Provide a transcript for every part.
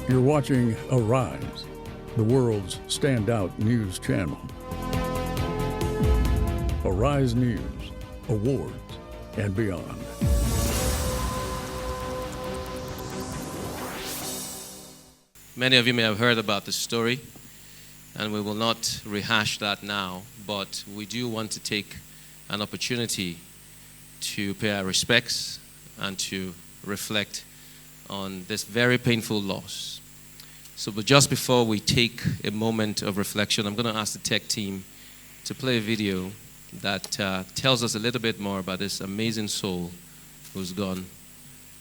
You're watching Arise, the world's standout news channel. Arise News, awards, and beyond. Many of you may have heard about the story, and we will not rehash that now, but we do want to take an opportunity to pay our respects and to reflect on this very painful loss. But just before we take a moment of reflection, I'm going to ask the tech team to play a video that tells us a little bit more about this amazing soul who's gone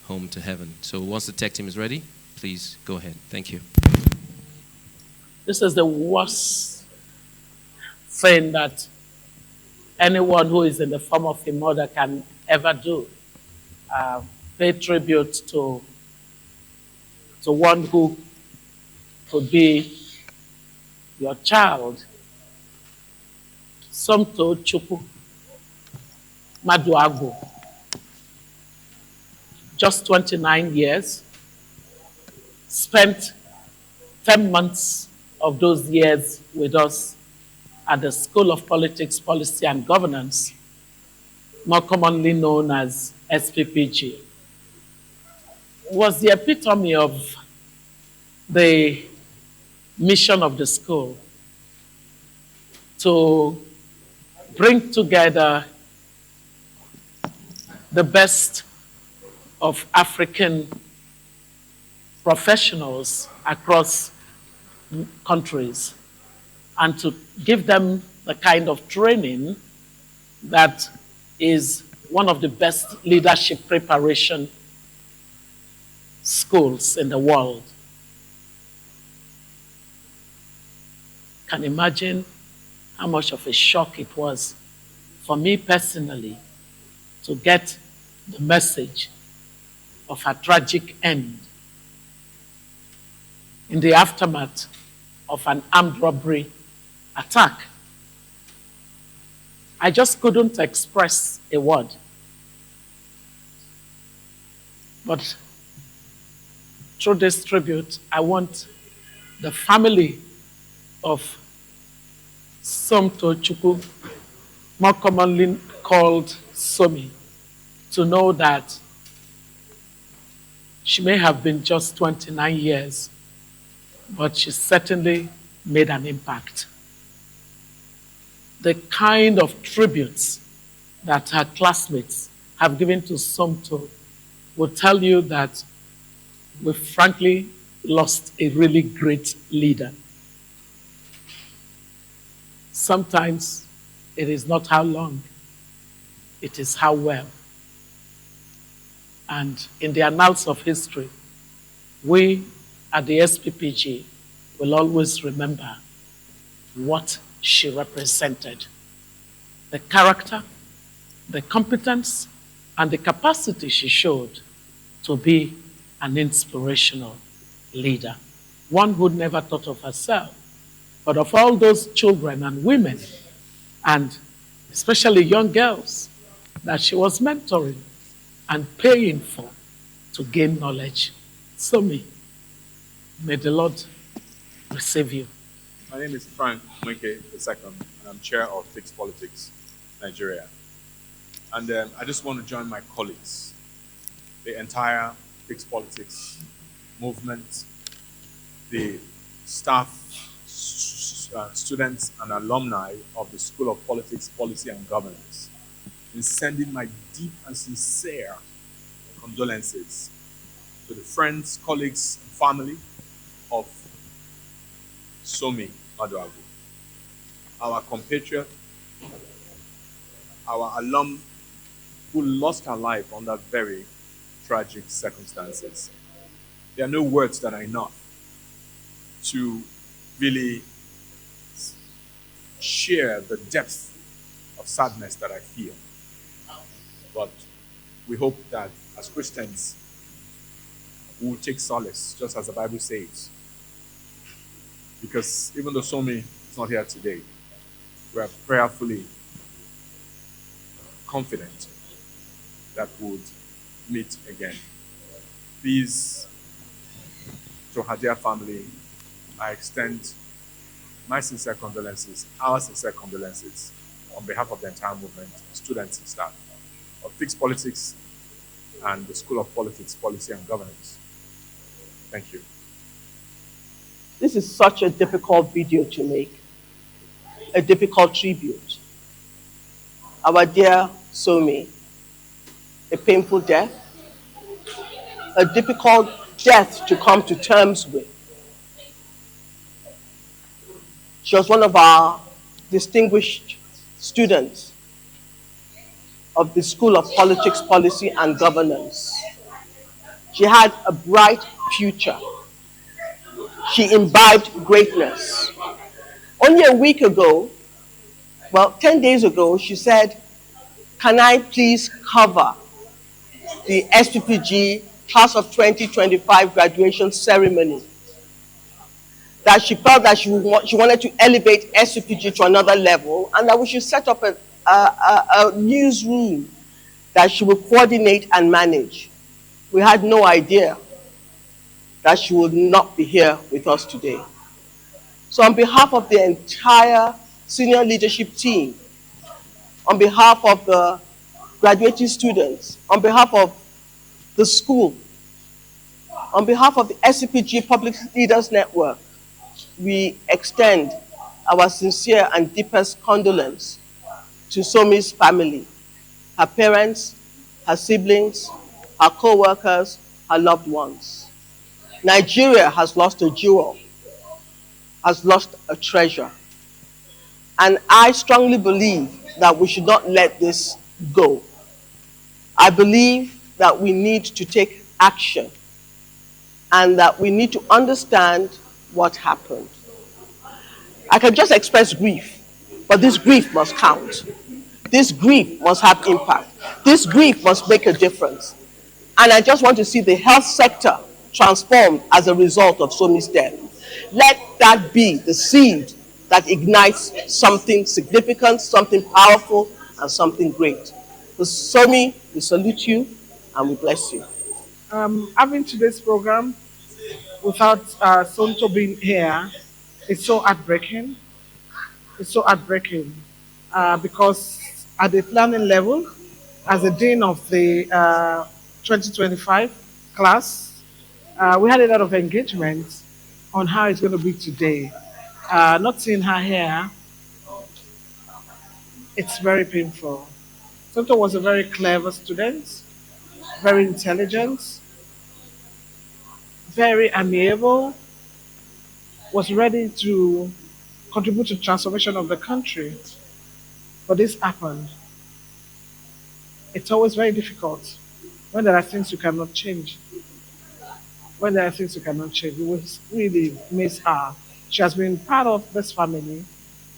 home to heaven. So once the tech team is ready, please go ahead. Thank you. This is the worst thing that anyone who is in the form of a mother can ever do. Pay tribute to one who could be your child. Sppg Maduago, just 29 years, spent 10 months of those years with us at the School of Politics, Policy and Governance, more commonly known as Sppg. Was the epitome of the mission of the school to bring together the best of African professionals across countries and to give them the kind of training that is one of the best leadership preparation schools in the world. Can imagine how much of a shock it was for me personally to get the message of a tragic end in the aftermath of an armed robbery attack. I just couldn't express a word. But through this tribute, I want the family of Sppg, more commonly called Somi, to know that she may have been just 29 years, but she certainly made an impact. The kind of tributes that her classmates have given to Sppg will tell you that we frankly lost a really great leader. Sometimes it is not how long, it is how well. And in the annals of history, we at the Sppg will always remember what she represented. The character, the competence, and the capacity she showed to be an inspirational leader. One who never thought of herself, but of all those children and women, and especially young girls, that she was mentoring and paying for to gain knowledge. Somi, may the Lord receive you. My name is Frank Mweke II, and I'm chair of Fixed Politics Nigeria. And I just want to join my colleagues, the entire Fixed Politics movement, the staff, students, and alumni of the School of Politics, Policy and Governance, in sending my deep and sincere condolences to the friends, colleagues, and family of Somi Maduago, our compatriot, our alum who lost her life under very tragic circumstances. There are no words that are enough to really share the depth of sadness that I feel. But we hope that as Christians, we will take solace, just as the Bible says. Because even though Somi is not here today, we are prayerfully confident that we would meet again. Please to her dear family, I extend my sincere condolences, our sincere condolences, on behalf of the entire movement, students and staff of Fixed Politics and the School of Politics, Policy and Governance. Thank you. This is such a difficult video to make, a difficult tribute. Our dear Somi, a painful death, a difficult death to come to terms with. She was one of our distinguished students of the School of Politics, Policy and Governance. She had a bright future. She imbibed greatness. Only a week ago, well, 10 days ago, she said, "Can I please cover the SPPG Class of 2025 graduation ceremony?" That she felt that she wanted to elevate SPPG to another level, and that we should set up a newsroom that she would coordinate and manage. We had no idea that she would not be here with us today. So on behalf of the entire senior leadership team, on behalf of the graduating students, on behalf of the school, on behalf of the SCPG Public Leaders Network, we extend our sincere and deepest condolence to Somi's family, her parents, her siblings, her co-workers, her loved ones. Nigeria has lost a jewel, has lost a treasure. And I strongly believe that we should not let this go. I believe that we need to take action and that we need to understand what happened. I can just express grief, but this grief must count. This grief must have impact. This grief must make a difference. And I just want to see the health sector transformed as a result of Somi's death. Let that be the seed that ignites something significant, something powerful, and something great. So Somi, we salute you and we bless you. Having today's program without Sonto being here, it's so heartbreaking. It's so heartbreaking because at the planning level, as the dean of the 2025 class, we had a lot of engagement on how it's going to be today. Not seeing her here, it's very painful. Sonto was a very clever student, very intelligent, very amiable, was ready to contribute to the transformation of the country. But this happened. It's always very difficult when there are things you cannot change. When there are things you cannot change, we will really miss her. She has been part of this family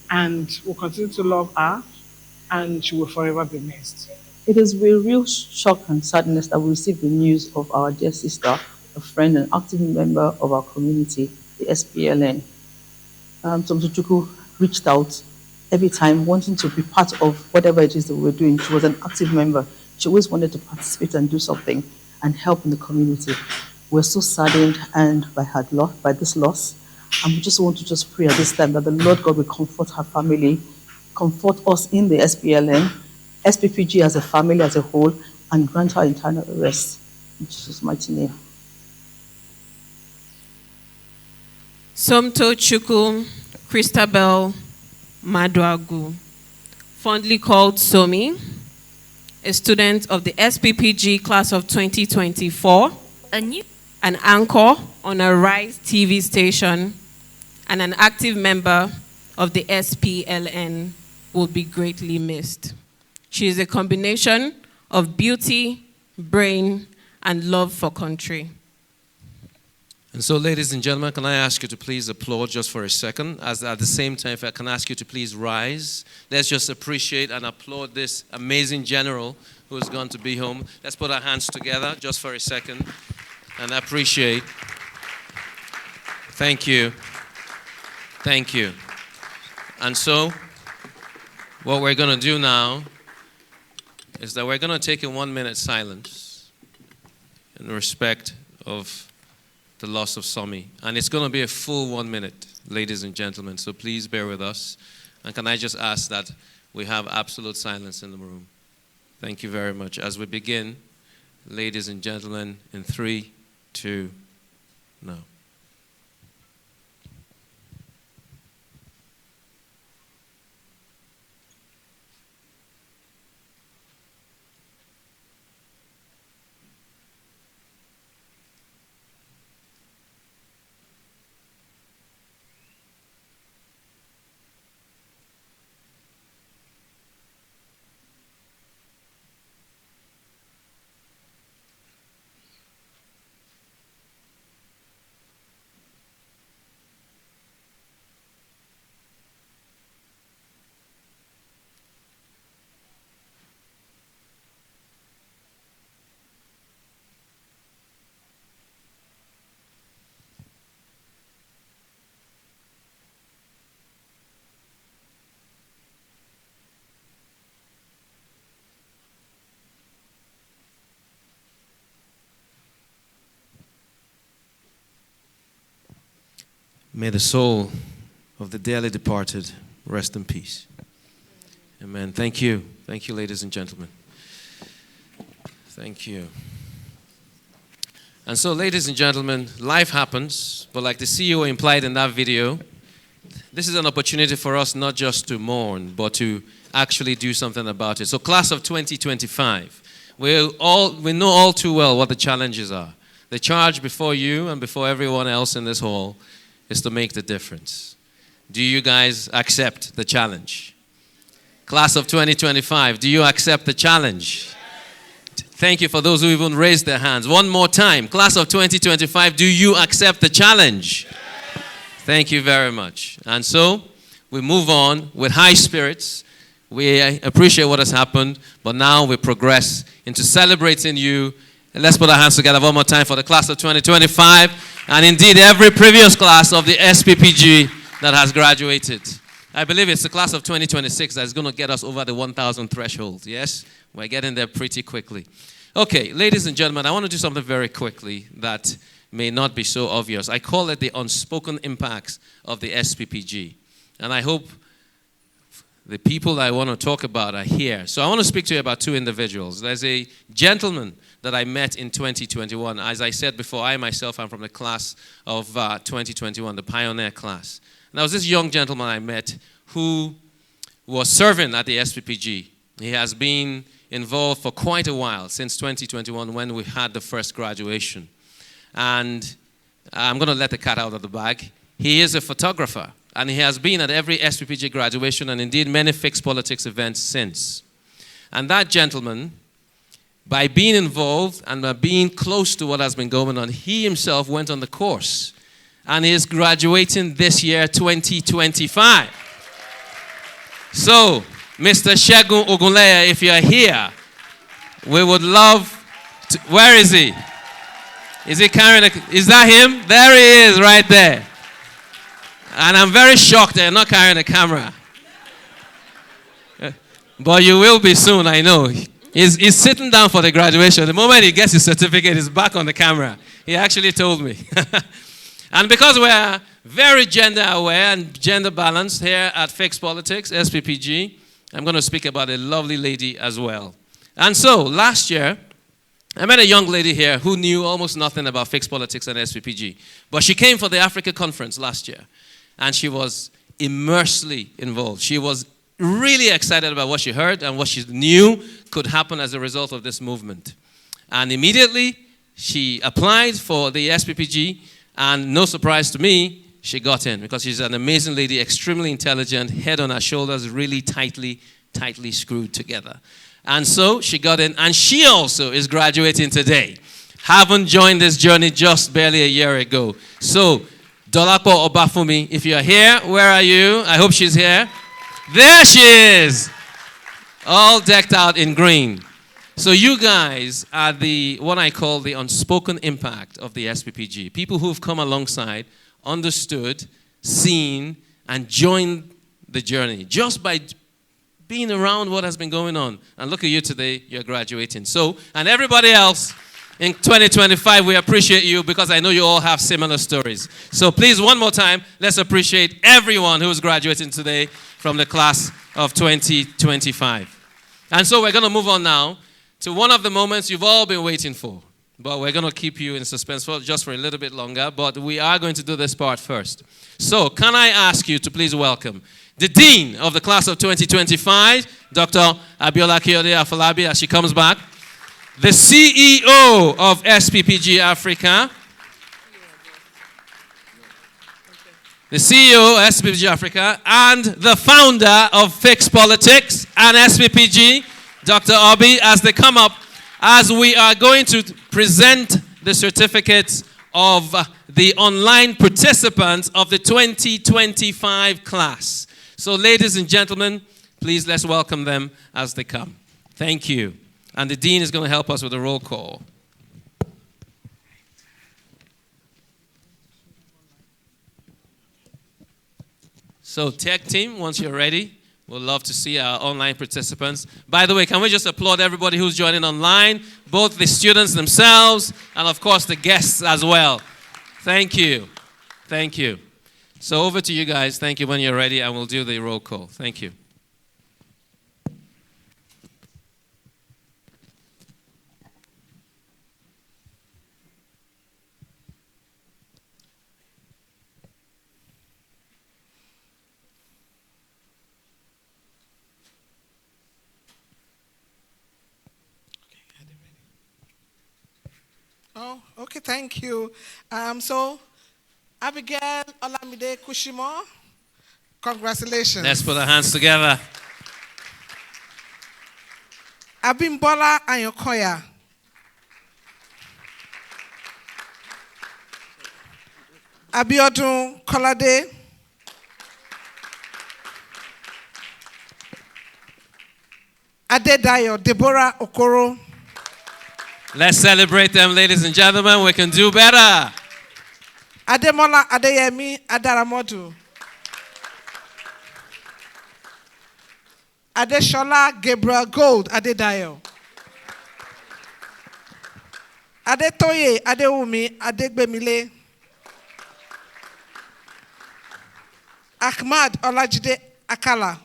and will continue to love her, and she will forever be missed. It is with real shock and sadness that we receive the news of our dear sister, a friend and active member of our community, the SPLN. Tom Tuchuku reached out every time wanting to be part of whatever it is that we were doing. She was an active member. She always wanted to participate and do something and help in the community. We're so saddened and by this loss. And we just want to just pray at this time that the Lord God will comfort her family, comfort us in the SPLN, SPPG as a family as a whole, and grant her eternal rest. In Jesus' mighty name. Somto Chukwu Christabel Maduagu, fondly called Somi, a student of the SPPG class of 2024, an anchor on a Rise TV station, and an active member of the SPLN, will be greatly missed. She is a combination of beauty, brain, and love for country. And so, ladies and gentlemen, can I ask you to please applaud just for a second? As at the same time, if I can ask you to please rise. Let's just appreciate and applaud this amazing general who has gone to be home. Let's put our hands together just for a second and appreciate. Thank you. Thank you. And so, what we're going to do now is that we're going to take a 1-minute silence in respect of the loss of Somi. And it's going to be a full 1 minute, ladies and gentlemen, so please bear with us. And can I just ask that we have absolute silence in the room? Thank you very much. As we begin, ladies and gentlemen, in 3, 2, now. May the soul of the dearly departed rest in peace. Amen. Thank you. Thank you, ladies and gentlemen. Thank you. And so, ladies and gentlemen, life happens, but like the CEO implied in that video, this is an opportunity for us not just to mourn, but to actually do something about it. So, class of 2025, we know all too well what the challenges are. The charge before you and before everyone else in this hall is to make the difference. Do you guys accept the challenge? Class of 2025, do you accept the challenge? Thank you for those who even raised their hands. One more time. Class of 2025, do you accept the challenge? Thank you very much. And so, we move on with high spirits. We appreciate what has happened, but now we progress into celebrating you. And let's put our hands together one more time for the class of 2025. And indeed, every previous class of the Sppg that has graduated. I believe it's the class of 2026 that's going to get us over the 1,000 threshold. Yes? We're getting there pretty quickly. Okay, ladies and gentlemen, I want to do something very quickly that may not be so obvious. I call it the unspoken impacts of the Sppg. And I hope the people I want to talk about are here. So I want to speak to you about two individuals. There's a gentleman that I met in 2021. As I said before, I myself am from the class of 2021, the pioneer class. And there was this young gentleman I met who was serving at the Sppg. He has been involved for quite a while, since 2021 when we had the first graduation. And I'm going to let the cat out of the bag. He is a photographer, and he has been at every Sppg graduation and indeed many fixed politics events since. And that gentleman, by being involved and by being close to what has been going on, he himself went on the course and is graduating this year, 2025. So, Mr. Sppg Ogunleye, if you are here, we would love to, where is he? Is he carrying is that him? There he is, right there. And I'm very shocked they're not carrying a camera. But you will be soon, I know. He's sitting down for the graduation. The moment he gets his certificate, he's back on the camera. He actually told me. And because we're very gender aware and gender balanced here at Fixed Politics, Sppg, I'm going to speak about a lovely lady as well. And so, last year, I met a young lady here who knew almost nothing about Fixed Politics and Sppg. But she came for the Africa conference last year. And she was immersely involved. She was really excited about what she heard and what she knew could happen as a result of this movement. And immediately, she applied for the Sppg, and no surprise to me, she got in because she's an amazing lady, extremely intelligent, head on her shoulders, really tightly screwed together. And so she got in, and she also is graduating today. Haven't joined this journey just barely a year ago. So, Dolapo Obafumi, if you're here, where are you? I hope she's here. There she is, all decked out in green. So you guys are the, what I call the unspoken impact of the Sppg. People who've come alongside, understood, seen, and joined the journey just by being around what has been going on. And look at you today, you're graduating. So, and everybody else, in 2025, we appreciate you because I know you all have similar stories. So please, one more time, let's appreciate everyone who is graduating today from the class of 2025. And so we're going to move on now to one of the moments you've all been waiting for. But we're going to keep you in suspense for just for a little bit longer. But we are going to do this part first. So can I ask you to please welcome the Dean of the class of 2025, Dr. Abiola Kiyode Afolabi, as she comes back. The CEO of Sppg Africa. The CEO of Sppg Africa and the founder of Fix Politics and Sppg, Dr. Obi, as they come up, as we are going to present the certificates of the online participants of the 2025 class. So, ladies and gentlemen, please let's welcome them as they come. Thank you. And the Dean is going to help us with a roll call. So, tech team, once you're ready, we'd love to see our online participants. By the way, can we just applaud everybody who's joining online, both the students themselves and, of course, the guests as well. Thank you. Thank you. So, over to you guys. Thank you when you're ready, and we'll do the roll call. Thank you. Oh, okay, thank you. So, Abigail Olamide Kushimo, congratulations. Let's put our hands together. Abimbola Ayokoya. Abiodun Kolade. Adedayo Deborah Okoro. Let's celebrate them, ladies and gentlemen. We can do better. Ademola Adeyemi Adaramodu. Adeshola Gabriel Gold Adedayo. Adetoye Adewumi Adegbemile. Ahmad Olajide Akala.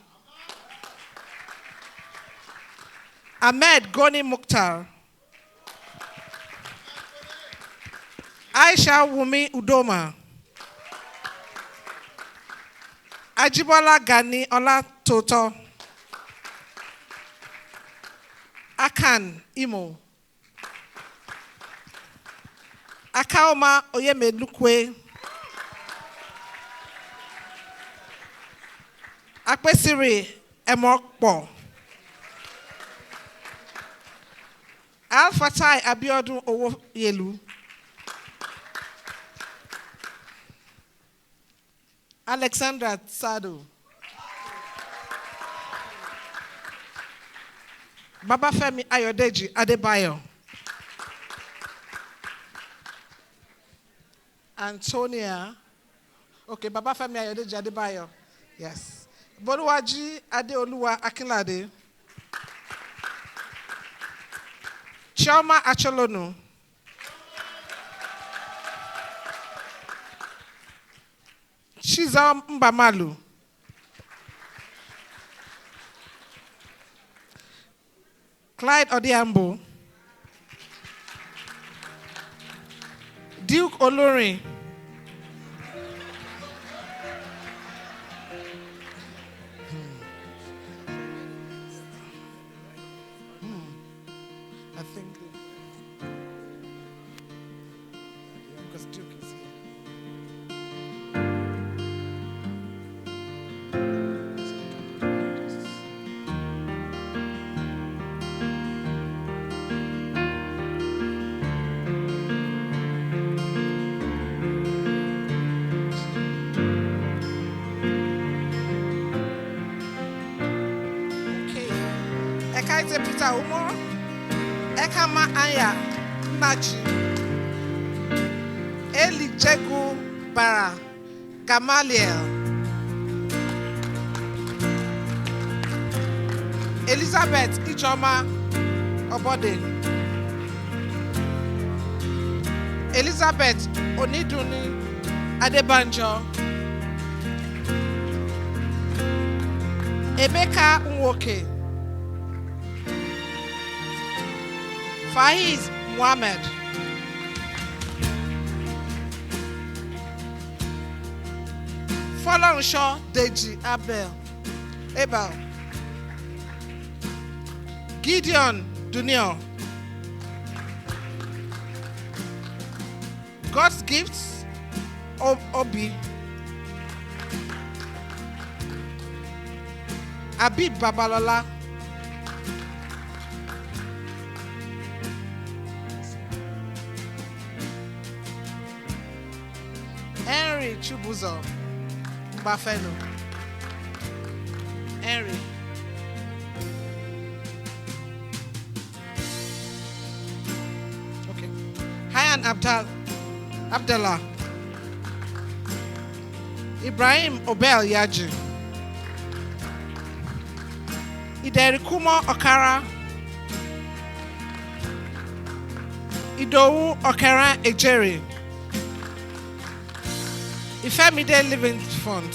Ahmed Goni Mukhtar. Aisha Wumi Udoma. Ajibola Gani Ola Toto. Akan Imo. Akaoma Oyemedukwe. Akpesiri Emokpo. Al-Fatai Abiodun Owoyelu. Alexandra Sado. Babafemi Ayodeji Adebayo. Antonia. Okay, Babafemi Ayodeji Adebayo. Yes. Boluwaji Adeoluwa Akinlade. Chioma Acholonu. Chiza Mbamalu. Clyde Odiambo. Duke Olorin. I think because Duke is here. Ekaite Peter Umo, Ekama Aya Naji, Eli Jegu Bara, Gamaliel, Elizabeth Ichoma Obode, Elizabeth Oniduni Adebanjo, Emeka Nwoke, Faiz Muhammad, Folarunsho Deji Abel, Gideon Dunio, God's Gifts Obi, Abib Babalola, Henry Chubuzo Mbafelo, Henry, okay, Hayan Abdallah, Ibrahim Obel Yaji, Iderikumo Okara, Idowu Okara Ejeri, Ifemide Living Fund,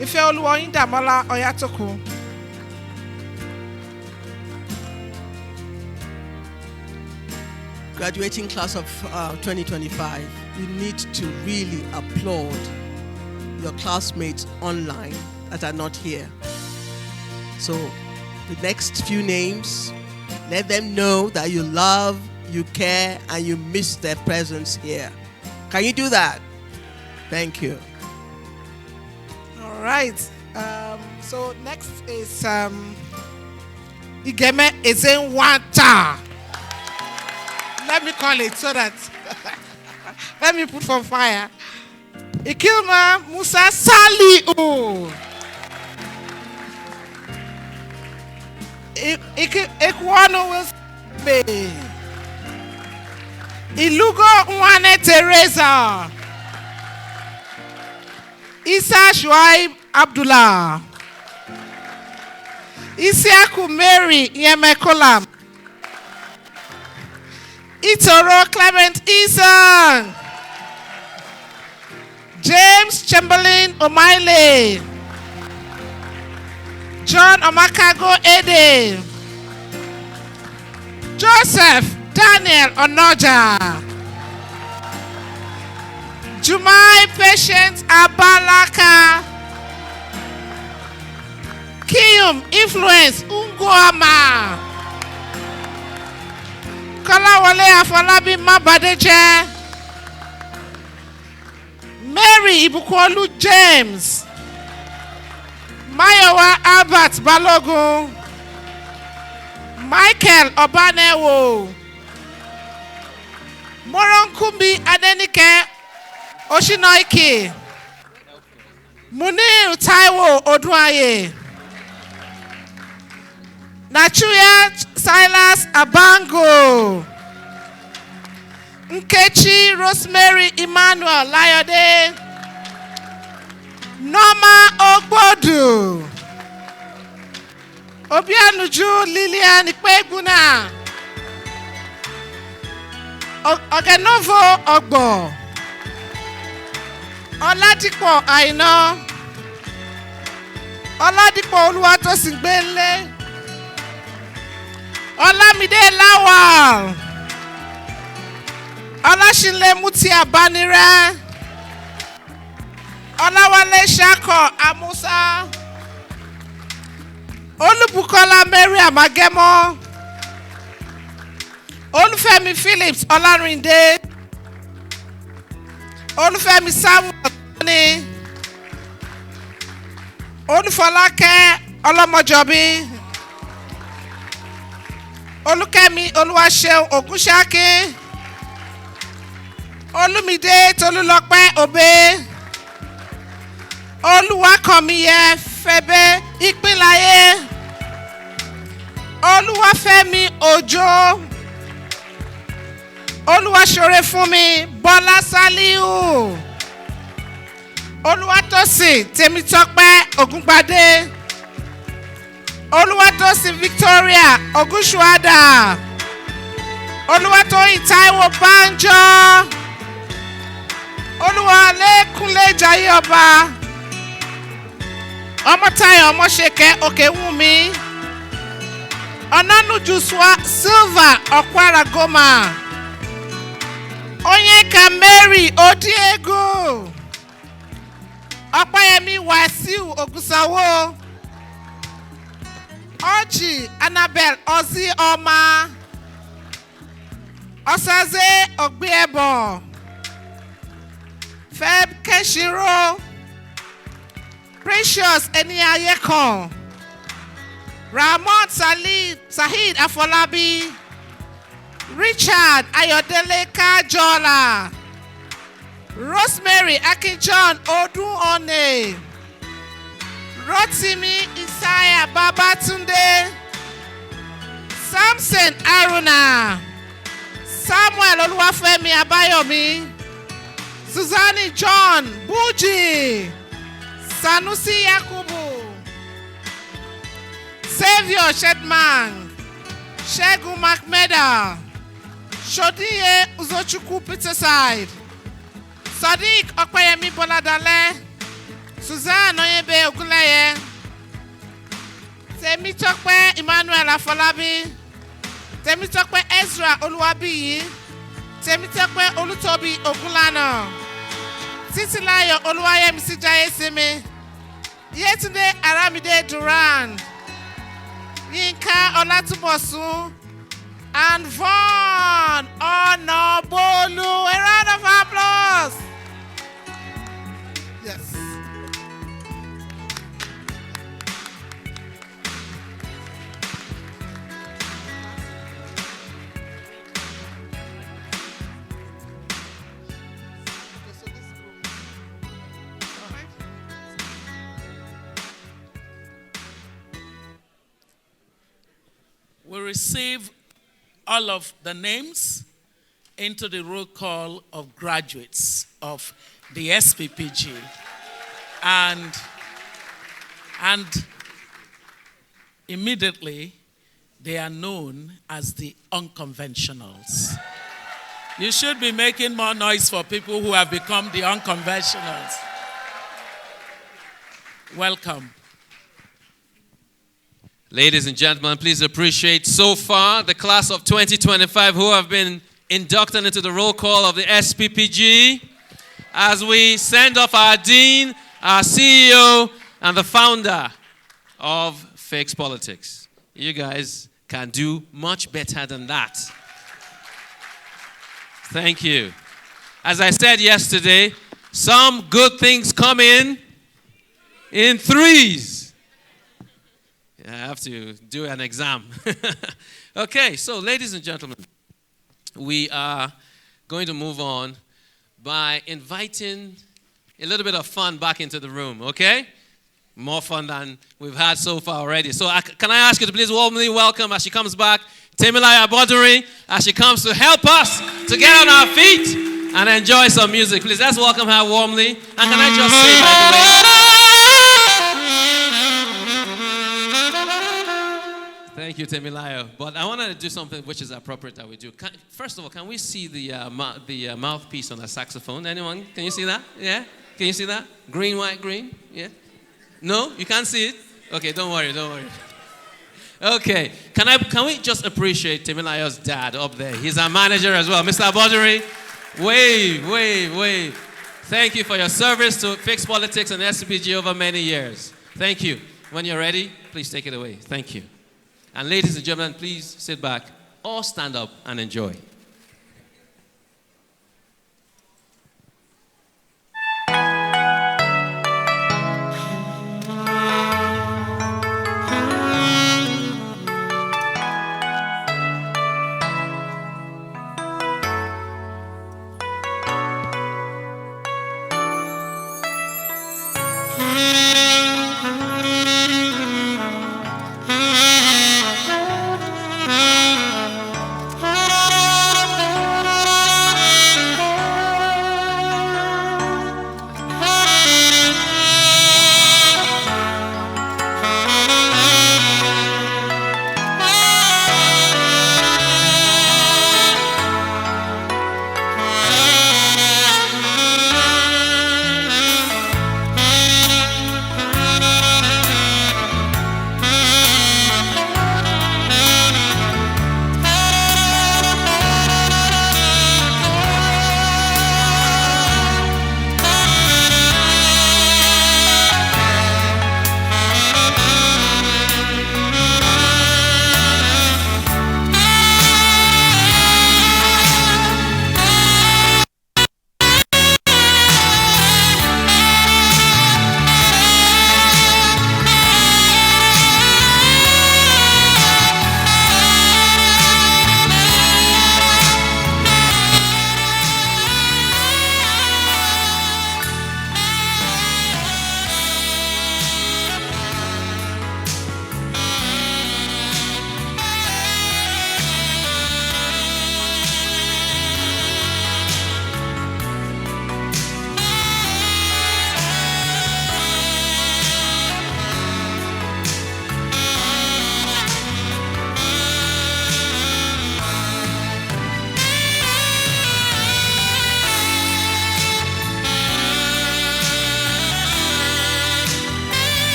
Ifeoluwa Damola Oyatoku, graduating class of 2025, you need to really applaud your classmates online that are not here. So the next few names, let them know that you love, you care, and you miss their presence here. Can you do that? Thank you. All right. So next is Igeme Ezenwata. Let me call it so that let me put for fire. Ikilma Musa Saliu. Ekwano will be Ilugo Nwane Teresa, Isa Shuaib Abdullah, Isiaku Mary Yemekolam, Itoro Clement Eason, James Chamberlain O'Malley, John Omakago Ede, Joseph Daniel Onoja, Jumai Patience Abalaka, Kiyum Influence Unguama, Kolawole Afolabi Mabadeje, Mary Ibukwolu James, Mayowa Albert Balogun, Michael Obanewo, Moronkumbi Adenike Oshinoike, Munir Taiwo Oduaye, Nachuya Silas Abango, Nkechi Rosemary Emmanuel Layode, Norma Ogbodu, Obianuju Lilian Ikpegbuna, Ogenovo Ogbo, Oladipo Aina, Oladipo Oluwatosingbele, Olamide Lawal, Olashinle Mutia Banire, Olawale Shako Amusa, Olubukola Mary Amagemo, Olufemi Phillips Olarinde, Olufemi Samuel Oni, Olufolake Olomojobi, Olukemi Oluwaseun Ogunṣaki, Olumide Tolulope Obe, Oluwakomiye Febe Ipinlaye, Oluwafemi Ojo, Oluwasorefunmi Bola Saliu, Oluwatosin Temitope Ogungbade, Oluwatosin Victoria Ogunṣuada, Olúwatóyìn Táíwò Bánjọ. Olúwalékúnlé Jayé Ọba. Ọmọ́táyọ̀ Ọmọ́ṣekẹ́ Òkèwùnmí. Ọ̀nánújú Silva Ọ̀kwáragoma. Onyeka Mary Odiego. Ọ̀pẹ́yẹmí Wàsíù Ògúnsáwó. Ọjì Annabel Ozzy Ọma. Ọ̀sàzé Ògbéẹ̀bọ̀. Feb Keshiro. Precious Eniayekan. Ramon Sahid Afolabi. Richard Ayodele Kajola. Rosemary Akinjon Oduone. Rotimi Isaiah Babatunde. Samson Aruna. Samuel Oluwafemi Abayomi. Suzanne John Buji. Sanusi Yakubu. Savior Shedman. Shegun Makmeda. Shodiye Uzochukwu Peterside. Sadiq Okpeyemi Boladale. Suzanne Oyebe Ogunleye. Temitope Emmanuel Afolabi. Temitope Ezra Oluwabiyi. Temitope Olutobi Ogunlana. Titilayo Oluwayemisi Jayesimi. Yetunde Aramide Duran. Yinka Olatubosun. And Vaughn Onobolu. A round of applause. Yes. We receive all of the names into the roll call of graduates of the SPPG. And immediately, they are known as the unconventionals. You should be making more noise for people who have become the unconventionals. Welcome. Ladies and gentlemen, please appreciate so far the class of 2025 who have been inducted into the roll call of the SPPG as we send off our dean, our CEO, and the founder of Fix Politics. You guys can do much better than that. Thank you. As I said yesterday, some good things come in threes. I have to do an exam. Okay, so ladies and gentlemen, we are going to move on by inviting a little bit of fun back into the room, okay? More fun than we've had so far already. So can I ask you to please warmly welcome as she comes back, Temilaya Boduri, as she comes to help us to get on our feet and enjoy some music. Please, let's welcome her warmly. And can I just say, by the way, thank you, Temilaya. But I wanted to do something which is appropriate that we do. First of all, can we see the mouthpiece on the saxophone? Anyone? Can you see that? Yeah? Can you see that? Green, white, green? Yeah? No? You can't see it? Okay, don't worry, don't worry. Okay, can we just appreciate Temilaya's dad up there? He's our manager as well. Mr. Boduri, wave. Thank you for your service to Fix Politics and SPG over many years. Thank you. When you're ready, please take it away. Thank you. And ladies and gentlemen, please sit back or stand up and enjoy.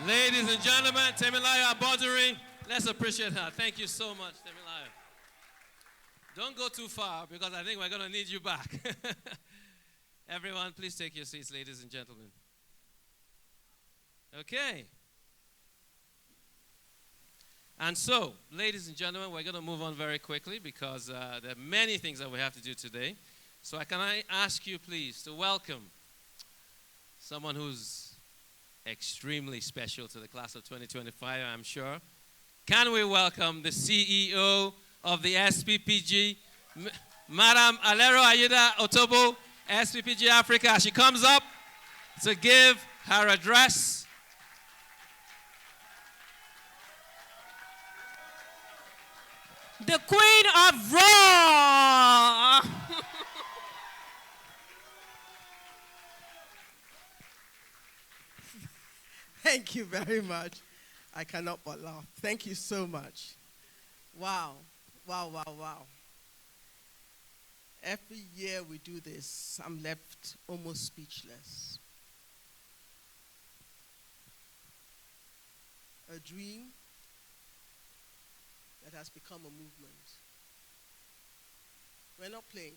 Ladies and gentlemen, Temilaya Aboduri, let's appreciate her. Thank you so much, Temilaya. Don't go too far because I think we're going to need you back. Everyone, please take your seats, ladies and gentlemen. Okay. And so, ladies and gentlemen, we're going to move on very quickly because there are many things that we have to do today. So can I ask you, please, to welcome someone who's extremely special to the class of 2025, I'm sure. Can we welcome the CEO of the SPPG, Madam Alero Ayida Otobo, SPPG Africa. She comes up to give her address. The Queen of Raw. Thank you very much. I cannot but laugh. Thank you so much. Wow, wow, wow, wow. Every year we do this, I'm left almost speechless. A dream that has become a movement. We're not playing.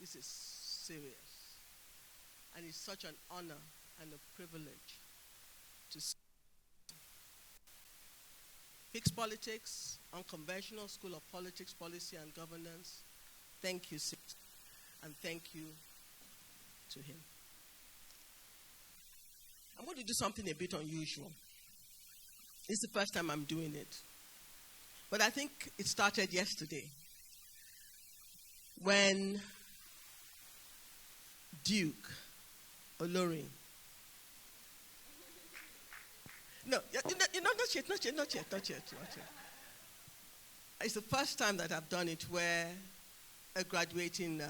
This is serious. And it's such an honor and a privilege to see Fixed Politics, Unconventional School of Politics, Policy and Governance. Thank you, Sid, and thank you to him. I'm going to do something a bit unusual. It's the first time I'm doing it. But I think it started yesterday when Duke Olorin. No, not yet. It's the first time that I've done it where a graduating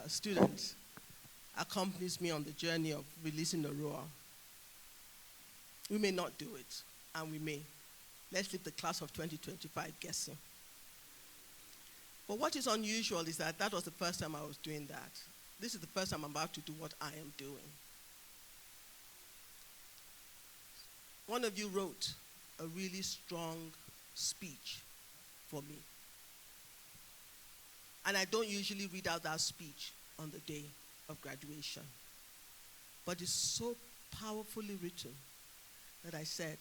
student accompanies me on the journey of releasing the roar. We may not do it, and we may. Let's leave the class of 2025 guessing. But what is unusual is that that was the first time I was doing that. This is the first time I'm about to do what I am doing. One of you wrote a really strong speech for me. And I don't usually read out that speech on the day of graduation. But it's so powerfully written that I said,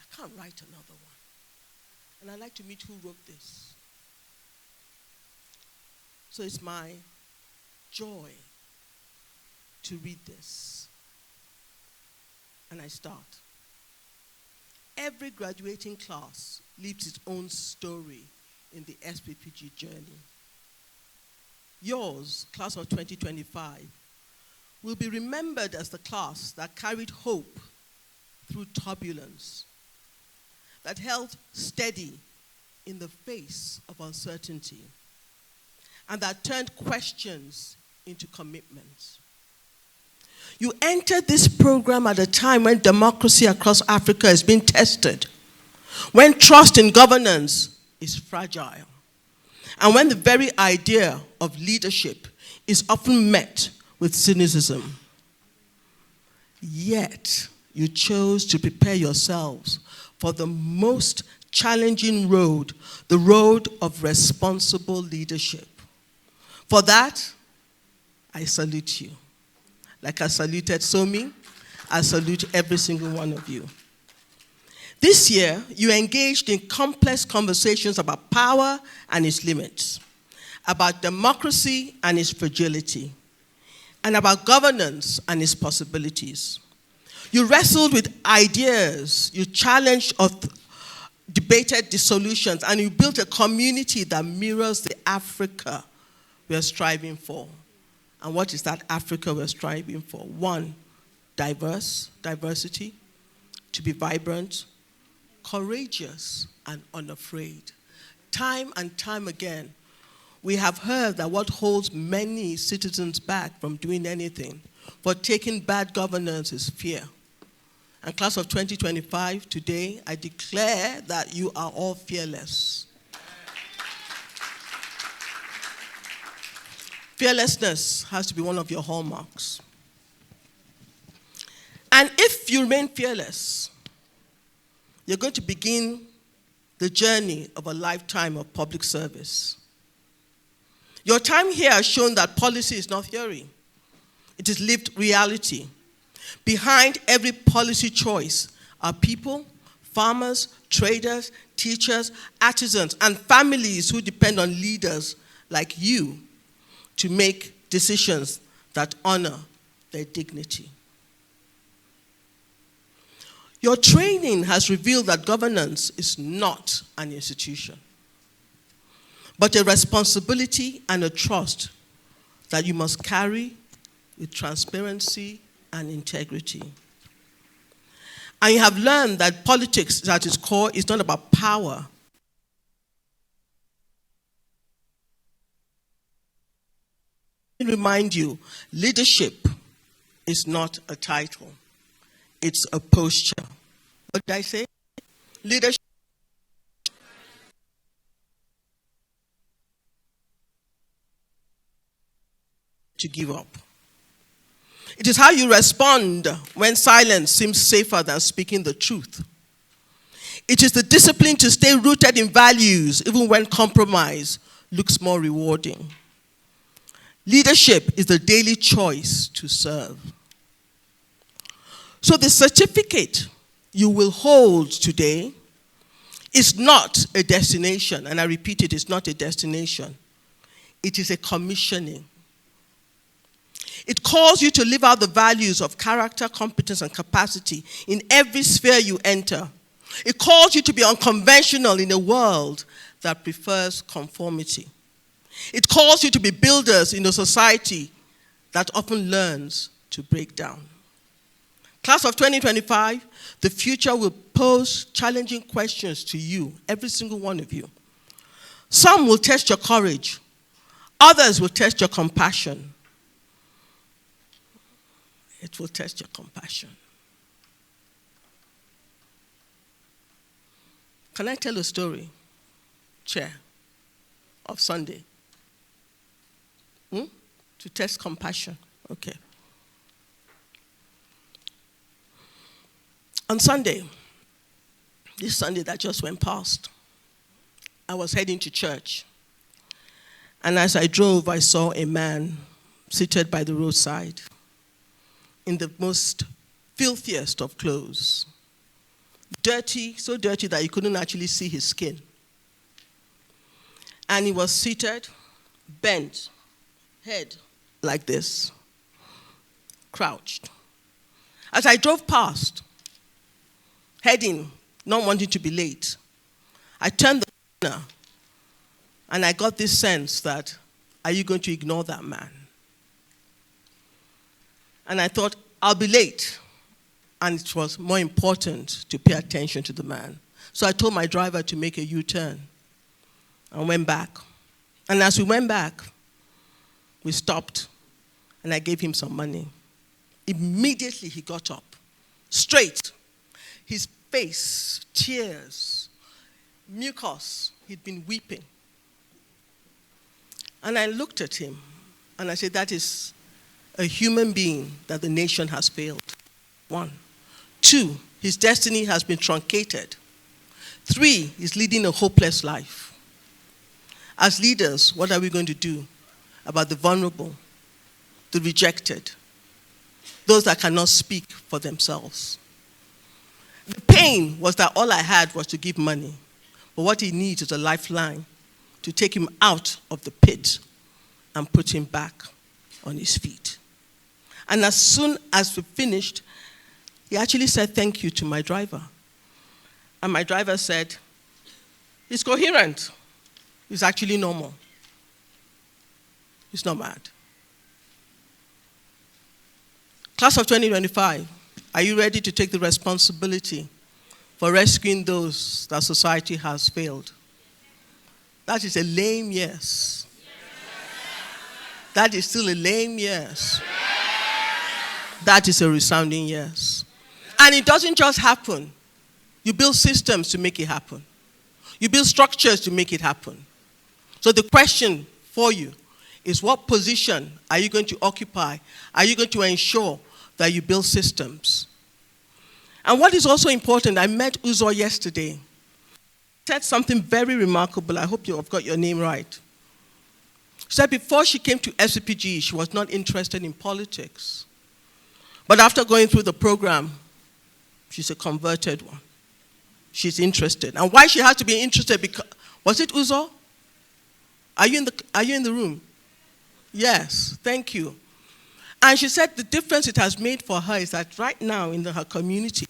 I can't write another one. And I'd like to meet who wrote this. So it's my joy to read this. And I start. Every graduating class lives its own story in the SPPG journey. Yours, class of 2025, will be remembered as the class that carried hope through turbulence, that held steady in the face of uncertainty, and that turned questions into commitments. You entered this program at a time when democracy across Africa is being tested, when trust in governance is fragile, and when the very idea of leadership is often met with cynicism. Yet, you chose to prepare yourselves for the most challenging road, the road of responsible leadership. For that, I salute you. Like I saluted Somi, I salute every single one of you. This year, you engaged in complex conversations about power and its limits, about democracy and its fragility, and about governance and its possibilities. You wrestled with ideas, you challenged or debated the solutions, and you built a community that mirrors the Africa we are striving for. And what is that Africa we're striving for? One, diversity, to be vibrant, courageous, and unafraid. Time and time again, we have heard that what holds many citizens back from doing anything, for taking bad governance, is fear. And class of 2025, today, I declare that you are all fearless. Fearlessness has to be one of your hallmarks. And if you remain fearless, you're going to begin the journey of a lifetime of public service. Your time here has shown that policy is not theory. It is lived reality. Behind every policy choice are people, farmers, traders, teachers, artisans, and families who depend on leaders like you to make decisions that honor their dignity. Your training has revealed that governance is not an institution, but a responsibility and a trust that you must carry with transparency and integrity. And you have learned that politics at its core is not about power. Let me remind you, leadership is not a title. It's a posture. What did I say? Leadership. To give up. It is how you respond when silence seems safer than speaking the truth. It is the discipline to stay rooted in values even when compromise looks more rewarding. Leadership is the daily choice to serve. So the certificate you will hold today is not a destination, and I repeat, it is not a destination. It is a commissioning. It calls you to live out the values of character, competence, and capacity in every sphere you enter. It calls you to be unconventional in a world that prefers conformity. It calls you to be builders in a society that often learns to break down. Class of 2025, the future will pose challenging questions to you, every single one of you. Some will test your courage. Others will test your compassion. It will test your compassion. Can I tell a story, Chair, of Sunday? To test compassion. Okay. On Sunday, this Sunday that just went past, I was heading to church. And as I drove, I saw a man seated by the roadside in the most filthiest of clothes. Dirty, so dirty that you couldn't actually see his skin. And he was seated, bent, head like this, crouched. As I drove past, heading, not wanting to be late, I turned the corner and I got this sense that, are you going to ignore that man? And I thought, I'll be late. And it was more important to pay attention to the man. So I told my driver to make a U-turn and went back. And as we went back, we stopped and I gave him some money. Immediately he got up, straight. His face, tears, mucus, he'd been weeping. And I looked at him and I said, that is a human being that the nation has failed. 1. 2, his destiny has been truncated. 3, he's leading a hopeless life. As leaders, what are we going to do about the vulnerable, the rejected, those that cannot speak for themselves? The pain was that all I had was to give money. But what he needs is a lifeline to take him out of the pit and put him back on his feet. And as soon as we finished, he actually said thank you to my driver. And my driver said, he's coherent. He's actually normal. He's not mad. Class of 2025, are you ready to take the responsibility for rescuing those that society has failed? That is a lame yes. That is still a lame yes. That is a resounding yes. And it doesn't just happen. You build systems to make it happen. You build structures to make it happen. So the question for you is, what position are you going to occupy? Are you going to ensure that you build systems And what is also important, I met Uzo yesterday. He said something very remarkable. I hope you have got your name right. She said before she came to Sppg, she was not interested in politics. But after going through the program, she's a converted one. She's interested. And why she has to be interested, because, was it Uzo? Are you in the room? Yes, thank you. And she said the difference it has made for her is that right now in her community,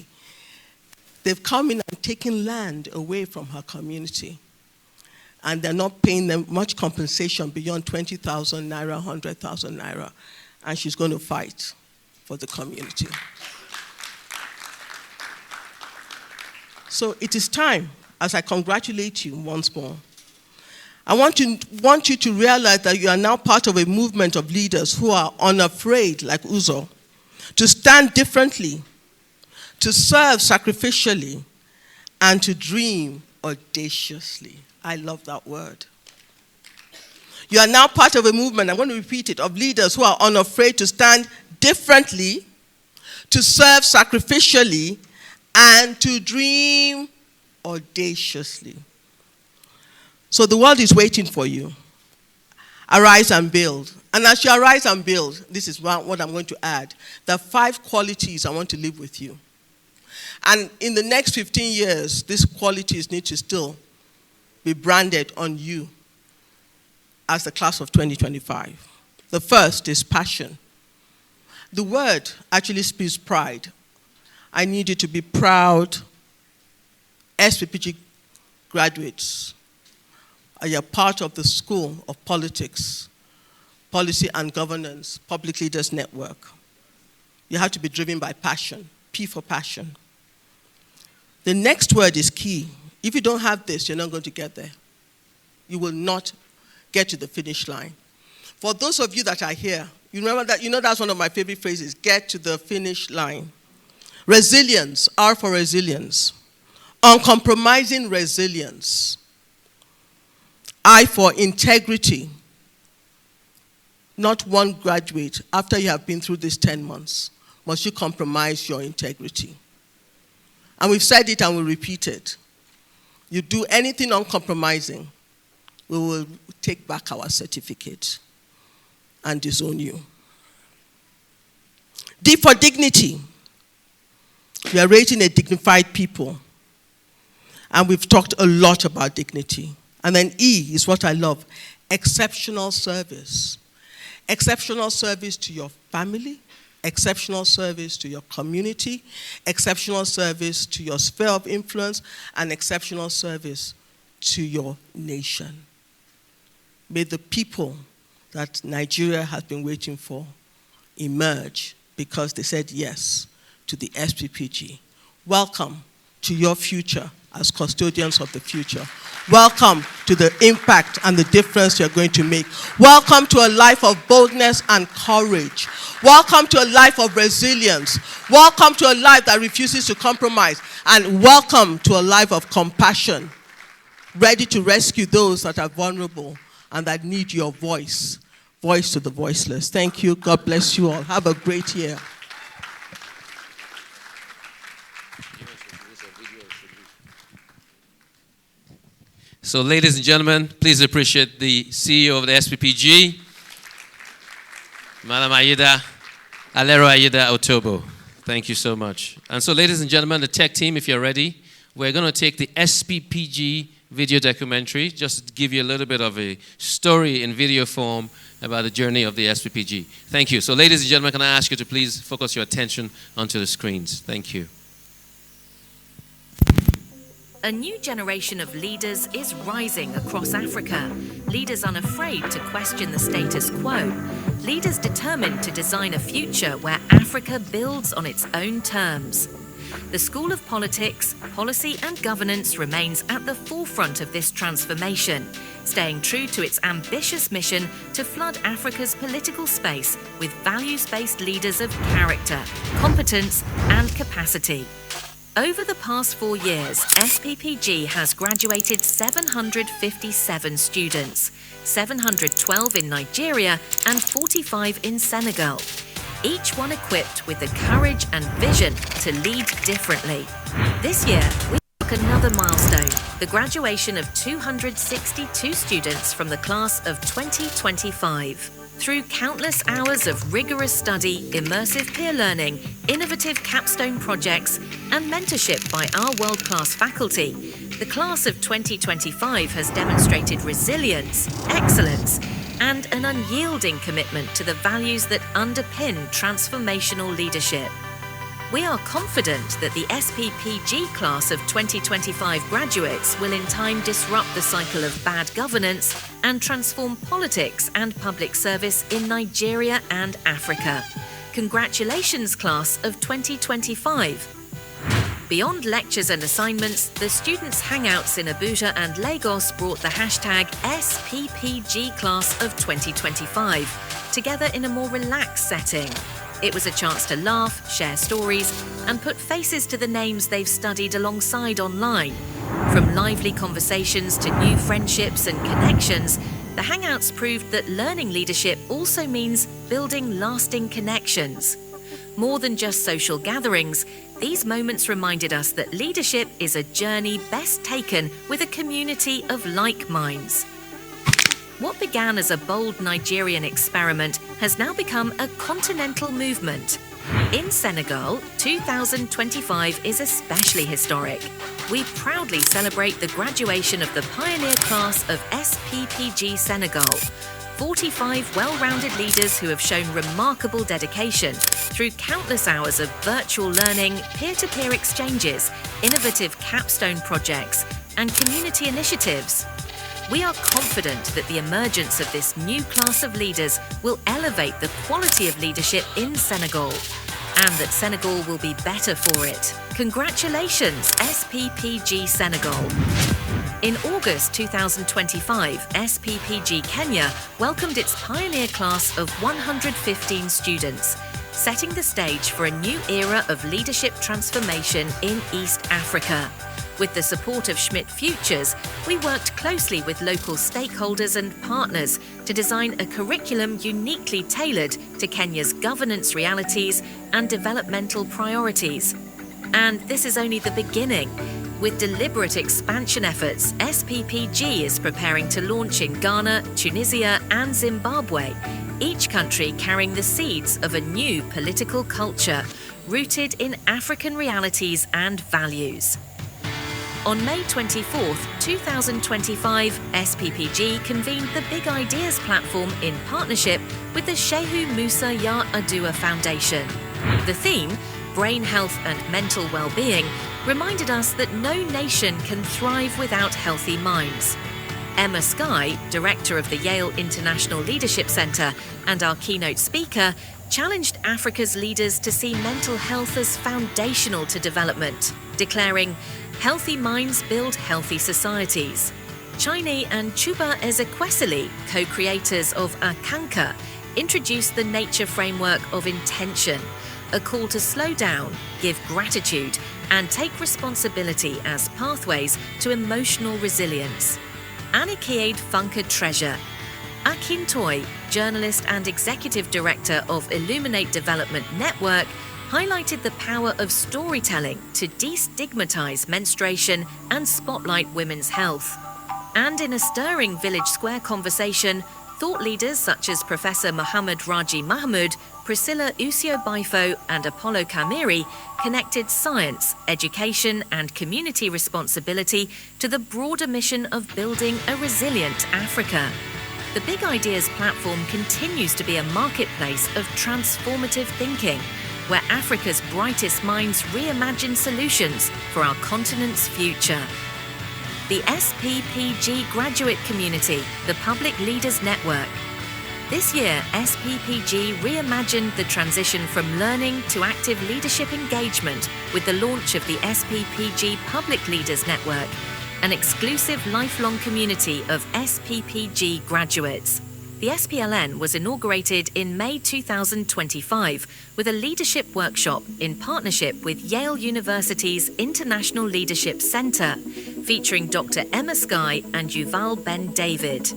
they've come in and taken land away from her community. And they're not paying them much compensation beyond 20,000 naira, 100,000 naira. And she's going to fight for the community. So it is time, as I congratulate you once more, I want you to realize that you are now part of a movement of leaders who are unafraid, like Uzo, to stand differently, to serve sacrificially, and to dream audaciously. I love that word. You are now part of a movement, I'm going to repeat it, of leaders who are unafraid to stand differently, to serve sacrificially, and to dream audaciously. So the world is waiting for you. Arise and build. And as you arise and build, this is what I'm going to add. There are 5 qualities I want to live with you. And in the next 15 years, these qualities need to still be branded on you as the class of 2025. The first is passion. The word actually speaks pride. I need you to be proud Sppg graduates. You are part of the School of Politics, Policy and Governance, Public Leaders Network. You have to be driven by passion, P for passion. The next word is key. If you don't have this, you're not going to get there. You will not get to the finish line. For those of you that are here, you remember that, that's one of my favorite phrases, get to the finish line. Resilience, R for resilience. Uncompromising resilience. I for integrity. Not one graduate, after you have been through these 10 months, must you compromise your integrity. And we've said it and we'll repeat it. You do anything uncompromising, we will take back our certificate and disown you. D for dignity. We are raising a dignified people. And we've talked a lot about dignity. And then E is what I love, exceptional service. Exceptional service to your family, exceptional service to your community, exceptional service to your sphere of influence, and exceptional service to your nation. May the people that Nigeria has been waiting for emerge because they said yes to the Sppg. Welcome to your future as custodians of the future. Welcome to the impact and the difference you're going to make. Welcome to a life of boldness and courage. Welcome to a life of resilience. Welcome to a life that refuses to compromise. And welcome to a life of compassion, ready to rescue those that are vulnerable and that need your voice. Voice to the voiceless. Thank you. God bless you all. Have a great year. So, ladies and gentlemen, please appreciate the CEO of the Sppg, Madam Aida, Alero Aida Otobo. Thank you so much. And so, ladies and gentlemen, the tech team, if you're ready, we're going to take the Sppg video documentary, just to give you a little bit of a story in video form about the journey of the Sppg. Thank you. So, ladies and gentlemen, can I ask you to please focus your attention onto the screens? Thank you. A new generation of leaders is rising across Africa. Leaders unafraid to question the status quo. Leaders determined to design a future where Africa builds on its own terms. The School of Politics, Policy and Governance remains at the forefront of this transformation, staying true to its ambitious mission to flood Africa's political space with values-based leaders of character, competence and capacity. Over the past 4 years, Sppg has graduated 757 students, 712 in Nigeria and 45 in Senegal. each one equipped with the courage and vision to lead differently. This year, we took another milestone, the graduation of 262 students from the class of 2025. Through countless hours of rigorous study, immersive peer learning, innovative capstone projects, and mentorship by our world-class faculty, the class of 2025 has demonstrated resilience, excellence, and an unyielding commitment to the values that underpin transformational leadership. We are confident that the Sppg class of 2025 graduates will in time disrupt the cycle of bad governance and transform politics and public service in Nigeria and Africa. Congratulations, class of 2025. Beyond lectures and assignments, the students' hangouts in Abuja and Lagos brought the hashtag Sppg class of 2025 together in a more relaxed setting. It was a chance to laugh, share stories, and put faces to the names they've studied alongside online. From lively conversations to new friendships and connections, the Hangouts proved that learning leadership also means building lasting connections. More than just social gatherings, these moments reminded us that leadership is a journey best taken with a community of like minds. What began as a bold Nigerian experiment has now become a continental movement. In Senegal, 2025 is especially historic. We proudly celebrate the graduation of the pioneer class of Sppg Senegal. 45 well-rounded leaders who have shown remarkable dedication through countless hours of virtual learning, peer-to-peer exchanges, innovative capstone projects, and community initiatives. We are confident that the emergence of this new class of leaders will elevate the quality of leadership in Senegal, and that Senegal will be better for it. Congratulations, Sppg Senegal. In August 2025, Sppg Kenya welcomed its pioneer class of 115 students, setting the stage for a new era of leadership transformation in East Africa. With the support of Schmidt Futures, we worked closely with local stakeholders and partners to design a curriculum uniquely tailored to Kenya's governance realities and developmental priorities. And this is only the beginning. With deliberate expansion efforts, Sppg is preparing to launch in Ghana, Tunisia, and Zimbabwe, each country carrying the seeds of a new political culture rooted in African realities and values. On May 24, 2025, Sppg convened the Big Ideas platform in partnership with the Shehu Musa Ya Adua Foundation. The theme, Brain Health and Mental Well-Being, reminded us that no nation can thrive without healthy minds. Emma Skye, director of the Yale International Leadership Centre and our keynote speaker, challenged Africa's leaders to see mental health as foundational to development, declaring, "Healthy minds build healthy societies." Chini and Chuba Ezekwesili, co-creators of Akanka, introduced the nature framework of intention, a call to slow down, give gratitude, and take responsibility as pathways to emotional resilience. Anikiade Funka Treasure. Akin Toy, journalist and executive director of Illuminate Development Network, highlighted the power of storytelling to destigmatize menstruation and spotlight women's health. And in a stirring Village Square conversation, thought leaders such as Professor Muhammad Raji Mahmood, Priscilla Usio Baifo, and Apollo Kamiri connected science, education, and community responsibility to the broader mission of building a resilient Africa. The Big Ideas platform continues to be a marketplace of transformative thinking, where Africa's brightest minds reimagine solutions for our continent's future. The Sppg Graduate Community, the Public Leaders Network. This year, Sppg reimagined the transition from learning to active leadership engagement with the launch of the Sppg Public Leaders Network, an exclusive lifelong community of Sppg graduates. The SPLN was inaugurated in May 2025 with a leadership workshop in partnership with Yale University's International Leadership Centre, featuring Dr. Emma Skye and Yuval Ben David.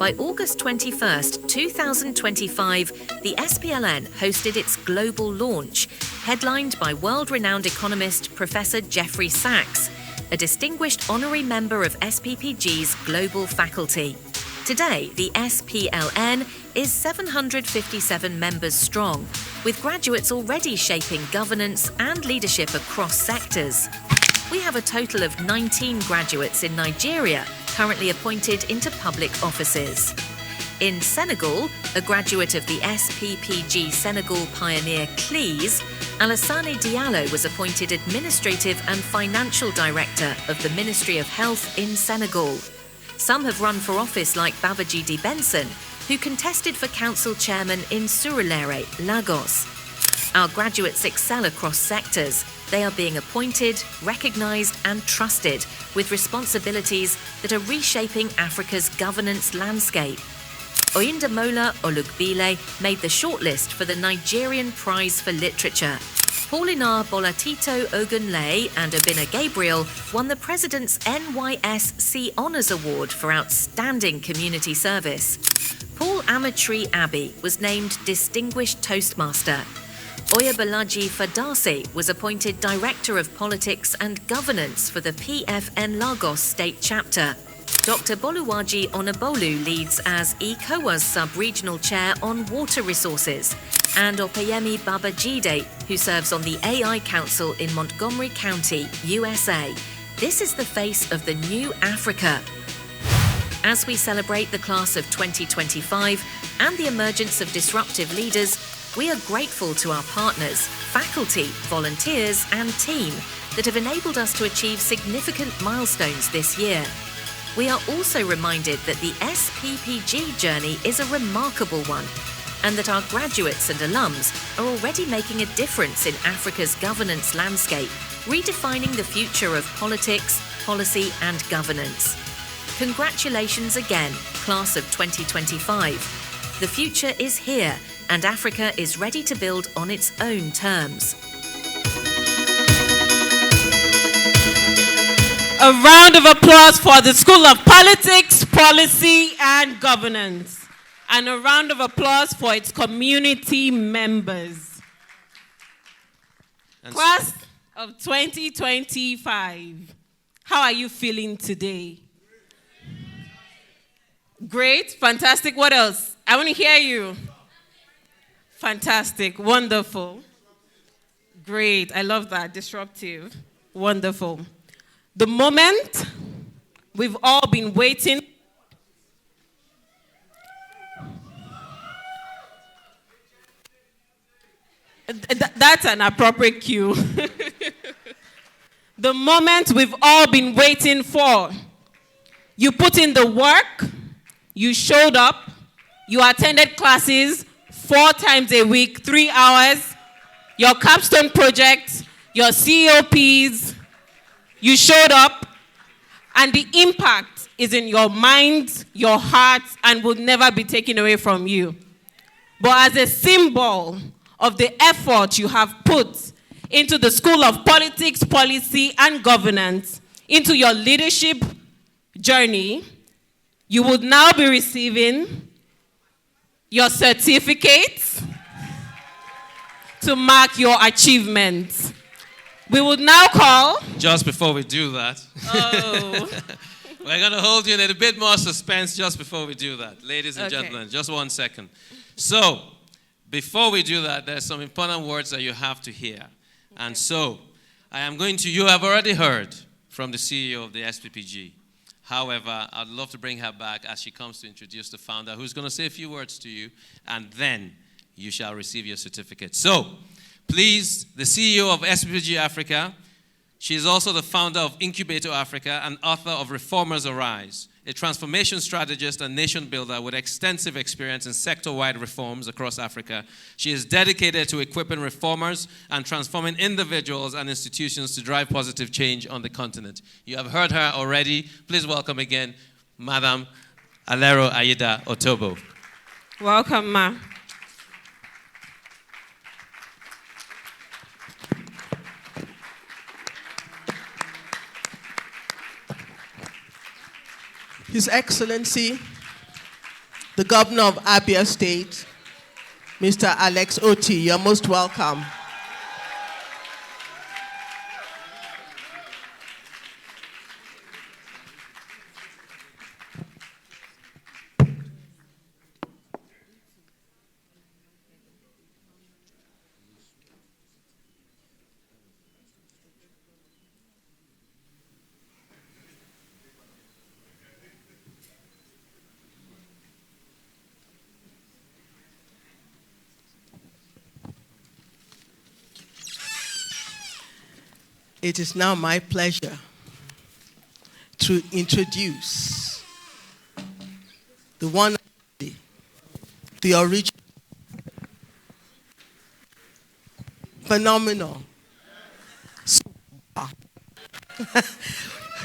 By August 21st, 2025, the SPLN hosted its global launch, headlined by world-renowned economist Professor Jeffrey Sachs, a distinguished honorary member of SPPG's global faculty. Today, the SPLN is 757 members strong, with graduates already shaping governance and leadership across sectors. We have a total of 19 graduates in Nigeria currently appointed into public offices. In Senegal, a graduate of the SPPG Senegal pioneer CLEAS, Alassane Diallo was appointed Administrative and Financial Director of the Ministry of Health in Senegal. Some have run for office like Babajide Benson, who contested for council chairman in Surulere, Lagos. Our graduates excel across sectors. They are being appointed, recognised and trusted with responsibilities that are reshaping Africa's governance landscape. Oyindamola Olugbile made the shortlist for the Nigerian Prize for Literature. Paulinar Bolatito Ogunle and Obinna Gabriel won the President's NYSC Honours Award for Outstanding Community Service. Paul Amatri Abbey was named Distinguished Toastmaster. Oyebolaji Fadase was appointed Director of Politics and Governance for the PFN Lagos State Chapter. Dr. Boluwaji Onabolu leads as ECOWA's Sub-Regional Chair on Water Resources, and Opeyemi Babajide, who serves on the AI Council in Montgomery County, USA. This is the face of the new Africa. As we celebrate the class of 2025 and the emergence of disruptive leaders, we are grateful to our partners, faculty, volunteers and team that have enabled us to achieve significant milestones this year. We are also reminded that the SPPG journey is a remarkable one, and that our graduates and alums are already making a difference in Africa's governance landscape, redefining the future of politics, policy and governance. Congratulations again, class of 2025. The future is here, and Africa is ready to build on its own terms. A round of applause for the School of Politics, Policy and Governance. And a round of applause for its community members. Class of 2025. How are you feeling today? Great, fantastic. What else? I want to hear you. Fantastic, wonderful. Great, I love that. Disruptive, wonderful. The moment we've all been waiting. That's an appropriate cue. The moment we've all been waiting for. You put in the work, you showed up, you attended classes 4 times a week, 3 hours, your capstone project, your COPs, you showed up, and the impact is in your mind, your heart, and will never be taken away from you. But as a symbol of the effort you have put into the School of Politics, Policy, and Governance, into your leadership journey, you would now be receiving your certificates to mark your achievements. We would now call... Just before we do that, Oh. we're going to hold you in a bit more suspense just before we do that. Ladies and gentlemen, just 1 second. So, before we do that, there's some important words that you have to hear. And so, you have already heard from the CEO of the SPPG. However, I'd love to bring her back as she comes to introduce the founder, who's going to say a few words to you, and then you shall receive your certificate. So, please, the CEO of SPPG Africa, she is also the founder of Incubator Africa and author of Reformers Arise, a transformation strategist and nation builder with extensive experience in sector-wide reforms across Africa. She is dedicated to equipping reformers and transforming individuals and institutions to drive positive change on the continent. You have heard her already. Please welcome again, Madam Alero Aida Otobo. Welcome, ma. His Excellency, the governor of Abia State, Mr. Alex Oti. You're most welcome. It is now my pleasure to introduce the one, the original, phenomenal.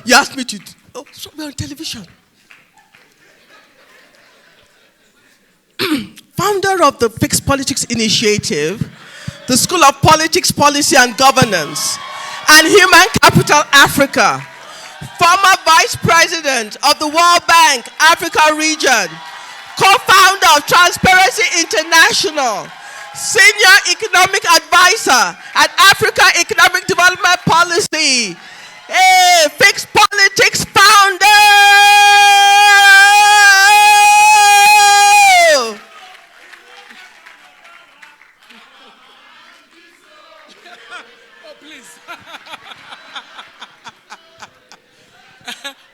You asked me to, oh, so we're on television. Founder of the Fixed Politics Initiative, the School of Politics, Policy and Governance, and Human Capital Africa, former Vice President of the World Bank Africa Region, co-founder of Transparency International, Senior Economic Advisor at Africa Economic Development Policy, Fixed Politics founder.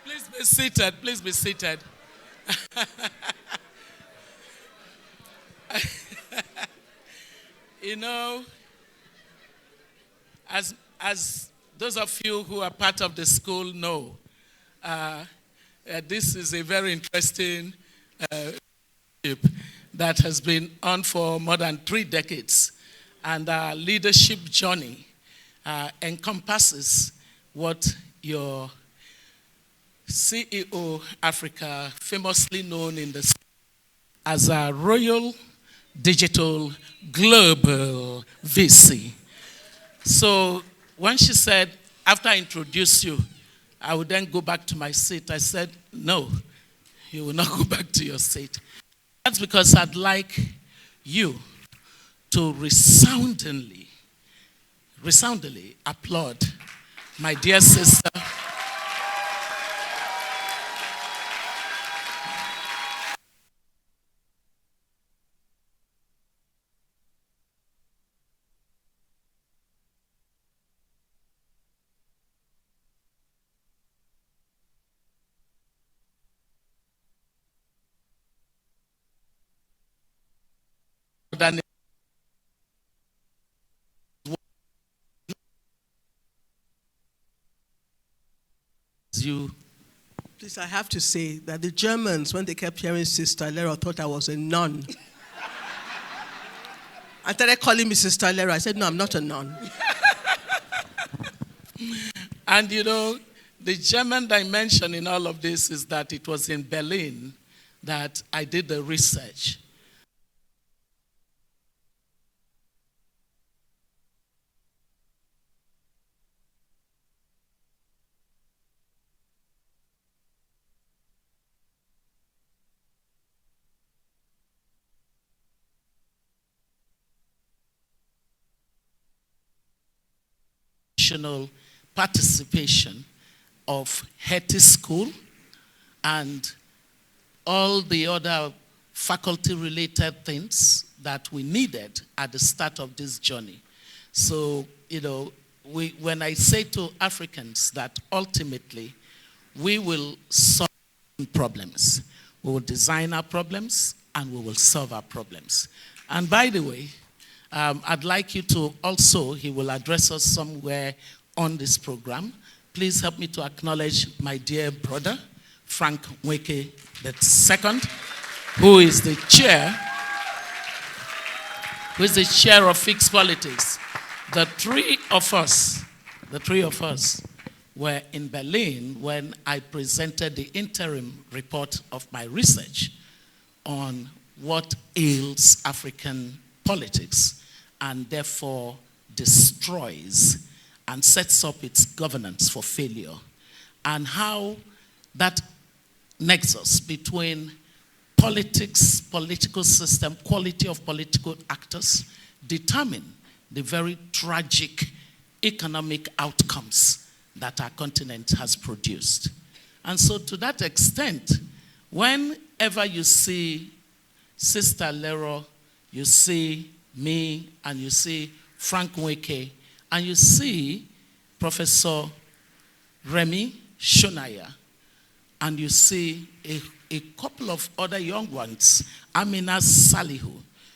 Please be seated. Please be seated. You know, as those of you who are part of the school know, this is a very interesting that has been on for more than 3 decades. And our leadership journey encompasses what your CEO Africa, famously known in the as a Royal Digital Global VC. So when she said, after I introduce you, I would then go back to my seat, I said, no, you will not go back to your seat. That's because I'd like you to resoundingly applaud my dear sister, than you. Please, I have to say that the Germans, when they kept hearing Sister Lera, thought I was a nun. I started calling me Sister Lera. I said, no, I'm not a nun. And you know, the German dimension in all of this is that it was in Berlin that I did the research. Participation of Hetty School and all the other faculty-related things that we needed at the start of this journey. So, you know, when I say to Africans that ultimately we will solve problems, we will design our problems and we will solve our problems. And by the way, I'd like you to also, he will address us somewhere on this program. Please help me to acknowledge my dear brother, Frank Nweke II, who is the chair of Fixed Politics. The three of us were in Berlin when I presented the interim report of my research on what ails African politics and therefore destroys and sets up its governance for failure, and how that nexus between politics, political system, quality of political actors determine the very tragic economic outcomes that our continent has produced. And so to that extent, whenever you see Sister Lero, you see me, and you see Frank Weke, and you see Professor Remy Shonaya, and you see a couple of other young ones, Amina Salihu,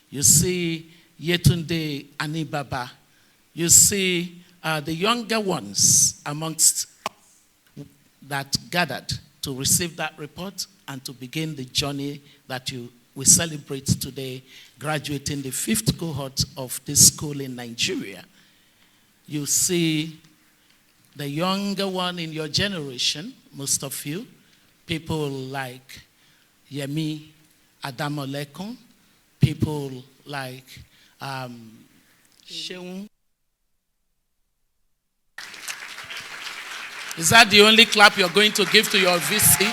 you see Yetunde Anibaba, you see the younger ones amongst that gathered to receive that report and to begin the journey that we celebrate today, graduating the 5th cohort of this school in Nigeria. You see the younger one in your generation, most of you, people like Yemi Adamolekun, people like Sheung. Is that the only clap you're going to give to your VC?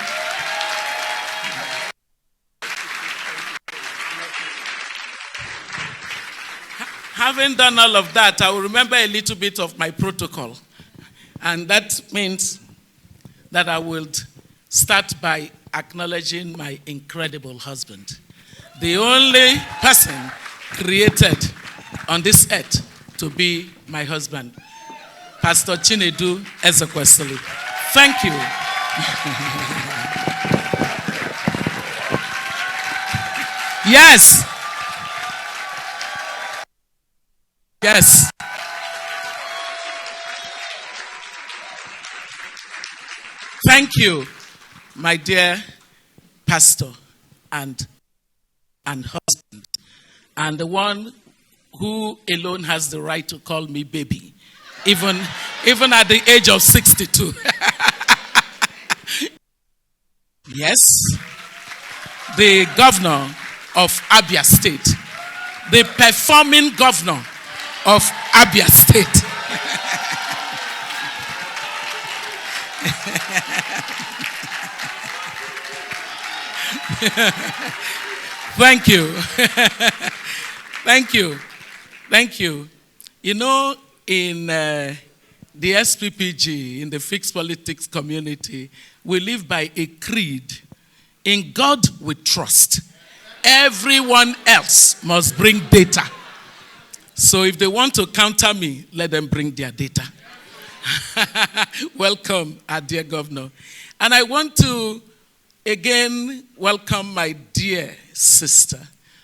Having done all of that, I will remember a little bit of my protocol. And that means that I will start by acknowledging my incredible husband, the only person created on this earth to be my husband, Pastor Chinedu Ezekwesili. Thank you. Yes. Yes. Thank you, my dear pastor and husband, and the one who alone has the right to call me baby, even at the age of 62. Yes, the governor of Abia State, the performing governor of Abia State. Thank you. Thank you. Thank you. You know, in the SPPG, in the fixed politics community, we live by a creed. In God we trust. Everyone else must bring data. So if they want to counter me, let them bring their data. Welcome, our dear governor. And I want to again welcome my dear sister,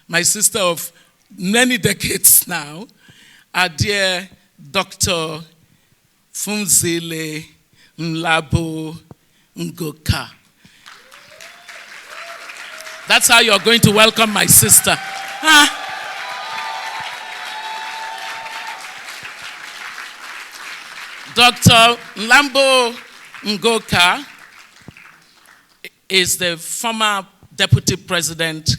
my sister of many decades now, our dear Dr. Funzile Mlabo Ngoka. That's how you're going to welcome my sister. Huh? Dr. Mlambo Ngoka is the former deputy president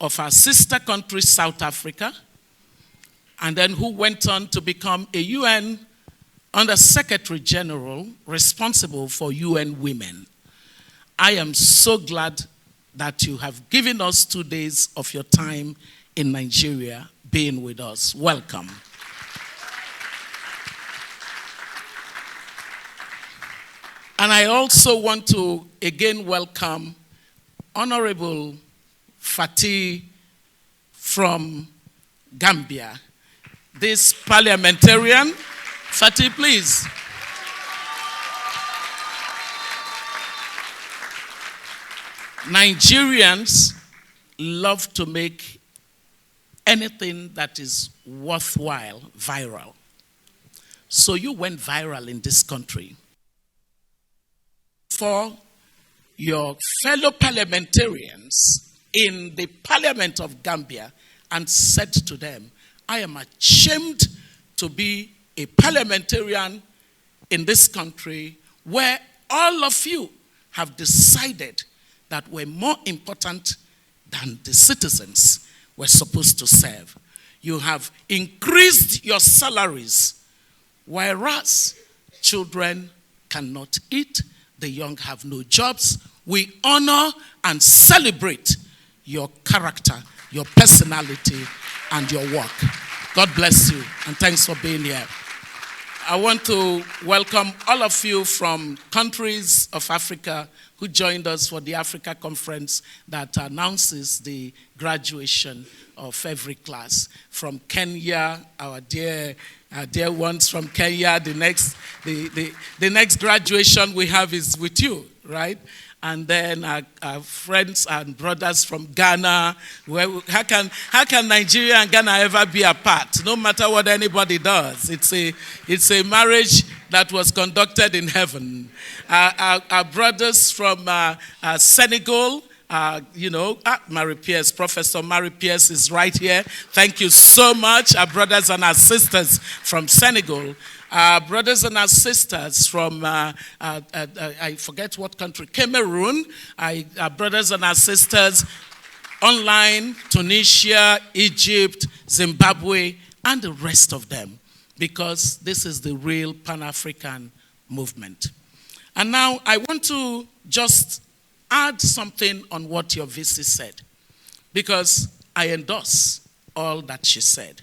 of our sister country, South Africa, and then who went on to become a UN Under-Secretary General responsible for UN Women. I am so glad that you have given us 2 days of your time in Nigeria being with us. Welcome. And I also want to again welcome Honorable Fatih from Gambia. This parliamentarian, Fatih, please. Nigerians love to make anything that is worthwhile viral. So you went viral in this country. For your fellow parliamentarians in the Parliament of Gambia and said to them, I am ashamed to be a parliamentarian in this country where all of you have decided that we're more important than the citizens we're supposed to serve. You have increased your salaries, whereas children cannot eat, the young have no jobs. We honor and celebrate your character, your personality, and your work. God bless you, and thanks for being here. I want to welcome all of you from countries of Africa who joined us for the Africa conference that announces the graduation of every class. From Kenya, our dear ones from Kenya, the next graduation we have is with you, right? And then our friends and brothers from Ghana. How can Nigeria and Ghana ever be apart? No matter what anybody does, it's a marriage that was conducted in heaven. Our brothers from Senegal. Mary Pierce, Professor Mary Pierce is right here. Thank you so much. Our brothers and our sisters from Senegal. Our brothers and our sisters from, I forget what country, Cameroon. Our brothers and our sisters online, Tunisia, Egypt, Zimbabwe, and the rest of them, because this is the real Pan-African movement. And now I want to just add something on what your VC said, because I endorse all that she said.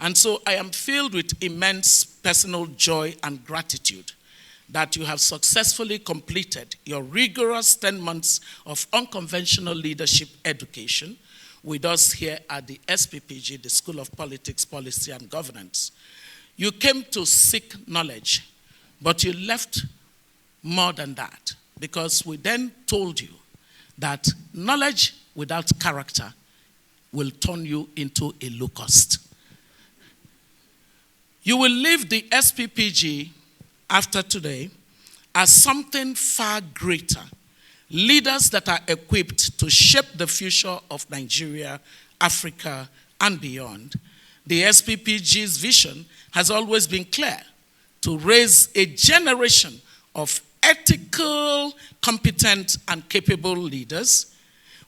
And so I am filled with immense personal joy and gratitude that you have successfully completed your rigorous 10 months of unconventional leadership education with us here at the Sppg, the School of Politics, Policy and Governance. You came to seek knowledge, but you left more than that, because we then told you that knowledge without character will turn you into a locust. You will leave the Sppg after today as something far greater. Leaders that are equipped to shape the future of Nigeria, Africa, and beyond. The Sppg's vision has always been clear: to raise a generation of ethical, competent, and capable leaders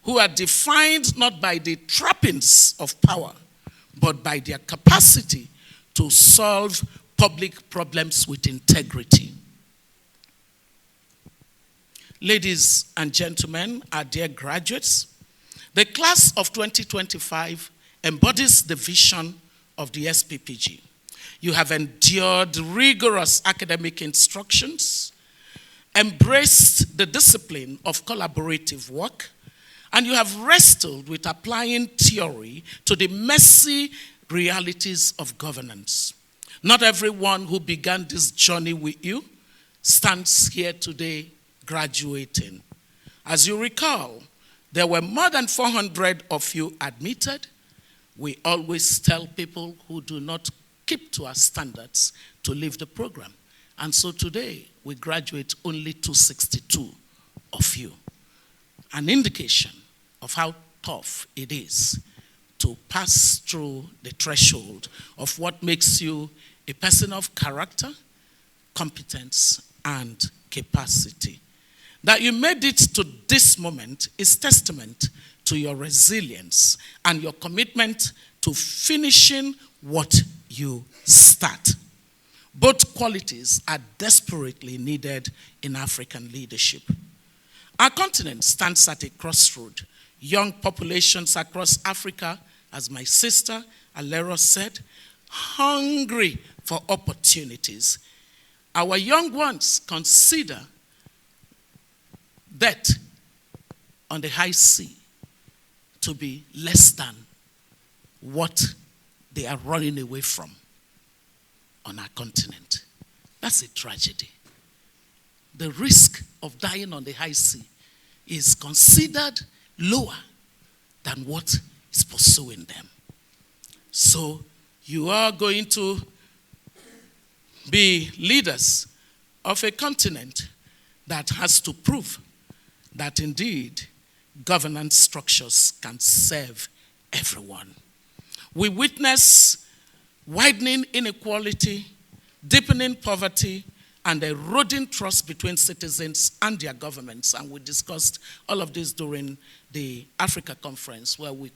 who are defined not by the trappings of power, but by their capacity to solve public problems with integrity. Ladies and gentlemen, our dear graduates, the class of 2025 embodies the vision of the Sppg. You have endured rigorous academic instructions, embraced the discipline of collaborative work, and you have wrestled with applying theory to the messy realities of governance. Not everyone who began this journey with you stands here today graduating. As you recall, there were more than 400 of you admitted. We always tell people who do not keep to our standards to leave the program. And so today, we graduate only 262 of you. An indication of how tough it is to pass through the threshold of what makes you a person of character, competence, and capacity. That you made it to this moment is testament to your resilience and your commitment to finishing what you start. Both qualities are desperately needed in African leadership. Our continent stands at a crossroad. Young populations across Africa, as my sister Alero said, hungry for opportunities. Our young ones consider death on the high sea to be less than what they are running away from on our continent. That's a tragedy. The risk of dying on the high sea is considered lower than what is pursuing them. So you are going to be leaders of a continent that has to prove that indeed governance structures can serve everyone. We witness widening inequality, deepening poverty, and eroding trust between citizens and their governments. And we discussed all of this during the Africa conference, where we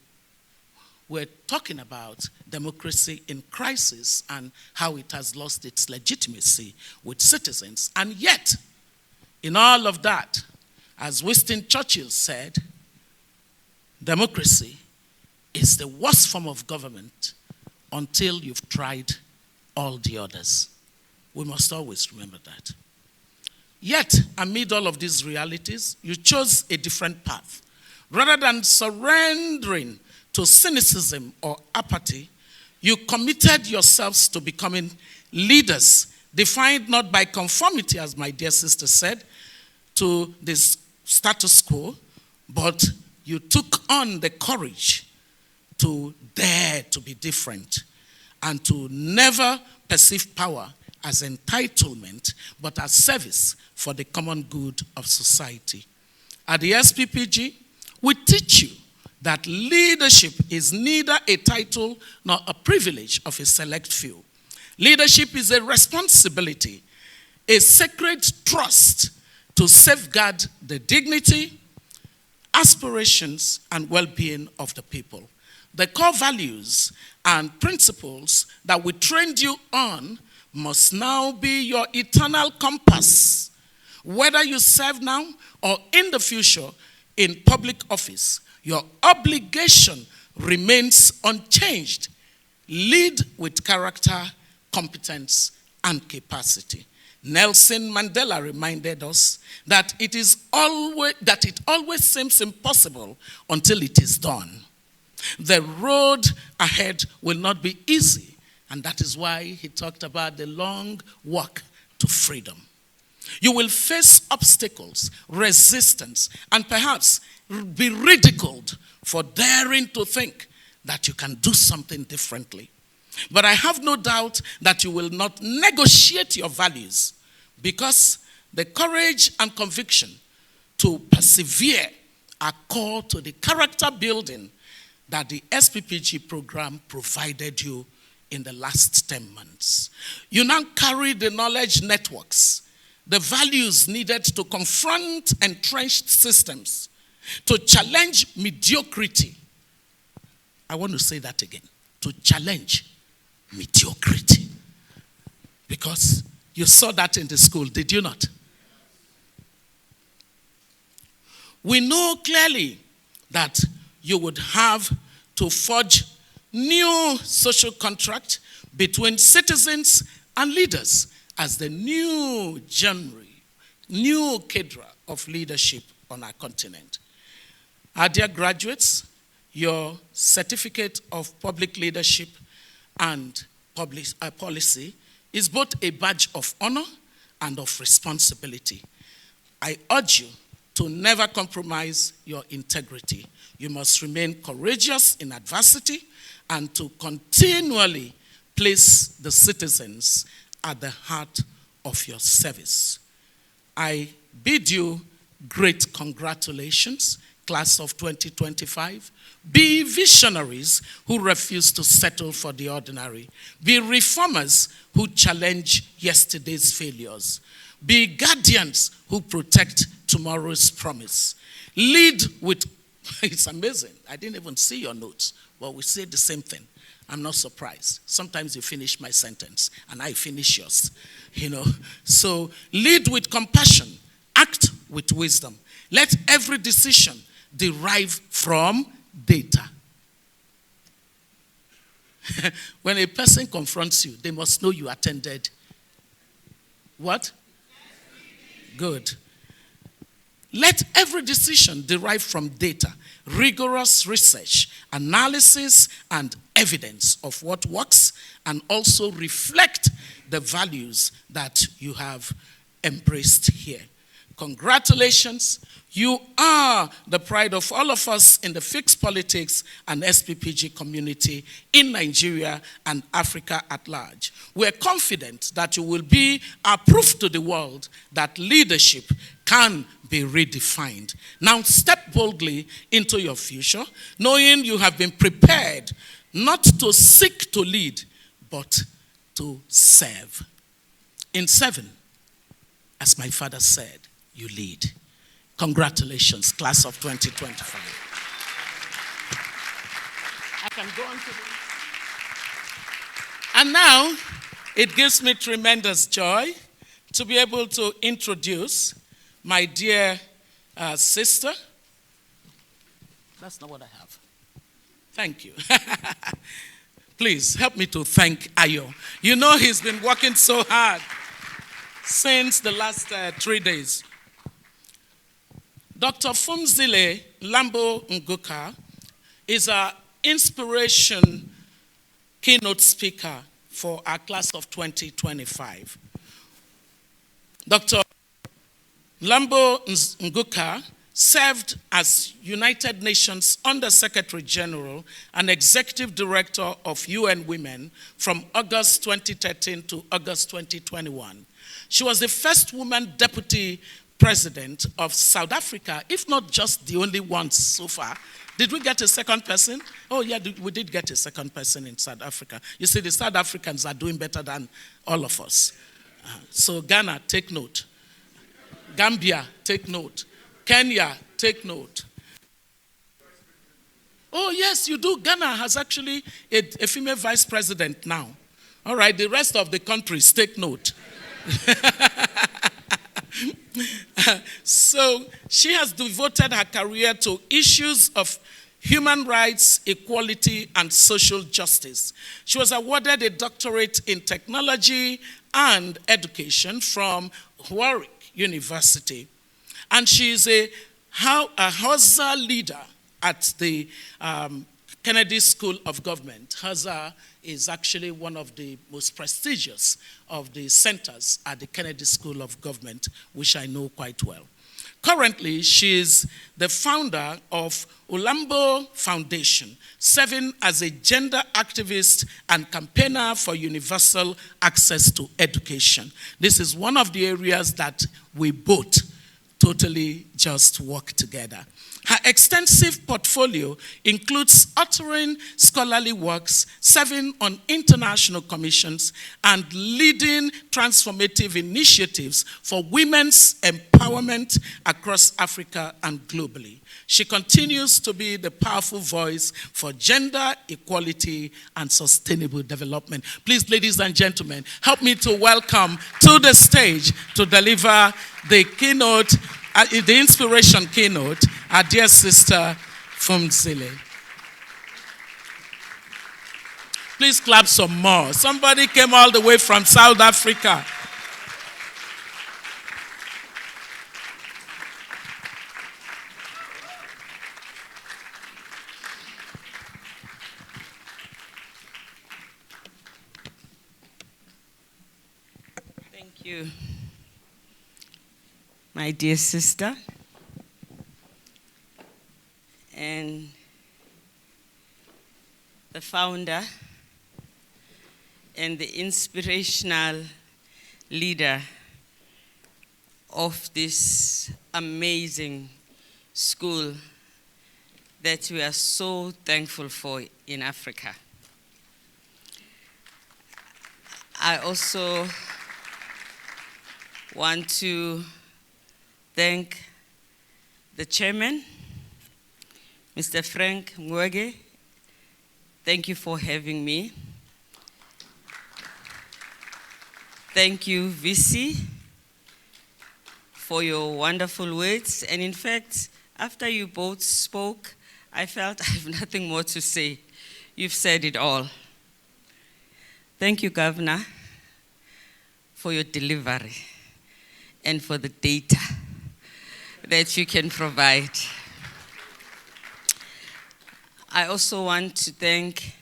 were talking about democracy in crisis and how it has lost its legitimacy with citizens. And yet, in all of that, as Winston Churchill said, democracy is the worst form of government until you've tried all the others. We must always remember that. Yet, amid all of these realities, you chose a different path. Rather than surrendering to cynicism or apathy, you committed yourselves to becoming leaders, defined not by conformity, as my dear sister said, to this status quo, but you took on the courage to dare to be different and to never perceive power as entitlement, but as service for the common good of society. At the SPPG, we teach you that leadership is neither a title nor a privilege of a select few. Leadership is a responsibility, a sacred trust to safeguard the dignity, aspirations, and well-being of the people. The core values and principles that we trained you on must now be your eternal compass. Whether you serve now or in the future in public office, your obligation remains unchanged. Lead with character, competence, and capacity. Nelson Mandela reminded us that it always seems impossible until it is done. The road ahead will not be easy, and that is why he talked about the long walk to freedom. You will face obstacles, resistance, and perhaps be ridiculed for daring to think that you can do something differently. But I have no doubt that you will not negotiate your values, because the courage and conviction to persevere are core to the character building that the SPPG program provided you in the last 10 months. You now carry the knowledge networks, the values needed to confront entrenched systems, to challenge mediocrity. I want to say that again, to challenge mediocrity. Because you saw that in the school, did you not? We know clearly that you would have to forge new social contract between citizens and leaders as the new genre, new cadre of leadership on our continent. Our dear graduates, your certificate of public leadership and policy is both a badge of honor and of responsibility. I urge you to never compromise your integrity. You must remain courageous in adversity and to continually place the citizens at the heart of your service. I bid you great congratulations, class of 2025. Be visionaries who refuse to settle for the ordinary. Be reformers who challenge yesterday's failures. Be guardians who protect tomorrow's promise. Lead with, it's amazing. I didn't even see your notes, but we say the same thing. I'm not surprised. Sometimes you finish my sentence and I finish yours. So lead with compassion. Act with wisdom. Let every decision derive from data. When a person confronts you, they must know you attended what? Good. Let every decision derive from data, rigorous research, analysis, and evidence of what works, and also reflect the values that you have embraced here. Congratulations. You are the pride of all of us in the fixed politics and SPPG community in Nigeria and Africa at large. We're confident that you will be a proof to the world that leadership can be redefined. Now step boldly into your future, knowing you have been prepared not to seek to lead, but to serve. In 7, as my father said, you lead. Congratulations, class of 2025. I can go on to the... And now, it gives me tremendous joy to be able to introduce my dear sister, That's not what I have. Thank you. Please help me to thank Ayo. You know he's been working so hard since the last 3 days. Dr. Fumzile Lambo Nguka is an inspiration keynote speaker for our class of 2025. Dr. Lambo Nguka served as United Nations Under-Secretary General and Executive Director of UN Women from August 2013 to August 2021. She was the first woman deputy president of South Africa, if not just the only one so far. Did we get a second person? Oh, yeah, we did get a second person in South Africa. You see, the South Africans are doing better than all of us. So Ghana, take note. Gambia, take note. Kenya, take note. Oh, yes, you do. Ghana has actually a female vice president now. All right, the rest of the countries, take note. So she has devoted her career to issues of human rights, equality, and social justice. She was awarded a doctorate in technology and education from Warwick University. And she is a Hausa leader at the Kennedy School of Government. Hausa is actually one of the most prestigious of the centers at the Kennedy School of Government, which I know quite well. Currently, she is the founder of Ulambo Foundation, serving as a gender activist and campaigner for universal access to education. This is one of the areas that we both totally just work together. Her extensive portfolio includes authoring scholarly works, serving on international commissions, and leading transformative initiatives for women's empowerment across Africa and globally. She continues to be the powerful voice for gender equality and sustainable development. Please, ladies and gentlemen, help me to welcome to the stage to deliver the keynote, the inspiration keynote, our dear sister Fumzile. Please clap some more. Somebody came all the way from South Africa. Thank you, my dear sister, and the founder and the inspirational leader of this amazing school that we are so thankful for in Africa. I also want to thank the chairman, Mr. Frank Mwege. Thank you for having me. Thank you, VC, for your wonderful words. And in fact, after you both spoke, I felt I have nothing more to say. You've said it all. Thank you, Governor, for your delivery and for the data that you can provide. I also want to thank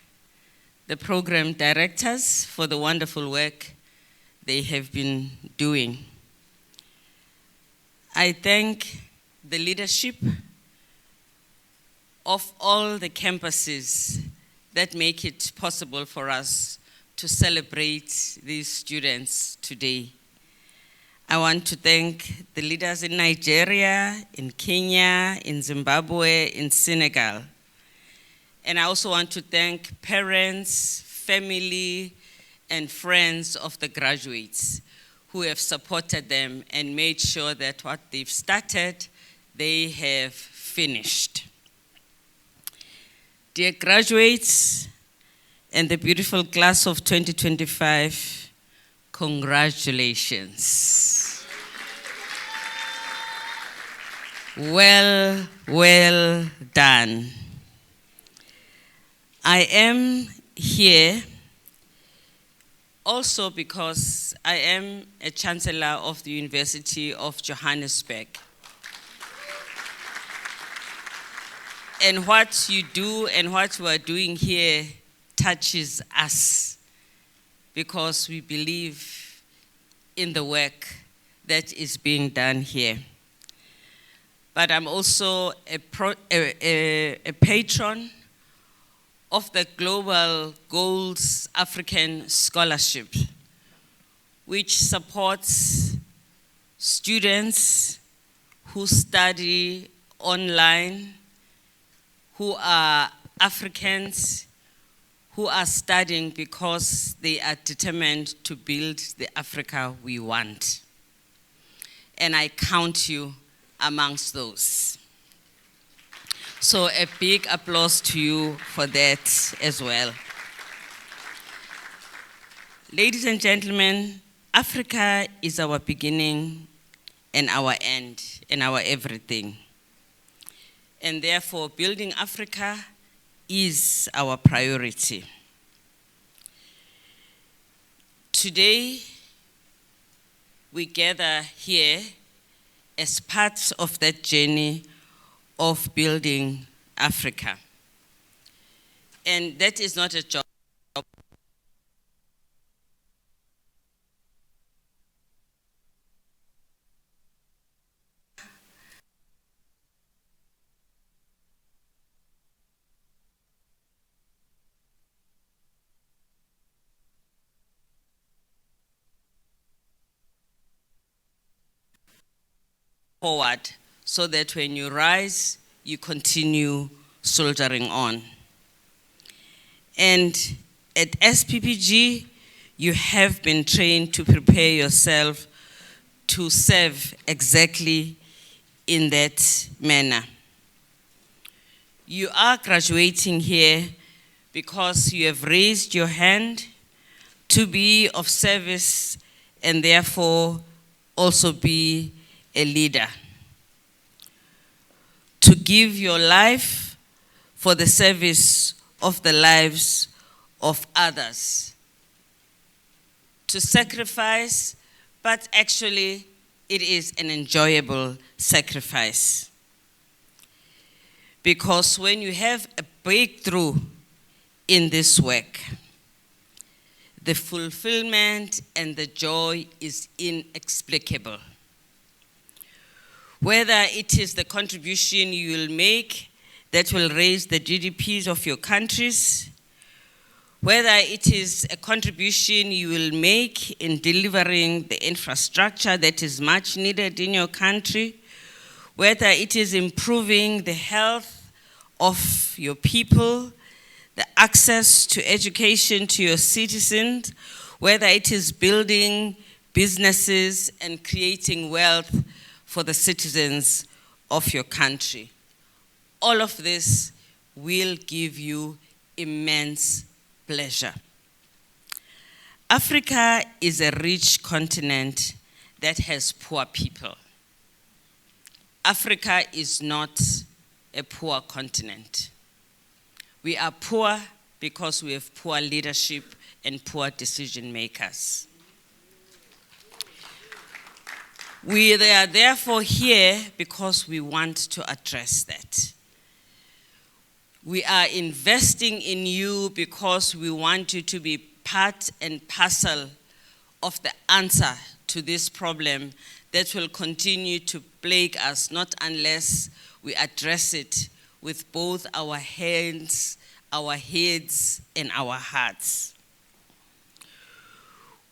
the program directors for the wonderful work they have been doing. I thank the leadership of all the campuses that make it possible for us to celebrate these students today. I want to thank the leaders in Nigeria, in Kenya, in Zimbabwe, in Senegal. And I also want to thank parents, family, and friends of the graduates who have supported them and made sure that what they've started, they have finished. Dear graduates and the beautiful class of 2025, congratulations. Well done. I am here also because I am a Chancellor of the University of Johannesburg. And what you do and what we are doing here touches us because we believe in the work that is being done here. But I'm also a patron of the Global Goals African Scholarship, which supports students who study online, who are Africans, who are studying because they are determined to build the Africa we want. And I count you amongst those. So a big applause to you for that as well. Ladies and gentlemen, Africa is our beginning and our end and our everything. And therefore, building Africa is our priority. Today, we gather here as part of that journey of building Africa. And that is not a job. Forward, so that when you rise, you continue soldiering on. And at SPPG, you have been trained to prepare yourself to serve exactly in that manner. You are graduating here because you have raised your hand to be of service and therefore also be a leader. To give your life for the service of the lives of others. To sacrifice, but actually it is an enjoyable sacrifice. Because when you have a breakthrough in this work, the fulfillment and the joy is inexplicable. Whether it is the contribution you will make that will raise the GDPs of your countries, whether it is a contribution you will make in delivering the infrastructure that is much needed in your country, whether it is improving the health of your people, the access to education to your citizens, whether it is building businesses and creating wealth for the citizens of your country. All of this will give you immense pleasure. Africa is a rich continent that has poor people. Africa is not a poor continent. We are poor because we have poor leadership and poor decision makers. We are therefore here because we want to address that. We are investing in you because we want you to be part and parcel of the answer to this problem that will continue to plague us, not unless we address it with both our hands, our heads, and our hearts.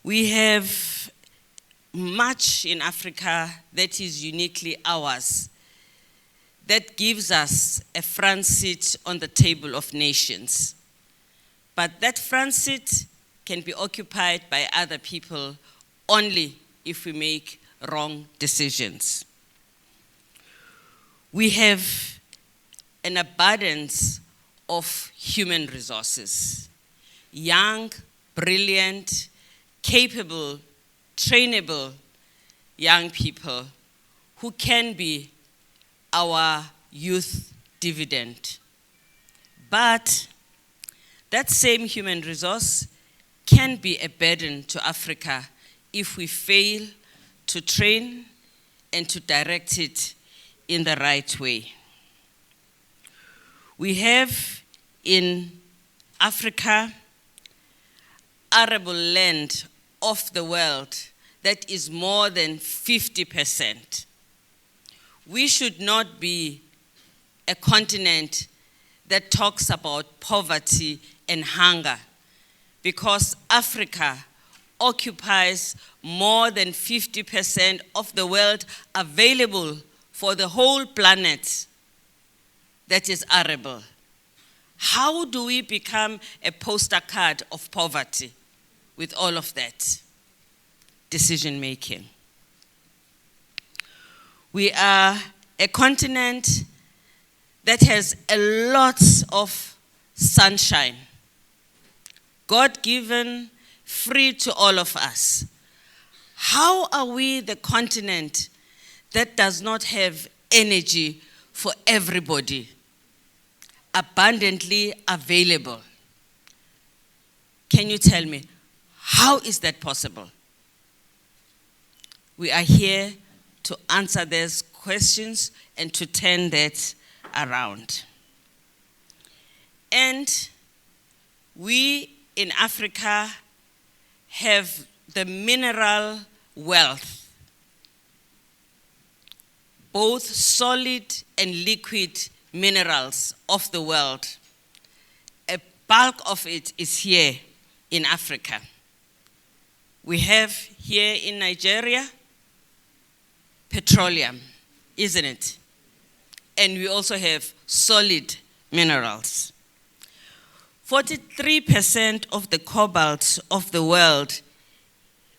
We have much in Africa that is uniquely ours, that gives us a front seat on the table of nations. But that front seat can be occupied by other people only if we make wrong decisions. We have an abundance of human resources, young, brilliant, capable, trainable young people who can be our youth dividend. But that same human resource can be a burden to Africa if we fail to train and to direct it in the right way. We have in Africa arable land of the world that is more than 50%. We should not be a continent that talks about poverty and hunger, because Africa occupies more than 50% of the world available for the whole planet that is arable. How do we become a poster card of poverty with all of that? Decision making. We are a continent that has a lot of sunshine, God-given, free to all of us. How are we the continent that does not have energy for everybody, abundantly available? Can you tell me, how is that possible? We are here to answer these questions and to turn that around. And we in Africa have the mineral wealth, both solid and liquid minerals of the world. A bulk of it is here in Africa. We have here in Nigeria petroleum, isn't it? And we also have solid minerals. 43% of the cobalt of the world,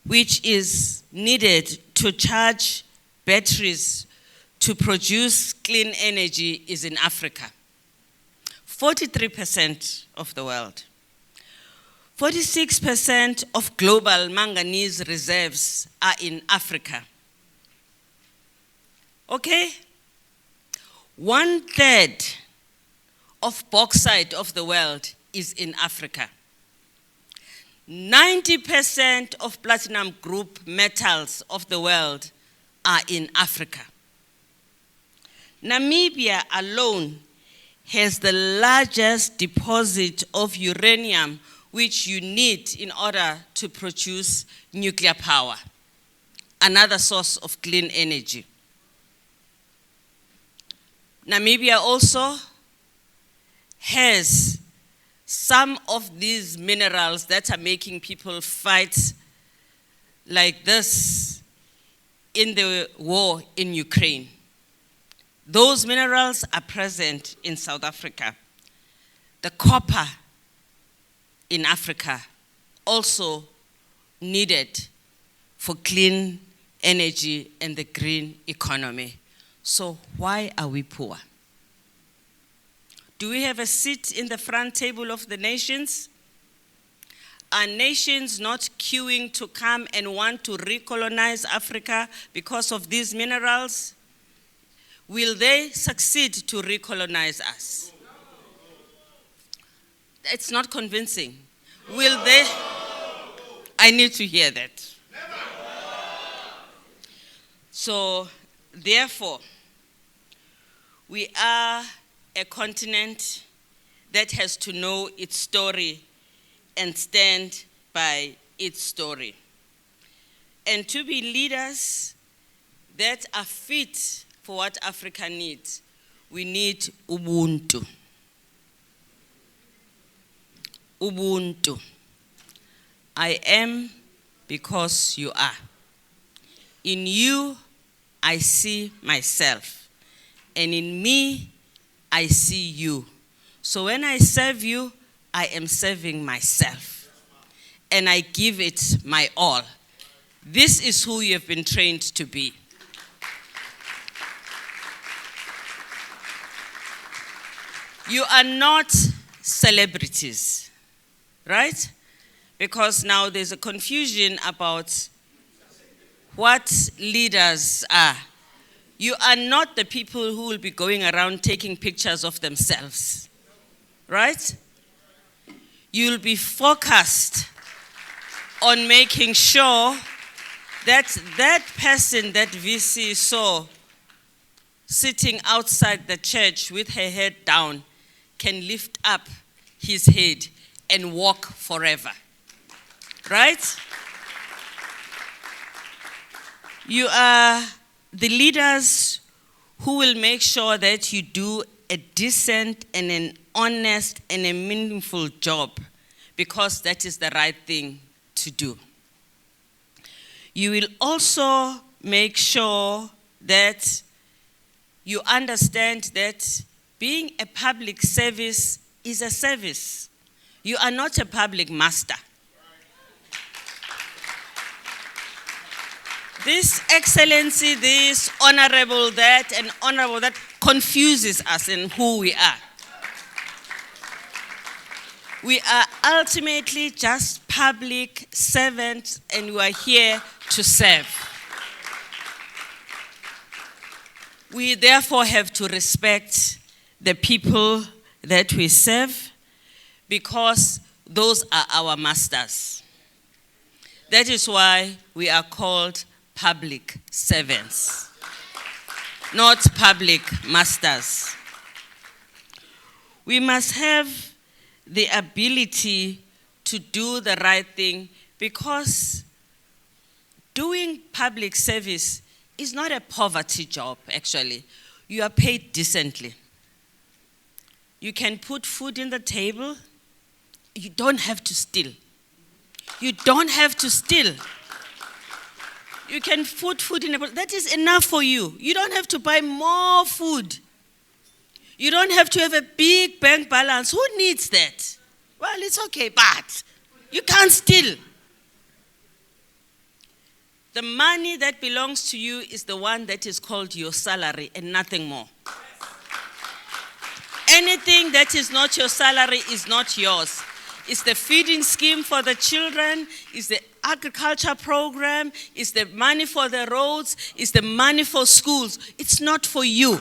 which is needed to charge batteries to produce clean energy, is in Africa. 43% of the world. 46% of global manganese reserves are in Africa. Okay? 1/3 of bauxite of the world is in Africa. 90% of platinum group metals of the world are in Africa. Namibia alone has the largest deposit of uranium which you need in order to produce nuclear power, another source of clean energy. Namibia also has some of these minerals that are making people fight like this in the war in Ukraine. Those minerals are present in South Africa. The copper in Africa also needed for clean energy and the green economy. So why are we poor? Do we have a seat in the front table of the nations? Are nations not queuing to come and want to recolonize Africa because of these minerals? Will they succeed to recolonize us? It's not convincing. Will they? I need to hear that. So, therefore, we are a continent that has to know its story and stand by its story. And to be leaders that are fit for what Africa needs, we need Ubuntu. Ubuntu. I am because you are. In you, I see myself. And in me, I see you. So when I serve you, I am serving myself. And I give it my all. This is who you have been trained to be. You are not celebrities, right? Because now there's a confusion about what leaders are. You are not the people who will be going around taking pictures of themselves, right? You'll be focused on making sure that that person that VC saw sitting outside the church with her head down can lift up his head and walk forever, right? You are the leaders who will make sure that you do a decent and an honest and a meaningful job, because that is the right thing to do. You will also make sure that you understand that being a public service is a service. You are not a public master. This excellency, this honorable that, and honorable that confuses us in who we are. We are ultimately just public servants, and we are here to serve. We therefore have to respect the people that we serve, because those are our masters. That is why we are called public servants, not public masters. We must have the ability to do the right thing, because doing public service is not a poverty job, actually. You are paid decently. You can put food in the table. You don't have to steal. You don't have to steal. You can put food in the table. That is enough for you. You don't have to buy more food. You don't have to have a big bank balance. Who needs that? Well, it's okay, but you can't steal. The money that belongs to you is the one that is called your salary and nothing more. Anything that is not your salary is not yours. It's the feeding scheme for the children, it's the agriculture program, it's the money for the roads, it's the money for schools. It's not for you.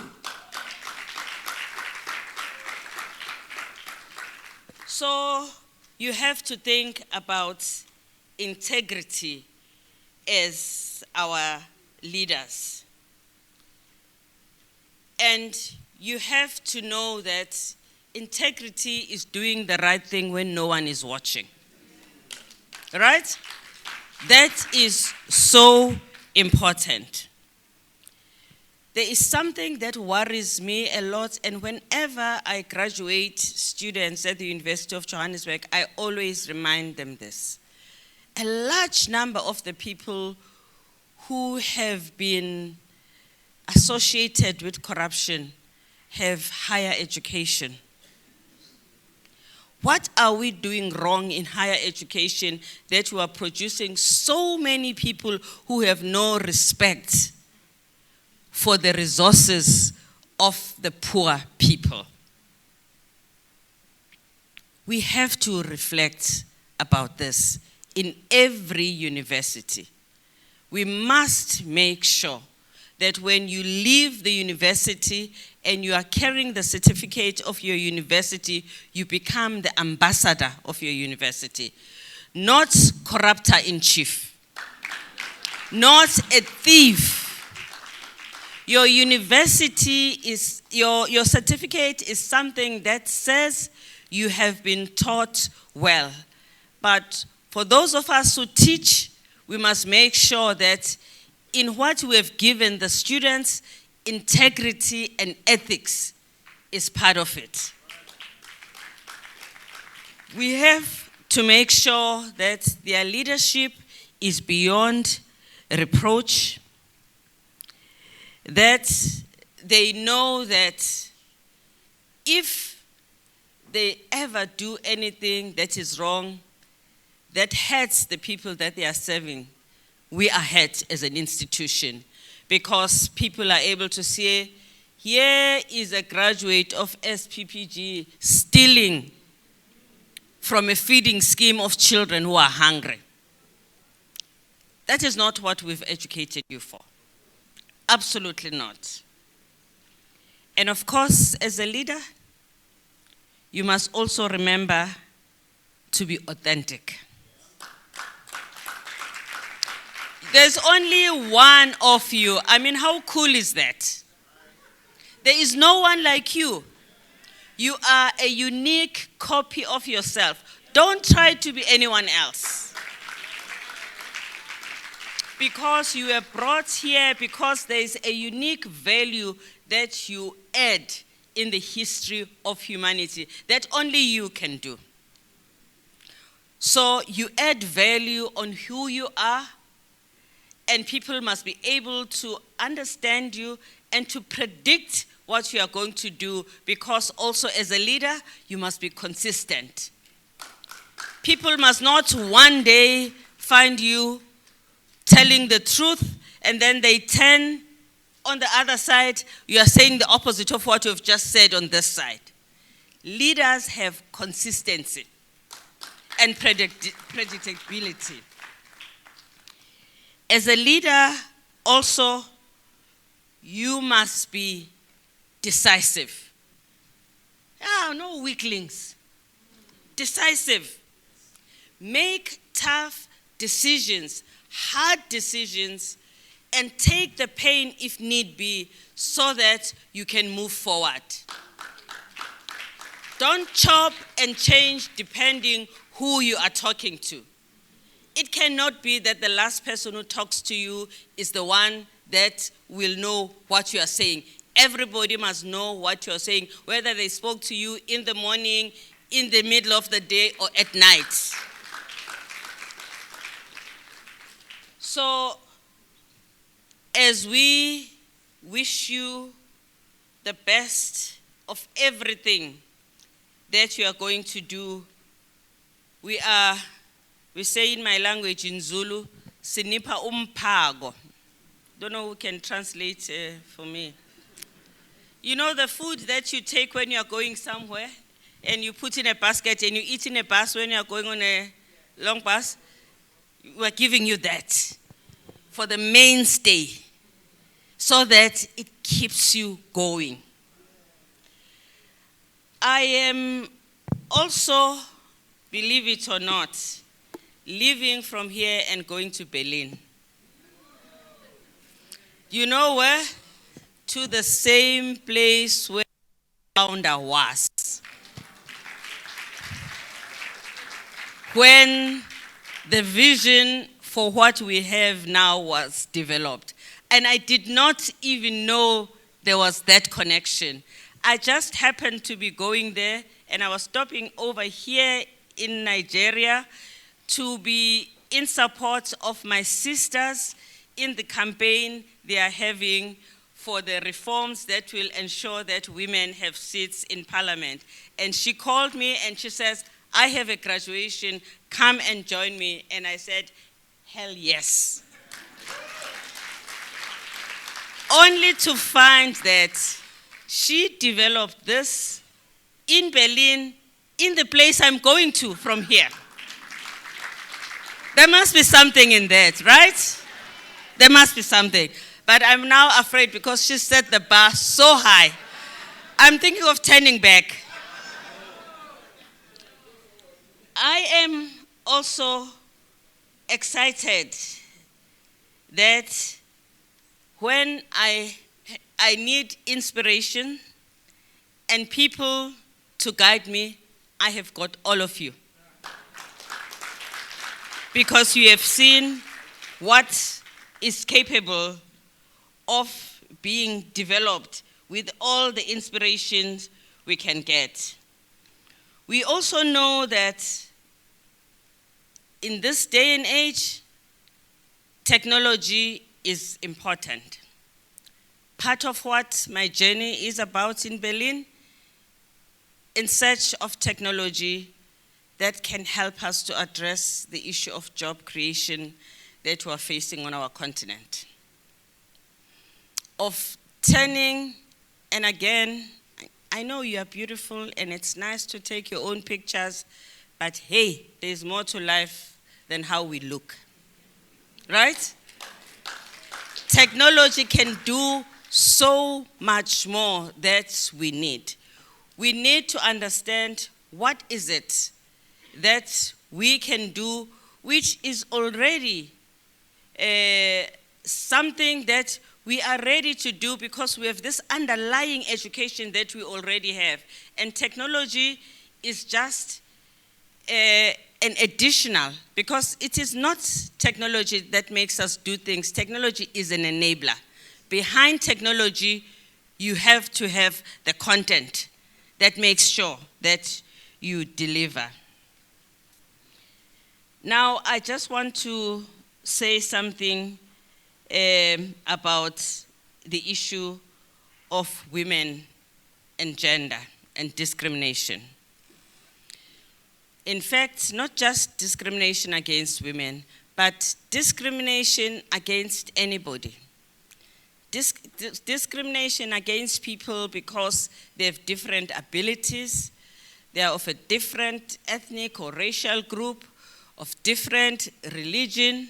So you have to think about integrity as our leaders. And you have to know that integrity is doing the right thing when no one is watching. Right? That is so important. There is something that worries me a lot, and whenever I graduate students at the University of Johannesburg, I always remind them this. A large number of the people who have been associated with corruption have higher education. What are we doing wrong in higher education that we are producing so many people who have no respect for the resources of the poor people? We have to reflect about this in every university. We must make sure that when you leave the university and you are carrying the certificate of your university, you become the ambassador of your university, not corruptor-in-chief, not a thief. Your university is, your certificate is something that says you have been taught well. But for those of us who teach, we must make sure that in what we have given the students, integrity and ethics is part of it. We have to make sure that their leadership is beyond reproach, that they know that if they ever do anything that is wrong, that hurts the people that they are serving, we are hurt as an institution, because people are able to say, here is a graduate of Sppg stealing from a feeding scheme of children who are hungry. That is not what we've educated you for. Absolutely not. And of course, as a leader, you must also remember to be authentic. There's only one of you. I mean, how cool is that? There is no one like you. You are a unique copy of yourself. Don't try to be anyone else. Because you were brought here, because there is a unique value that you add in the history of humanity that only you can do. So you add value on who you are, and people must be able to understand you and to predict what you are going to do, because also as a leader, you must be consistent. People must not one day find you telling the truth and then they turn on the other side, you are saying the opposite of what you've just said on this side. Leaders have consistency and predictability. As a leader, also, you must be decisive. No weaklings. Decisive. Make tough decisions, hard decisions, and take the pain if need be so that you can move forward. Don't chop and change depending who you are talking to. It cannot be that the last person who talks to you is the one that will know what you are saying. Everybody must know what you are saying, whether they spoke to you in the morning, in the middle of the day, or at night. So, as we wish you the best of everything that you are going to do, we say in my language, in Zulu, Sinipa umpago. Don't know who can translate for me. You know the food that you take when you are going somewhere and you put in a basket and you eat in a bus when you are going on a long bus? We are giving you that for the mainstay so that it keeps you going. I am also, believe it or not, leaving from here and going to Berlin. You know where? To the same place where the founder was. When the vision for what we have now was developed. And I did not even know there was that connection. I just happened to be going there, and I was stopping over here in Nigeria to be in support of my sisters in the campaign they are having for the reforms that will ensure that women have seats in parliament. And she called me and she says, I have a graduation, come and join me. And I said, hell yes. Only to find that she developed this in Berlin, in the place I'm going to from here. There must be something in that, right? There must be something. But I'm now afraid because she set the bar so high. I'm thinking of turning back. I am also excited that when I need inspiration and people to guide me, I have got all of you. Because you have seen what is capable of being developed with all the inspirations we can get. We also know that in this day and age, technology is important. Part of what my journey is about in Berlin, in search of technology that can help us to address the issue of job creation that we're facing on our continent. Of turning, and again, I know you are beautiful and it's nice to take your own pictures, but hey, there's more to life than how we look, right? Technology can do so much more that we need. We need to understand what is it that we can do, which is already something that we are ready to do because we have this underlying education that we already have. And technology is just an additional, because it is not technology that makes us do things. Technology is an enabler. Behind technology, you have to have the content that makes sure that you deliver. Now, I just want to say something about the issue of women and gender and discrimination. In fact, not just discrimination against women, but discrimination against anybody. Discrimination against people because they have different abilities, they are of a different ethnic or racial group, of different religion,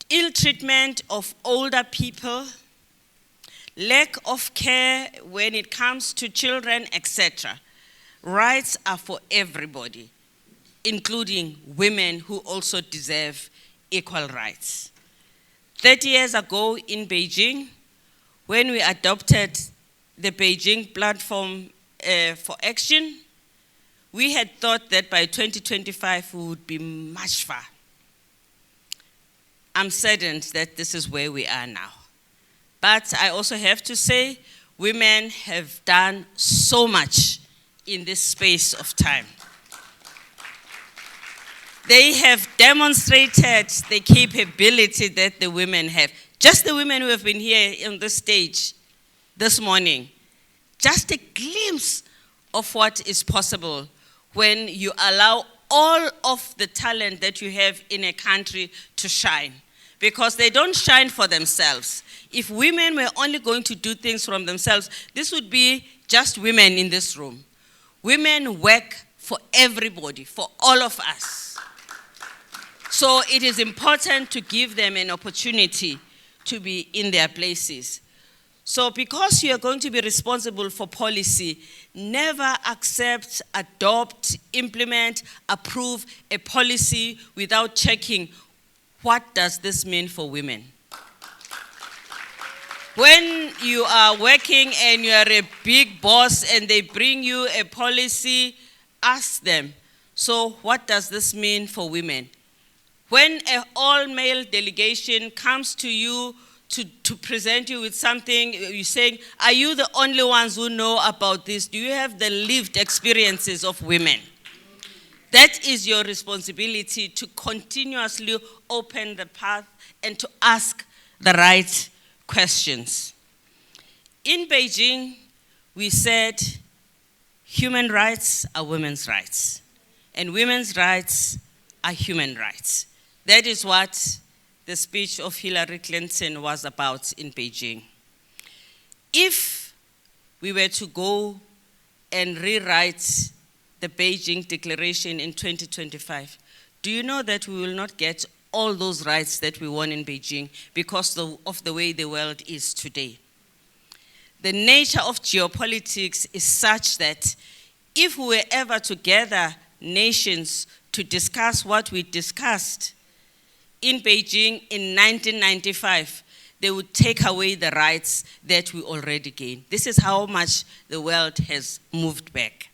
ill treatment of older people, lack of care when it comes to children, etc. Rights are for everybody, including women who also deserve equal rights. 30 years ago in Beijing, when we adopted the Beijing Platform for Action, we had thought that by 2025 we would be much far. I'm saddened that this is where we are now. But I also have to say, women have done so much in this space of time. They have demonstrated the capability that the women have. Just the women who have been here on this stage this morning, just a glimpse of what is possible when you allow all of the talent that you have in a country to shine. Because they don't shine for themselves. If women were only going to do things from themselves, this would be just women in this room. Women work for everybody, for all of us. So it is important to give them an opportunity to be in their places. So because you are going to be responsible for policy, never accept, adopt, implement, approve a policy without checking what does this mean for women. When you are working and you are a big boss and they bring you a policy, ask them, so what does this mean for women? When an all-male delegation comes to you to present you with something, you're saying, are you the only ones who know about this? Do you have the lived experiences of women? That is your responsibility, to continuously open the path and to ask the right questions. In Beijing, we said human rights are women's rights, and women's rights are human rights. That is what the speech of Hillary Clinton was about in Beijing. If we were to go and rewrite the Beijing Declaration in 2025, do you know that we will not get all those rights that we won in Beijing because of the way the world is today? The nature of geopolitics is such that if we were ever to gather nations to discuss what we discussed in Beijing in 1995, they would take away the rights that we already gained. This is how much the world has moved back.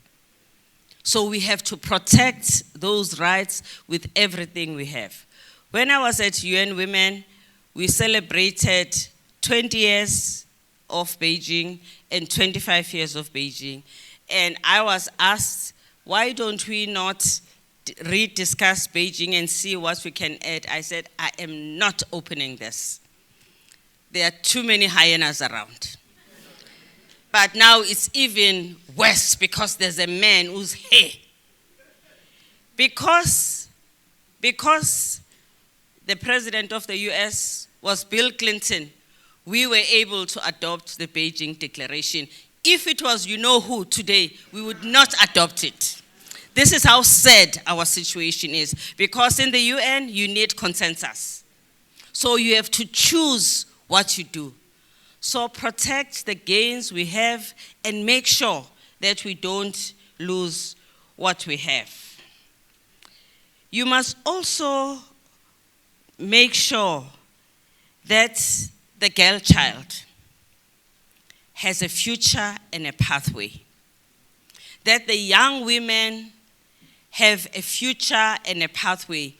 So we have to protect those rights with everything we have. When I was at UN Women, we celebrated 20 years of Beijing and 25 years of Beijing. And I was asked, why don't we not rediscuss Beijing and see what we can add? I said, I am not opening this. There are too many hyenas around. But now it's even worse because there's a man who's here. Because the president of the US was Bill Clinton, we were able to adopt the Beijing Declaration. If it was you know who today, we would not adopt it. This is how sad our situation is. Because in the UN, you need consensus. So you have to choose what you do. So protect the gains we have and make sure that we don't lose what we have. You must also make sure that the girl child has a future and a pathway. That the young women have a future and a pathway.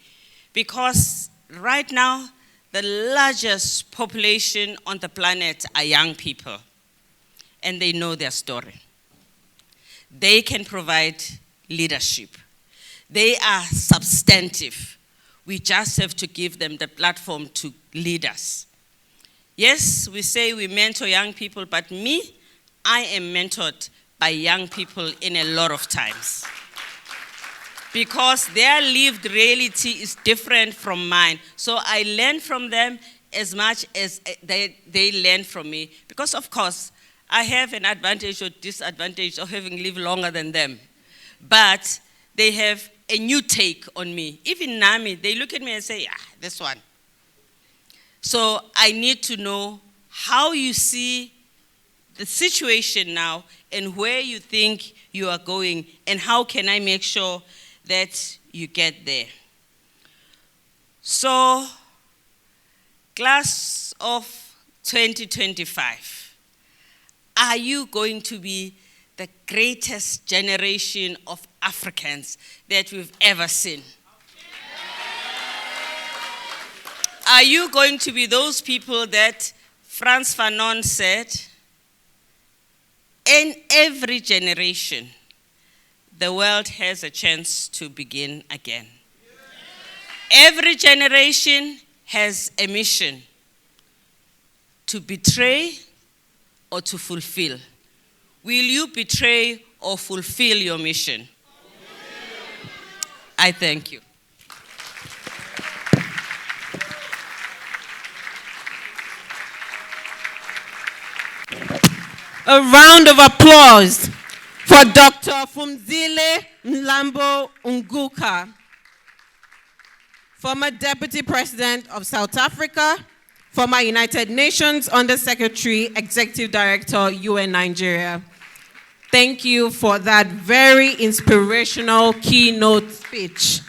Because right now, the largest population on the planet are young people. And they know their story. They can provide leadership. They are substantive. We just have to give them the platform to lead us. Yes, we say we mentor young people, but me, I am mentored by young people in a lot of times. Because their lived reality is different from mine. So I learn from them as much as they learn from me. Because of course, I have an advantage or disadvantage of having lived longer than them. But they have a new take on me. Even Nami, they look at me and say, this one. So I need to know how you see the situation now and where you think you are going and how can I make sure that you get there. So, class of 2025, are you going to be the greatest generation of Africans that we've ever seen? Are you going to be those people that Frantz Fanon said, in every generation, the world has a chance to begin again. Every generation has a mission to betray or to fulfill. Will you betray or fulfill your mission? I thank you. A round of applause for Dr. Phumzile Mlambo Nguka, former Deputy President of South Africa, former United Nations Under-Secretary, Executive Director, UN Nigeria. Thank you for that very inspirational keynote speech.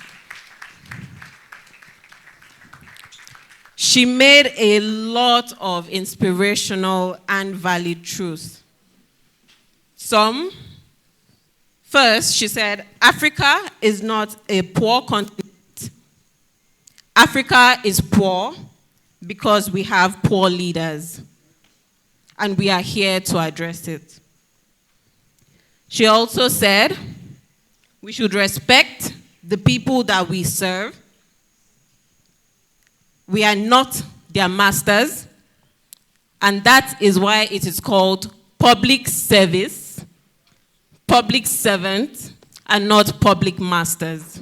She made a lot of inspirational and valid truths. First, she said, Africa is not a poor continent. Africa is poor because we have poor leaders, and we are here to address it. She also said, we should respect the people that we serve. We are not their masters, and that is why it is called public service, public servants, and not public masters.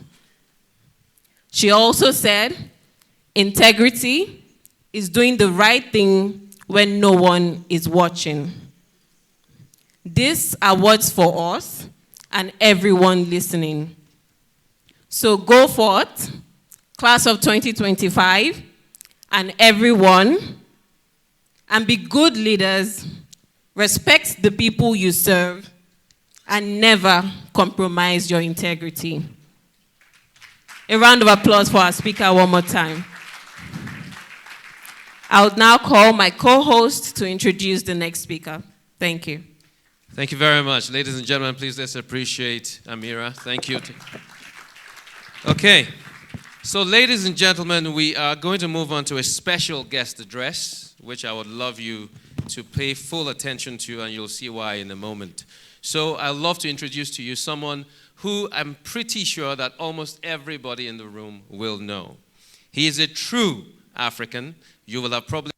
She also said, integrity is doing the right thing when no one is watching. These are words for us and everyone listening. So go forth, class of 2025, and everyone, and be good leaders, respect the people you serve, and never compromise your integrity. A round of applause for our speaker one more time. I would now call my co-host to introduce the next speaker. Thank you. Thank you very much. Ladies and gentlemen, please let's appreciate Amira. Thank you. Okay. So ladies and gentlemen, we are going to move on to a special guest address, which I would love you to pay full attention to, and you'll see why in a moment. So I'd love to introduce to you someone who I'm pretty sure that almost everybody in the room will know. He is a true African. You will have probably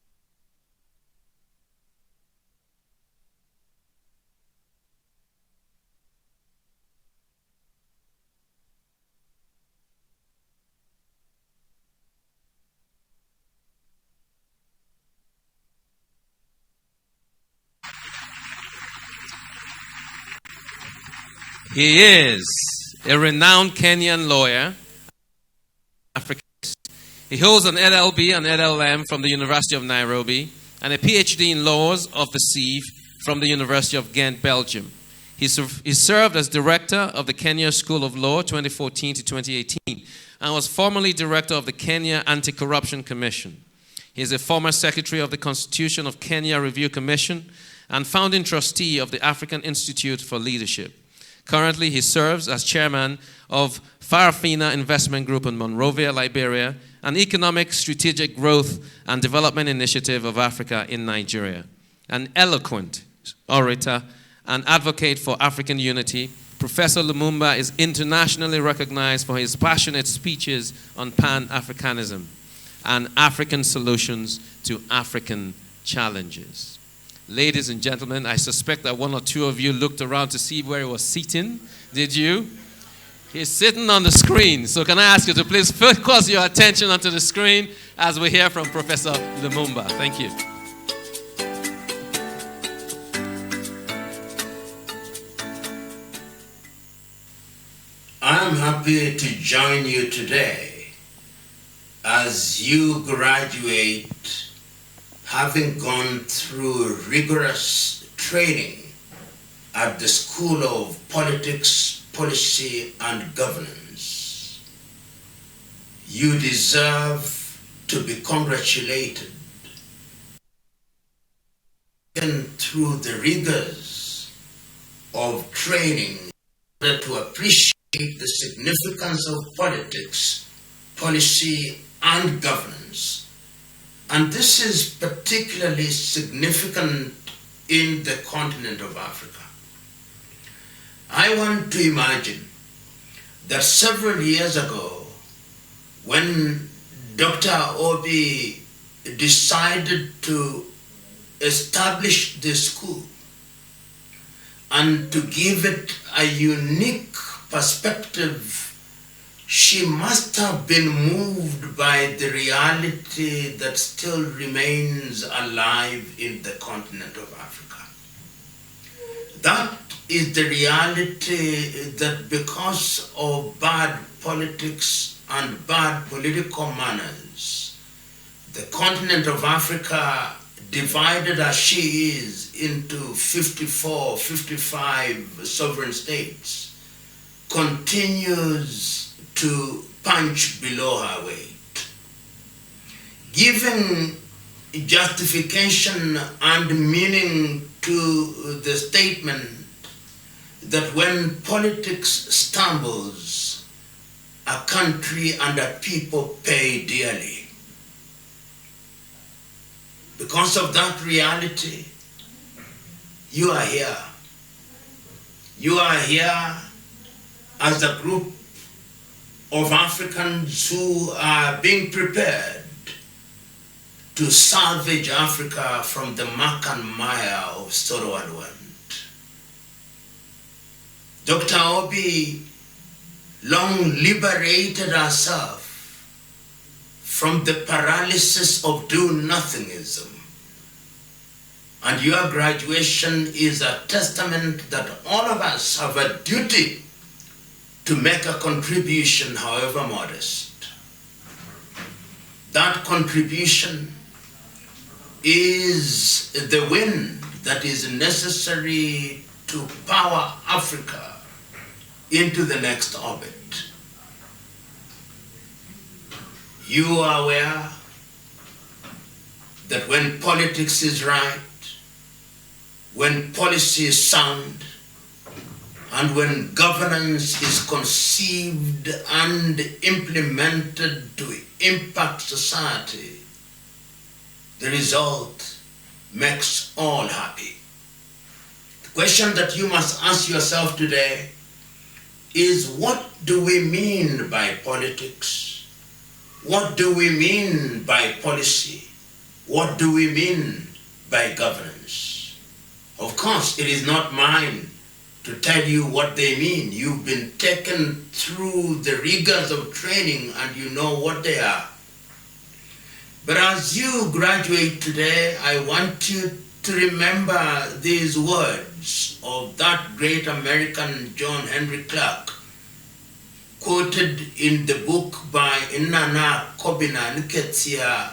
He is a renowned Kenyan lawyer, Africanist. He holds an LLB and LLM from the University of Nairobi and a PhD in Laws of the Sea from the University of Ghent, Belgium. He served as director of the Kenya School of Law 2014 to 2018 and was formerly director of the Kenya Anti-Corruption Commission. He is a former secretary of the Constitution of Kenya Review Commission and founding trustee of the African Institute for Leadership. Currently, he serves as chairman of Farafina Investment Group in Monrovia, Liberia, an economic strategic growth and development initiative of Africa in Nigeria. An eloquent orator and advocate for African unity, Professor Lumumba is internationally recognized for his passionate speeches on Pan-Africanism and African solutions to African challenges. Ladies and gentlemen, I suspect that one or two of you looked around to see where he was sitting. Did you? He's sitting on the screen. So can I ask you to please focus your attention onto the screen as we hear from Professor Lumumba. Thank you. I'm happy to join you today as you graduate having gone through rigorous training at the School of Politics, Policy and Governance. You deserve to be congratulated. And through the rigors of training in order to appreciate the significance of politics, policy and governance. And this is particularly significant in the continent of Africa. I want to imagine that several years ago, when Dr. Obi decided to establish this school and to give it a unique perspective, she must have been moved by the reality that still remains alive in the continent of Africa. That is the reality that because of bad politics and bad political manners, the continent of Africa, divided as she is into 54, 55 sovereign states, continues to punch below her weight. Giving justification and meaning to the statement that when politics stumbles, a country and a people pay dearly. Because of that reality, you are here. You are here as a group of Africans who are being prepared to salvage Africa from the muck and mire of sorrow and want. Dr. Obi long liberated herself from the paralysis of do-nothingism. And your graduation is a testament that all of us have a duty to make a contribution, however modest. That contribution is the wind that is necessary to power Africa into the next orbit. You are aware that when politics is right, when policy is sound, and when governance is conceived and implemented to impact society, the result makes all happy. The question that you must ask yourself today is, what do we mean by politics? What do we mean by policy? What do we mean by governance? Of course, it is not mine to tell you what they mean. You've been taken through the rigors of training and you know what they are. But as you graduate today, I want you to remember these words of that great American John Henry Clark, quoted in the book by Inanna Kobina Nketia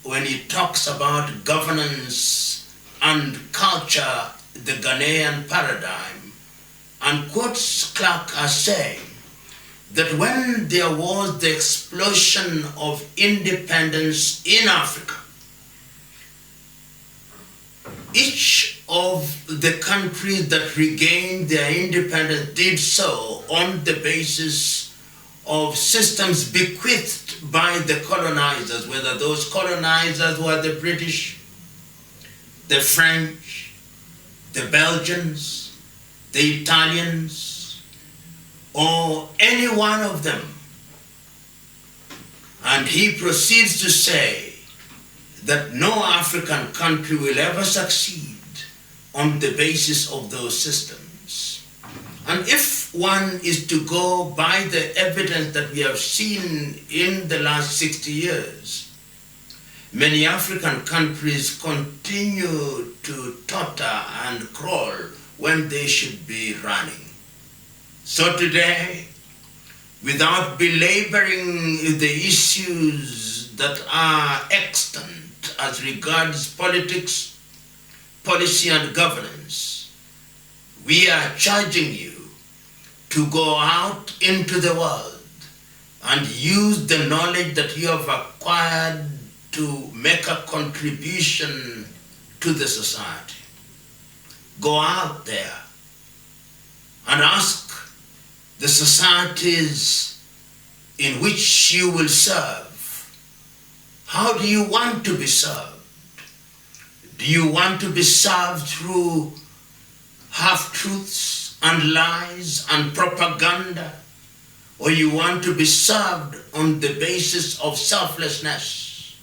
when he talks about governance and culture, the Ghanaian paradigm, and quotes Clark as saying that when there was the explosion of independence in Africa, each of the countries that regained their independence did so on the basis of systems bequeathed by the colonizers, whether those colonizers were the British, the French, the Belgians, the Italians, or any one of them. And he proceeds to say that no African country will ever succeed on the basis of those systems. And if one is to go by the evidence that we have seen in the last 60 years, many African countries continue to totter and crawl when they should be running. So today, without belaboring the issues that are extant as regards politics, policy, and governance, we are charging you to go out into the world and use the knowledge that you have acquired to make a contribution to the society. Go out there and ask the societies in which you will serve, how do you want to be served? Do you want to be served through half-truths and lies and propaganda? Or you want to be served on the basis of selflessness?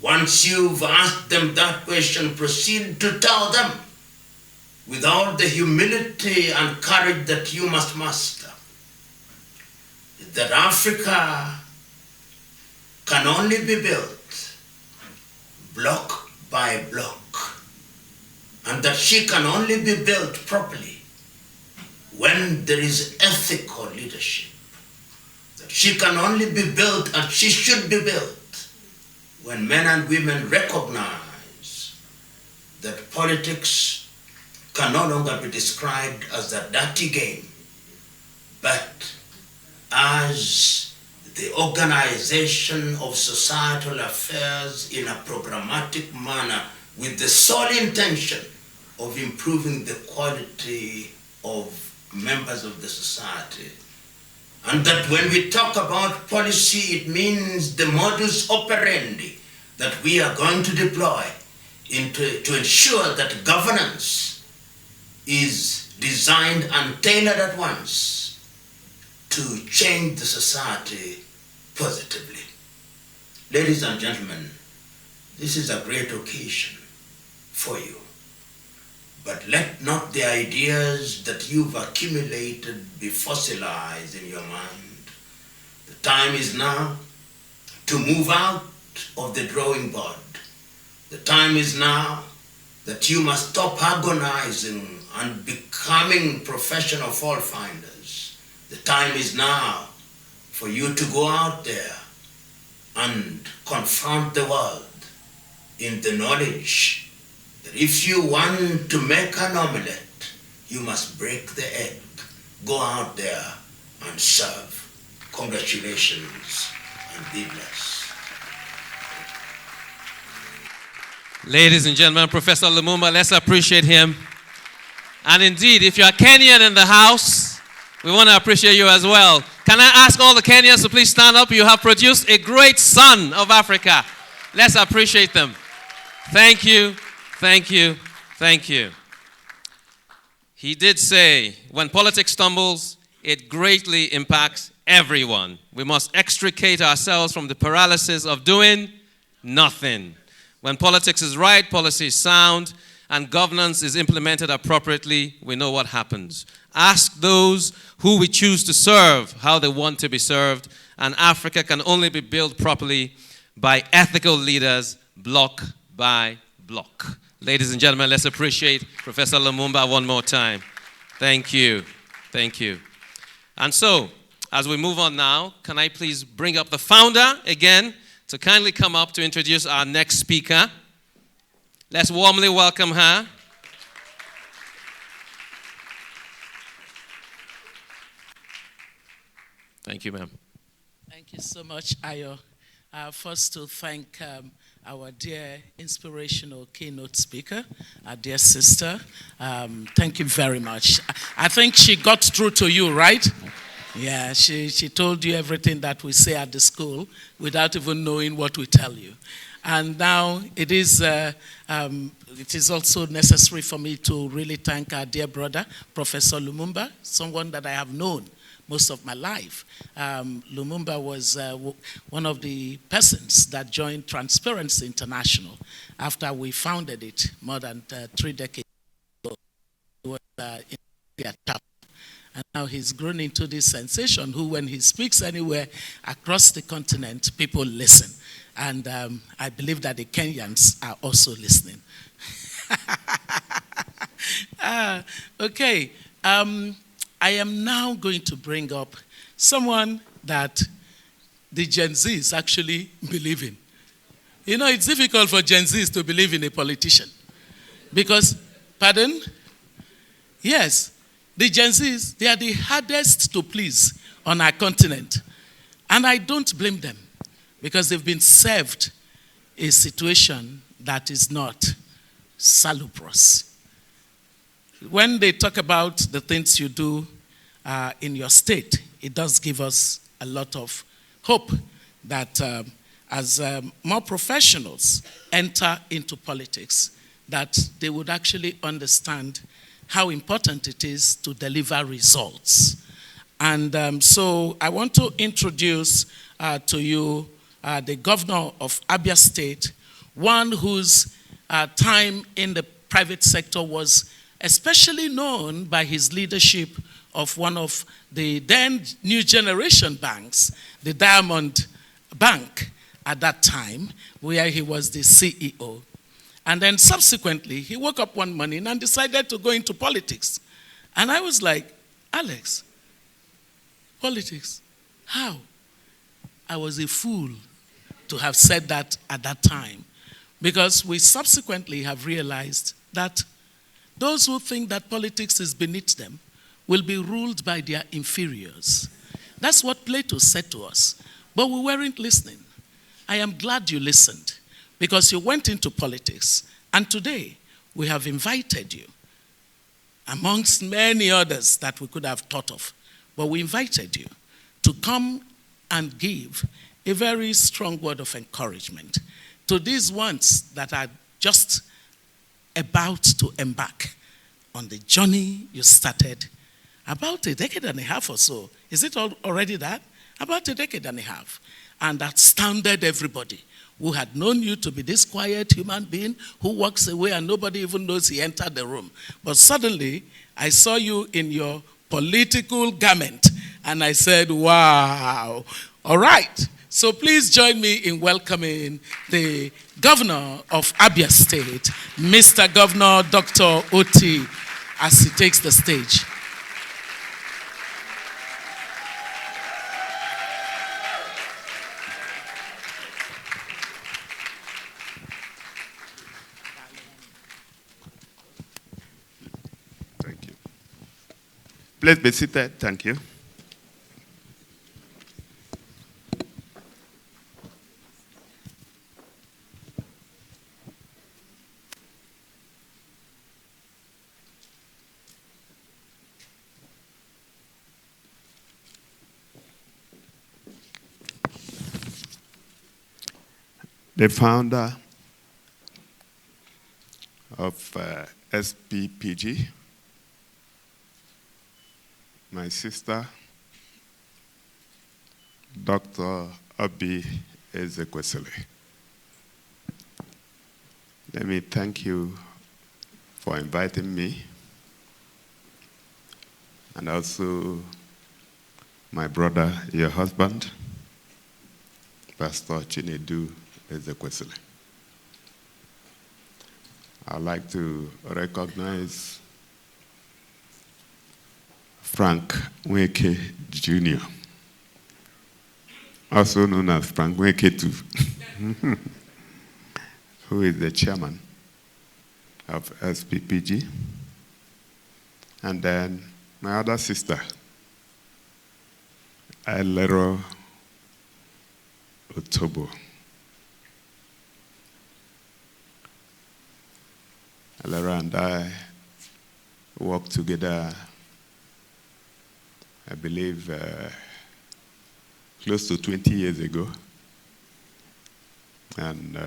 Once you've asked them that question, proceed to tell them with all the humility and courage that you must master, that Africa can only be built block by block, and that she can only be built properly when there is ethical leadership, that she can only be built and she should be built when men and women recognize that politics can no longer be described as a dirty game, but as the organization of societal affairs in a programmatic manner with the sole intention of improving the quality of members of the society. And that when we talk about policy, it means the modus operandi that we are going to deploy to ensure that governance is designed and tailored at once to change the society positively. Ladies and gentlemen, this is a great occasion for you. But let not the ideas that you've accumulated be fossilized in your mind. The time is now to move out of the drawing board. The time is now that you must stop agonizing and becoming professional fault finders. The time is now for you to go out there and confront the world in the knowledge that if you want to make an omelette, you must break the egg. Go out there and serve. Congratulations and be blessed. Ladies and gentlemen, Professor Lumumba, let's appreciate him. And indeed, if you're Kenyan in the house, we want to appreciate you as well. Can I ask all the Kenyans to please stand up? You have produced a great son of Africa. Let's appreciate them. Thank you, thank you, thank you. He did say, when politics stumbles, it greatly impacts everyone. We must extricate ourselves from the paralysis of doing nothing. When politics is right, policy is sound, and governance is implemented appropriately, we know what happens. Ask those who we choose to serve how they want to be served, and Africa can only be built properly by ethical leaders, block by block. Ladies and gentlemen, let's appreciate Professor Lumumba one more time. Thank you. Thank you. And so, as we move on now, can I please bring up the founder again to kindly come up to introduce our next speaker. Let's warmly welcome her. Thank you, ma'am. Thank you so much, Ayo. First to thank our dear inspirational keynote speaker, our dear sister. Thank you very much. I think she got through to you, right? Yeah, she told you everything that we say at the school without even knowing what we tell you. And now it is also necessary for me to really thank our dear brother, Professor Lumumba, someone that I have known most of my life. Lumumba was one of the persons that joined Transparency International after we founded it more than 3 decades ago. He was in the chapter. And now he's grown into this sensation who, when he speaks anywhere across the continent, people listen. And I believe that the Kenyans are also listening. Okay. I am now going to bring up someone that the Gen Zs actually believe in. You know, it's difficult for Gen Zs to believe in a politician. Because, pardon? Yes, the Gen Zs, they are the hardest to please on our continent. And I don't blame them, because they've been served a situation that is not salubrious. When they talk about the things you do in your state, it does give us a lot of hope that as more professionals enter into politics, that they would actually understand how important it is to deliver results. And so I want to introduce to you the governor of Abia State, one whose time in the private sector was especially known by his leadership of one of the then new generation banks, the Diamond Bank at that time, where he was the CEO. And then subsequently, he woke up one morning and decided to go into politics. And I was like, Alex, politics, how? I was a fool to have said that at that time, because we subsequently have realized that those who think that politics is beneath them will be ruled by their inferiors. That's what Plato said to us, but we weren't listening. I am glad you listened, because you went into politics, and today we have invited you, amongst many others that we could have thought of, but we invited you to come and give a very strong word of encouragement to these ones that are just about to embark on the journey you started about a decade and a half or so. Is it already that? About a decade and a half. And that astounded everybody who had known you to be this quiet human being who walks away and nobody even knows he entered the room. But suddenly, I saw you in your political garment, and I said, wow. All right. So please join me in welcoming the governor of Abia State, Mr. Governor Dr. Oti, as he takes the stage. Thank you. Please be seated. Thank you. The founder of Sppg, my sister, Dr. Obi Ezekwesili. Let me thank you for inviting me, and also my brother, your husband, Pastor Chinedu Ezekwesili. I'd like to recognize Frank Nweke Jr., also known as Frank Nweke II, who is the chairman of Sppg. And then my other sister, Ailero Otobo. Ailero and I worked together, I believe, close to 20 years ago. And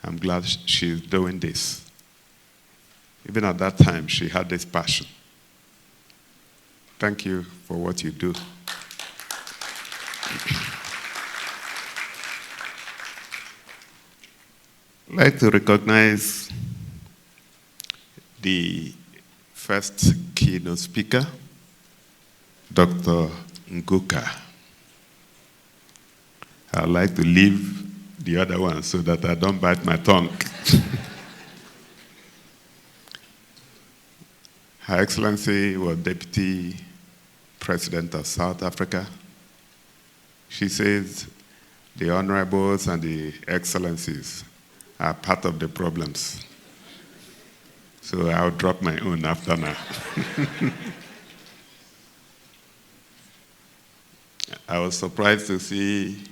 I'm glad she's doing this. Even at that time, she had this passion. Thank you for what you do. I'd like to recognize the first keynote speaker, Dr. Nguka. I'd like to leave the other one so that I don't bite my tongue. Her Excellency was Deputy President of South Africa. She says the honorables and the excellencies are part of the problems. So I'll drop my own after now. I was surprised to see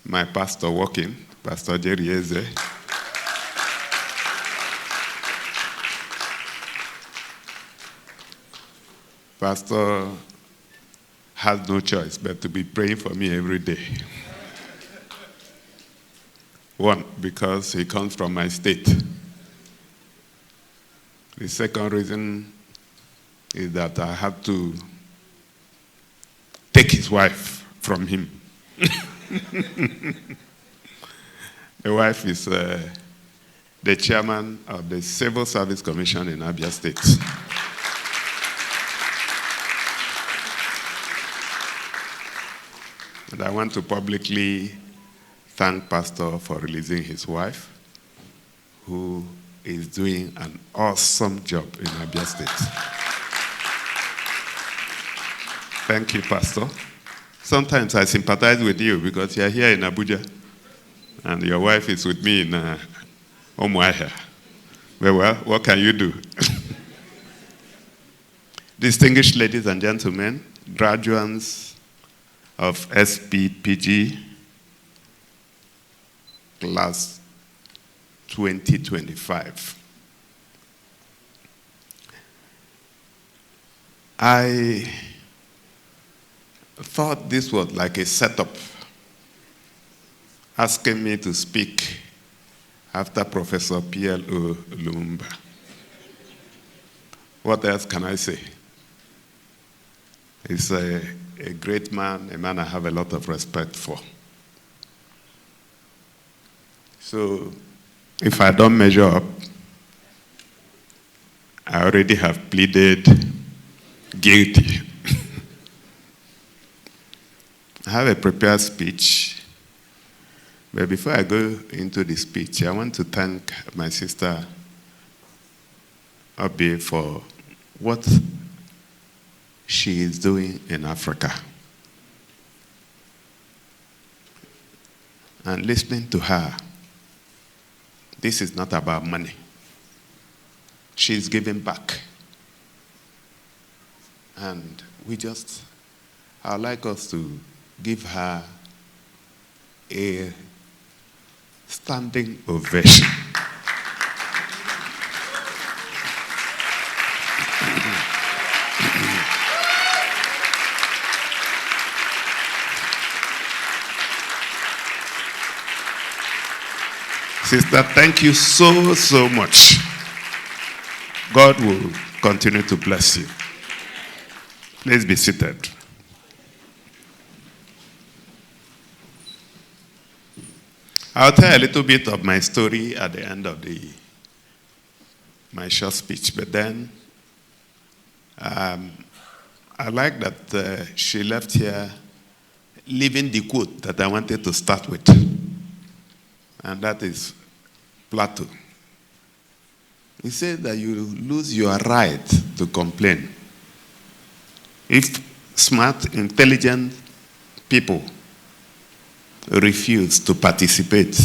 my pastor walking, Pastor Jerry Eze. Pastor has no choice but to be praying for me every day. One, because he comes from my state. The second reason is that I had to take his wife from him. The wife is the chairman of the Civil Service Commission in Abia State. And I want to publicly thank Pastor for releasing his wife, who is doing an awesome job in Abia State. Thank you, Pastor. Sometimes I sympathize with you because you're here in Abuja and your wife is with me in Umuahia. Well, what can you do? Distinguished ladies and gentlemen, graduates of Sppg class 2025. I thought this was like a setup, asking me to speak after Professor P.L.O. Lumumba. What else can I say? He's a great man, a man I have a lot of respect for. So, if I don't measure up, I already have pleaded guilty. I have a prepared speech, but before I go into the speech, I want to thank my sister Obi for what she is doing in Africa. And listening to her, this is not about money. She's giving back. And I'd like us to give her a standing ovation. Sister, thank you so, so much. God will continue to bless you. Please be seated. I'll tell a little bit of my story at the end of my short speech, but then I like that she left here leaving the quote that I wanted to start with, and that is Plato. He said that you lose your right to complain If smart, intelligent people refuse to participate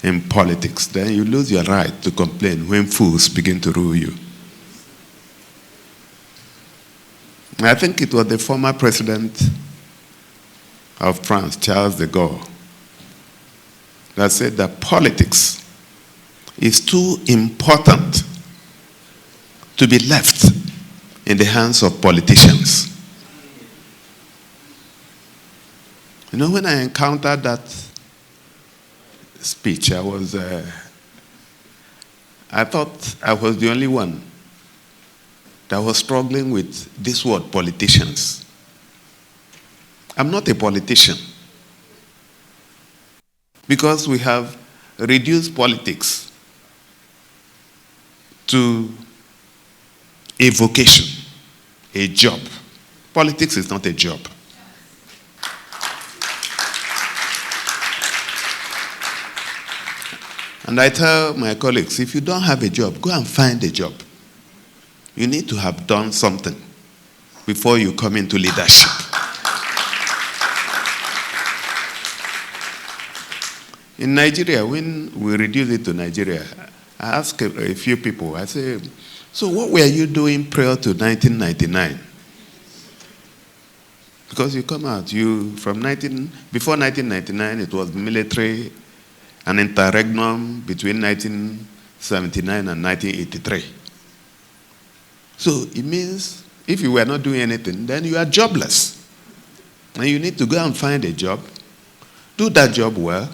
in politics, then you lose your right to complain when fools begin to rule you. I think it was the former president of France, Charles de Gaulle, that said that politics is too important to be left in the hands of politicians. You know, when I encountered that speech, I thought I was the only one that was struggling with this word, politicians. I'm not a politician, because we have reduced politics to a vocation, a job. Politics is not a job. And I tell my colleagues, if you don't have a job, go and find a job. You need to have done something before you come into leadership. In Nigeria, when we reduced it to Nigeria, I asked a few people, I say, so what were you doing prior to 1999? Because you come out, before 1999, it was military, an interregnum between 1979 and 1983. So it means if you were not doing anything, then you are jobless. And you need to go and find a job, do that job well,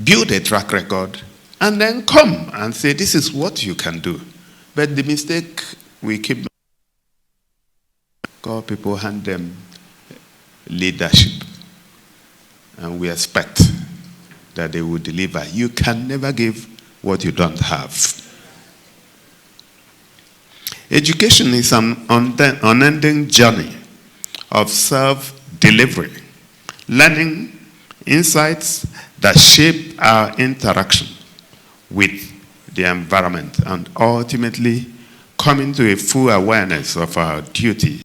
build a track record, and then come and say, this is what you can do. But the mistake we keep call people, hand them leadership, and we expect that they will deliver. You can never give what you don't have. Education is an unending journey of self-delivery, learning insights that shape our interaction with the environment, and ultimately coming to a full awareness of our duty.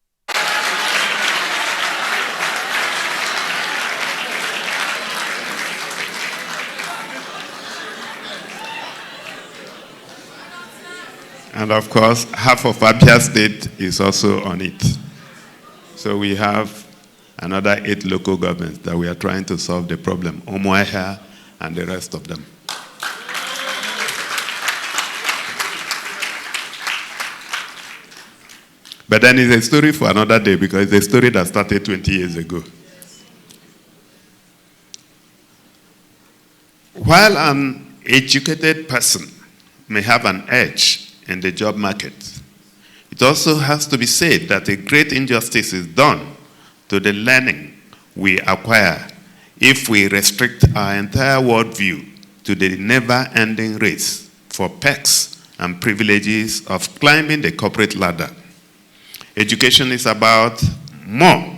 And of course, half of Abia State is also on it. So we have another 8 local governments that we are trying to solve the problem, Umuahia and the rest of them. But then it's a story for another day, because it's a story that started 20 years ago. While an educated person may have an edge in the job market, it also has to be said that a great injustice is done to the learning we acquire if we restrict our entire worldview to the never-ending race for perks and privileges of climbing the corporate ladder. Education is about more,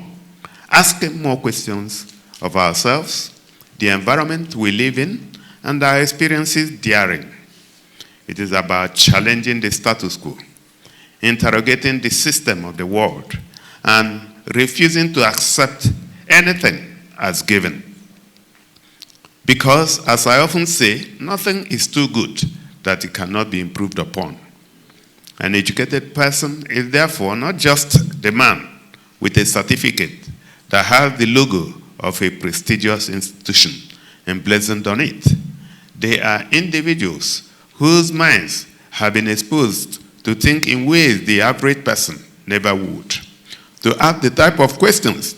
asking more questions of ourselves, the environment we live in, and our experiences therein. It is about challenging the status quo, interrogating the system of the world, and refusing to accept anything as given. Because, as I often say, nothing is too good that it cannot be improved upon. An educated person is therefore not just the man with a certificate that has the logo of a prestigious institution emblazoned on it. They are individuals whose minds have been exposed to think in ways the average person never would, to ask the type of questions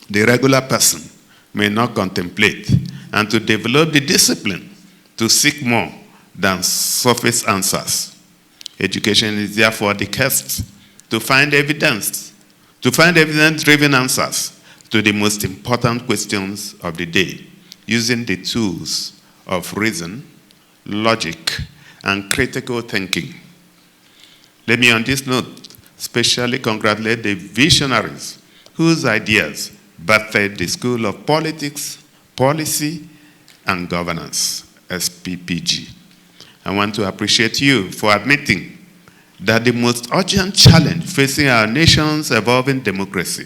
the regular person may not contemplate, and to develop the discipline to seek more than surface answers. Education is therefore the quest to find evidence-driven answers to the most important questions of the day, using the tools of reason, logic, and critical thinking. Let me, on this note, specially congratulate the visionaries whose ideas birthed the School of Politics, Policy, and Governance, Sppg. I want to appreciate you for admitting that the most urgent challenge facing our nation's evolving democracy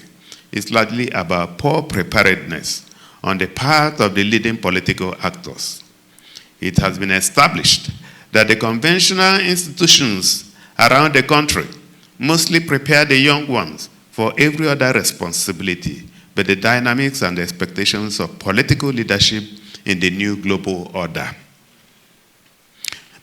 is largely about poor preparedness on the part of the leading political actors. It has been established that the conventional institutions around the country mostly prepare the young ones for every other responsibility but the dynamics and expectations of political leadership in the new global order.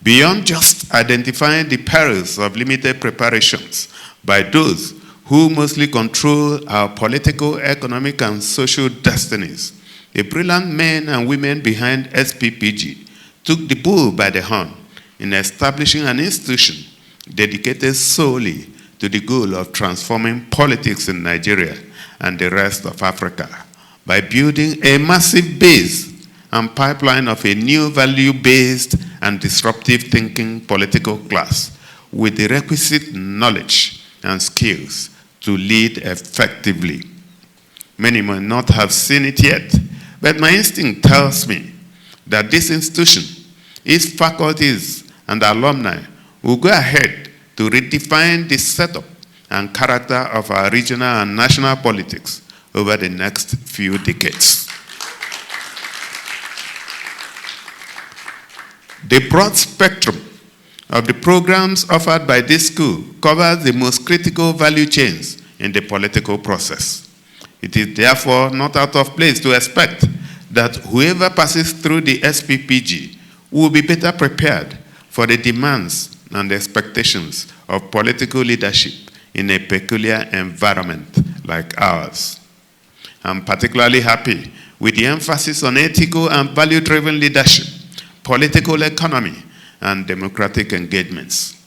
Beyond just identifying the perils of limited preparations by those who mostly control our political, economic, and social destinies, the brilliant men and women behind Sppg took the bull by the horn in establishing an institution dedicated solely to the goal of transforming politics in Nigeria and the rest of Africa by building a massive base and pipeline of a new value-based and disruptive thinking political class with the requisite knowledge and skills to lead effectively. Many may not have seen it yet, but my instinct tells me that this institution, its faculties and alumni will go ahead to redefine the setup and character of our regional and national politics over the next few decades. The broad spectrum of the programs offered by this school covers the most critical value chains in the political process. It is therefore not out of place to expect that whoever passes through the Sppg will be better prepared for the demands and expectations of political leadership in a peculiar environment like ours. I'm particularly happy with the emphasis on ethical and value-driven leadership, political economy, and democratic engagements.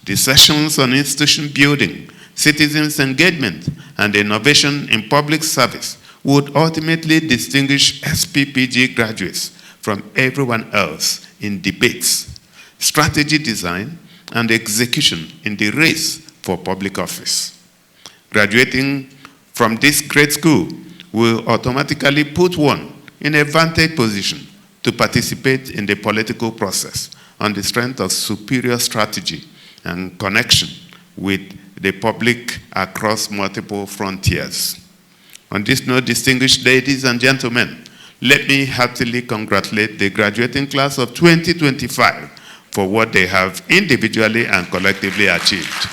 The sessions on institution building, citizens' engagement, and innovation in public service would ultimately distinguish Sppg graduates from everyone else in debates, strategy design, and execution in the race for public office. Graduating from this great school will automatically put one in a vantage position to participate in the political process on the strength of superior strategy and connection with the public across multiple frontiers. On this note, distinguished ladies and gentlemen, let me heartily congratulate the graduating class of 2025 for what they have individually and collectively achieved.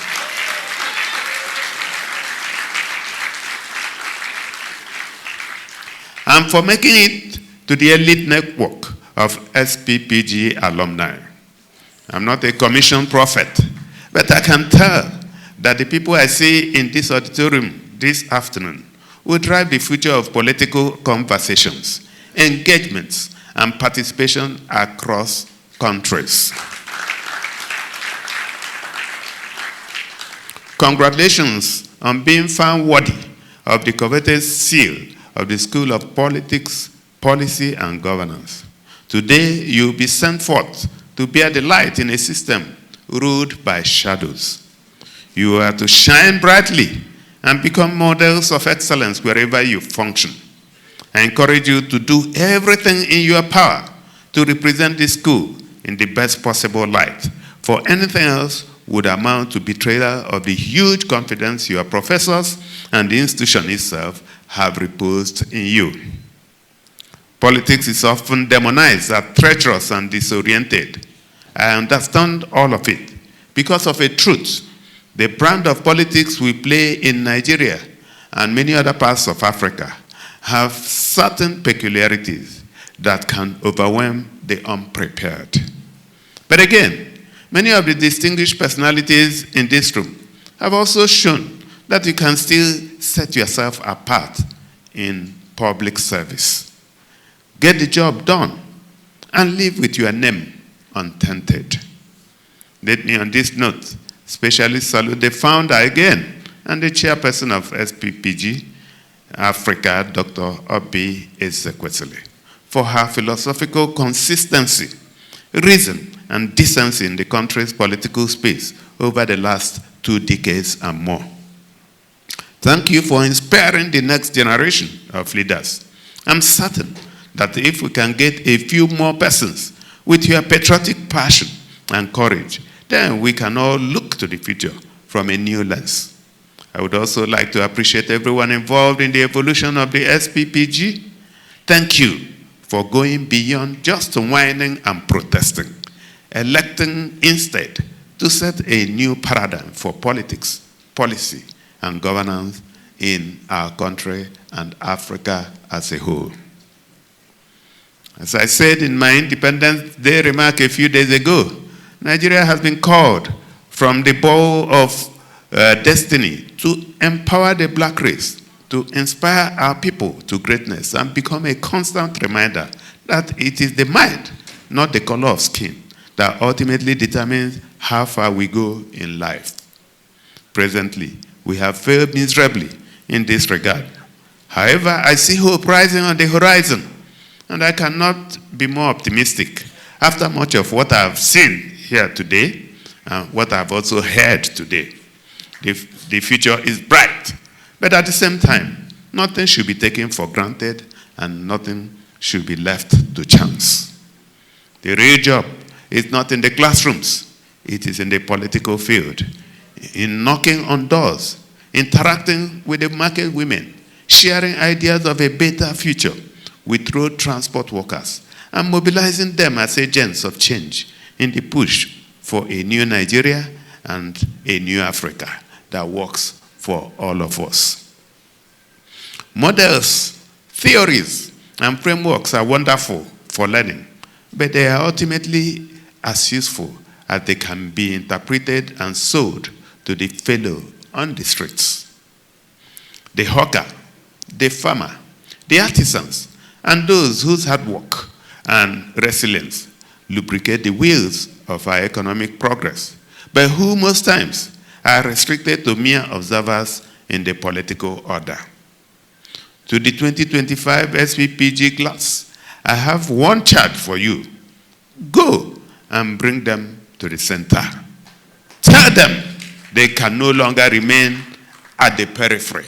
And for making it to the elite network of Sppg alumni. I'm not a commissioned prophet, but I can tell that the people I see in this auditorium this afternoon will drive the future of political conversations, engagements, and participation across countries. Congratulations on being found worthy of the coveted seal of the School of Politics, Policy, and Governance. Today, you'll be sent forth to bear the light in a system ruled by shadows. You are to shine brightly and become models of excellence wherever you function. I encourage you to do everything in your power to represent this school in the best possible light, for anything else would amount to betrayal of the huge confidence your professors and the institution itself have reposed in you. Politics is often demonized as treacherous and disoriented. I understand all of it because of a truth. The brand of politics we play in Nigeria and many other parts of Africa have certain peculiarities that can overwhelm the unprepared. But again, many of the distinguished personalities in this room have also shown that you can still set yourself apart in public service. Get the job done and live with your name untainted. Let me on this note especially salute the founder again and the chairperson of Sppg Africa, Dr. Obi Ezekwesili, for her philosophical consistency, reason, and decency in the country's political space over the last 2 decades and more. Thank you for inspiring the next generation of leaders. I'm certain that if we can get a few more persons with your patriotic passion and courage, then we can all look to the future from a new lens. I would also like to appreciate everyone involved in the evolution of the SPPG. Thank you for going beyond just whining and protesting, electing instead to set a new paradigm for politics, policy, and governance in our country and Africa as a whole. As I said in my Independence Day remark a few days ago, Nigeria has been called from the bowl of destiny to empower the black race, to inspire our people to greatness and become a constant reminder that it is the mind, not the color of skin, that ultimately determines how far we go in life. Presently, we have failed miserably in this regard. However, I see hope rising on the horizon, and I cannot be more optimistic after much of what I've seen here today and what I've also heard today. The future is bright, but at the same time, nothing should be taken for granted and nothing should be left to chance. The real job is not in the classrooms, it is in the political field, in knocking on doors, interacting with the market women, sharing ideas of a better future with road transport workers, and mobilizing them as agents of change in the push for a new Nigeria and a new Africa that works for all of us. Models, theories, and frameworks are wonderful for learning, but they are ultimately as useful as they can be interpreted and sold to the fellow on the streets. The hawker, the farmer, the artisans, and those whose hard work and resilience lubricate the wheels of our economic progress, but who most times are restricted to mere observers in the political order. To the 2025 SPPG class, I have one charge for you. Go and bring them to the center. Tell them they can no longer remain at the periphery.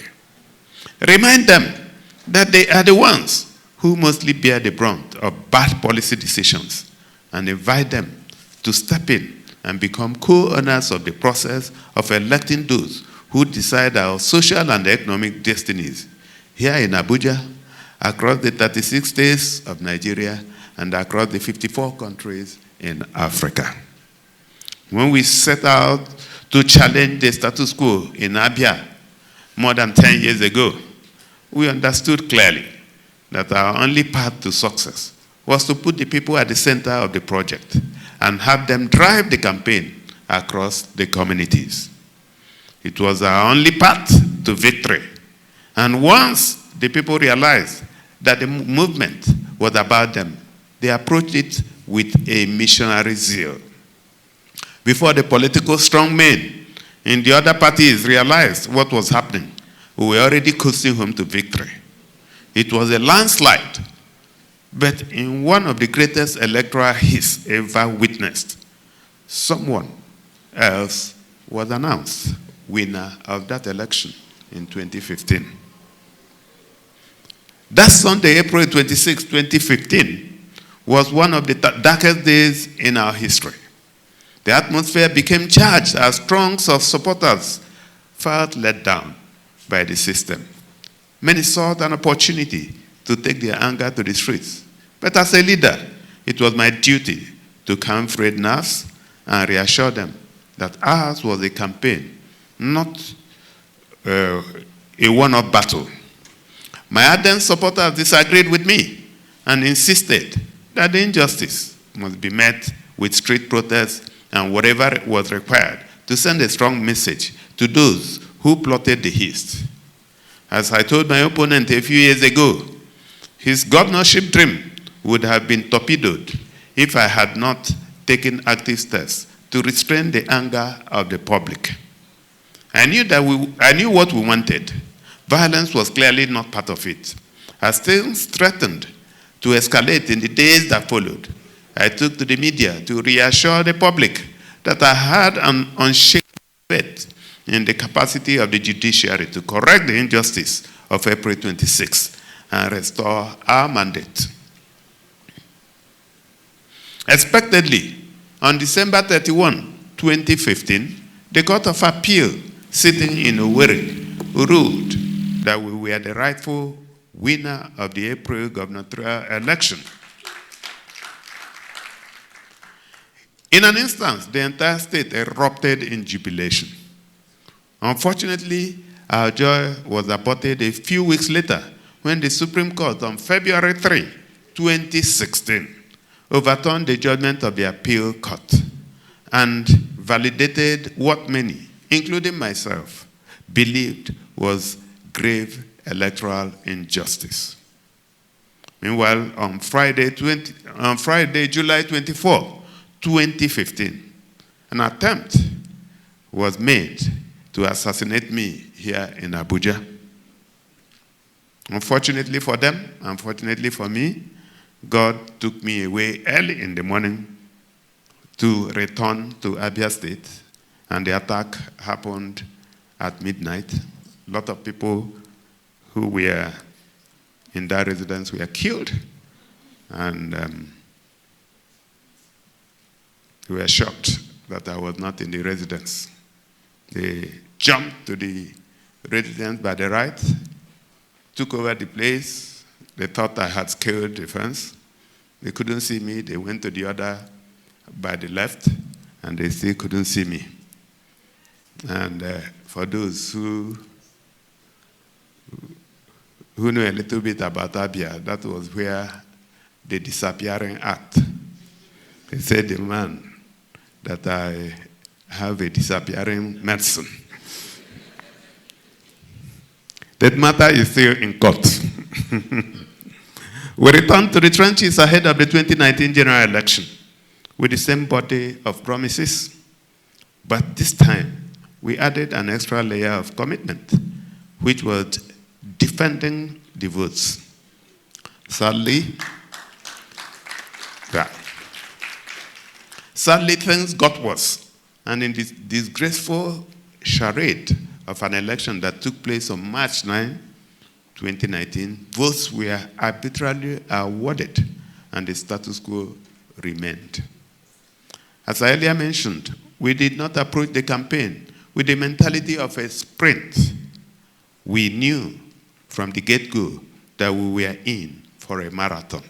Remind them that they are the ones who mostly bear the brunt of bad policy decisions, and invite them to step in and become co-owners of the process of electing those who decide our social and economic destinies here in Abuja, across the 36 states of Nigeria, and across the 54 countries in Africa. When we set out to challenge the status quo in Abia more than 10 years ago, we understood clearly that our only path to success was to put the people at the center of the project and have them drive the campaign across the communities. It was our only path to victory. And once the people realized that the movement was about them, they approached it with a missionary zeal. Before the political strongmen in the other parties realized what was happening, we were already coasting home to victory. It was a landslide, but in one of the greatest electoral hits ever witnessed, someone else was announced winner of that election in 2015. That Sunday, April 26, 2015, was one of the darkest days in our history. The atmosphere became charged as throngs of supporters felt let down by the system. Many sought an opportunity to take their anger to the streets. But as a leader, it was my duty to calm frayed nerves and reassure them that ours was a campaign, not a one-off battle. My ardent supporters disagreed with me and insisted that the injustice must be met with street protests and whatever was required to send a strong message to those who plotted the heist. As I told my opponent a few years ago, his governorship dream would have been torpedoed if I had not taken active steps to restrain the anger of the public. I knew what we wanted. Violence was clearly not part of it. As things threatened to escalate in the days that followed, I took to the media to reassure the public that I had an unshaken faith in the capacity of the judiciary to correct the injustice of April 26 and restore our mandate. Expectedly, on December 31, 2015, the Court of Appeal sitting in Owerri ruled that we were the rightful winner of the April gubernatorial election. In an instant, the entire state erupted in jubilation. Unfortunately, our joy was aborted a few weeks later when the Supreme Court on February 3, 2016, overturned the judgment of the appeal court and validated what many, including myself, believed was grave electoral injustice. Meanwhile, on Friday, July 24, 2015, an attempt was made to assassinate me here in Abuja. Unfortunately for them, unfortunately for me, God took me away early in the morning to return to Abia State, and the attack happened at midnight. A lot of people who were in that residence were killed, and we were shocked that I was not in the residence. They jumped to the residence by the right, took over the place. They thought I had scaled the fence. They couldn't see me. They went to the other by the left, and they still couldn't see me. And for those who know a little bit about Abia, that was where the disappearing act. They said the man that I have a disappearing medicine. That matter is still in court. We returned to the trenches ahead of the 2019 general election with the same body of promises, but this time we added an extra layer of commitment, which was defending the votes. Sadly, things got worse, and in this disgraceful charade of an election that took place on March 9, 2019, votes were arbitrarily awarded and the status quo remained. As I earlier mentioned, we did not approach the campaign with the mentality of a sprint. We knew from the get-go that we were in for a marathon.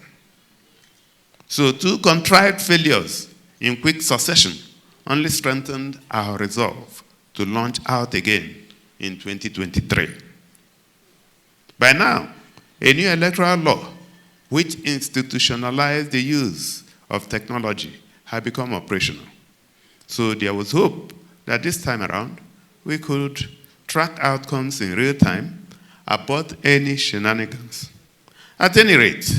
So 2 contrived failures in quick succession only strengthened our resolve to launch out again in 2023. By now, a new electoral law, which institutionalized the use of technology, had become operational. So there was hope that this time around, we could track outcomes in real time, abort any shenanigans. At any rate,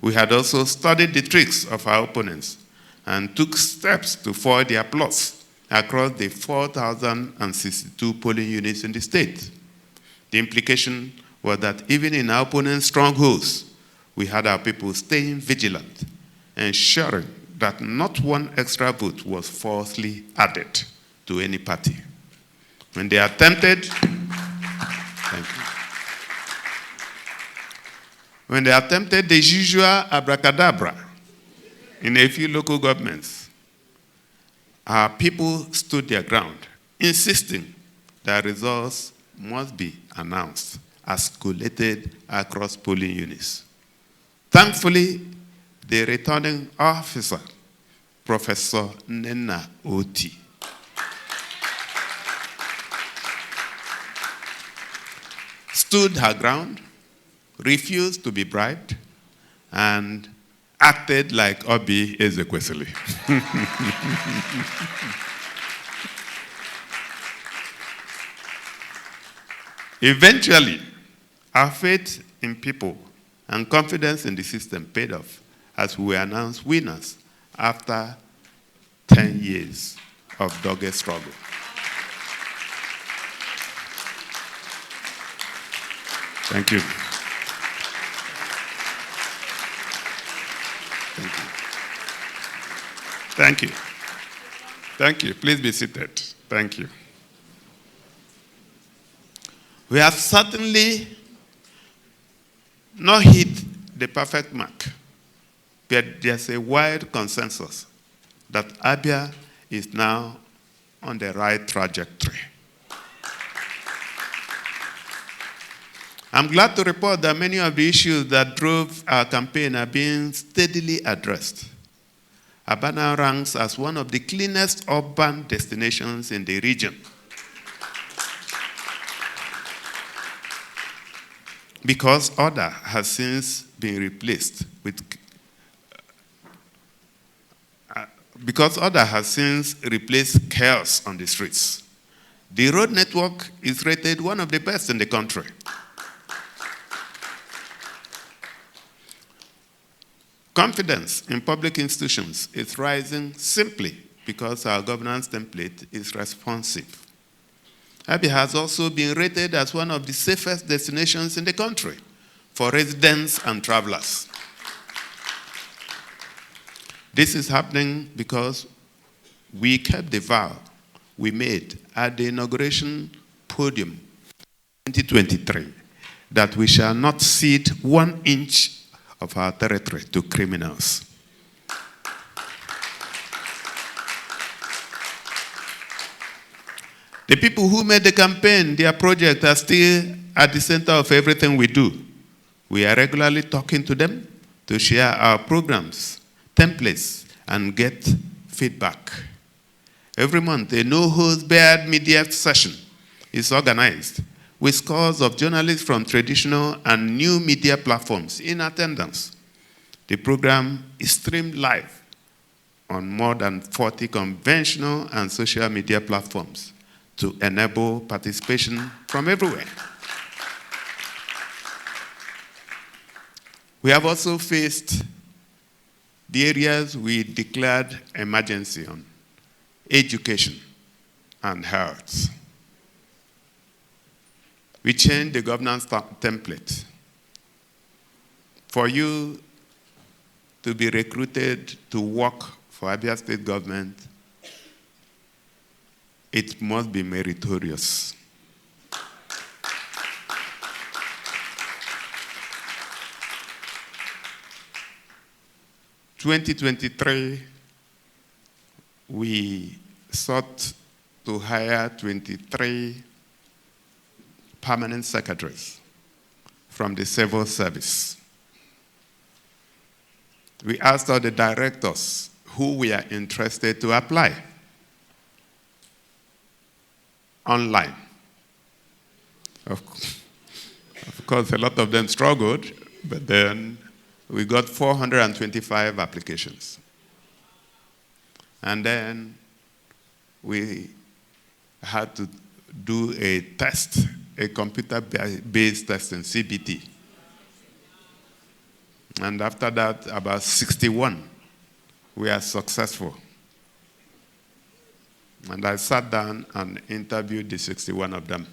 we had also studied the tricks of our opponents and took steps to foil their plots across the 4,062 polling units in the state. The implication was that even in our opponent's strongholds, we had our people staying vigilant, ensuring that not one extra vote was falsely added to any party. When they attempted, when they attempted the usual abracadabra in a few local governments, our people stood their ground, insisting that results must be announced as collated across polling units. Thankfully, the returning officer, Professor Nena Oti, stood her ground, refused to be bribed, and acted like Obi Ezekwesili. Eventually, our faith in people and confidence in the system paid off as we were announced winners after 10 years of dogged struggle. Thank you. Thank you. Thank you. Please be seated. Thank you. We have certainly not hit the perfect mark, but there's a wide consensus that Abia is now on the right trajectory. I'm glad to report that many of the issues that drove our campaign are being steadily addressed. Abana ranks as one of the cleanest urban destinations in the region. Because order has since been replaced with chaos on the streets. The road network is rated one of the best in the country. Confidence in public institutions is rising simply because our governance template is responsive. Abia has also been rated as one of the safest destinations in the country for residents and travelers. This is happening because we kept the vow we made at the inauguration podium 2023 that we shall not cede 1 inch of our territory to criminals. The people who made the campaign, their project, are still at the center of everything we do. We are regularly talking to them to share our programs, templates, and get feedback. Every month, a no-holds-barred media session is organized with scores of journalists from traditional and new media platforms in attendance. The program is streamed live on more than 40 conventional and social media platforms to enable participation from everywhere. We have also faced the areas we declared emergency on: education and health. We changed the governance template. For you to be recruited to work for Abia State government, it must be meritorious. In 2023, we sought to hire 23 permanent secretaries from the civil service. We asked all the directors who were interested to apply online. Of course, a lot of them struggled, but then we got 425 applications. And then we had to do a test, a computer-based test in CBT. And after that, about 61 were successful. And I sat down and interviewed the 61 of them.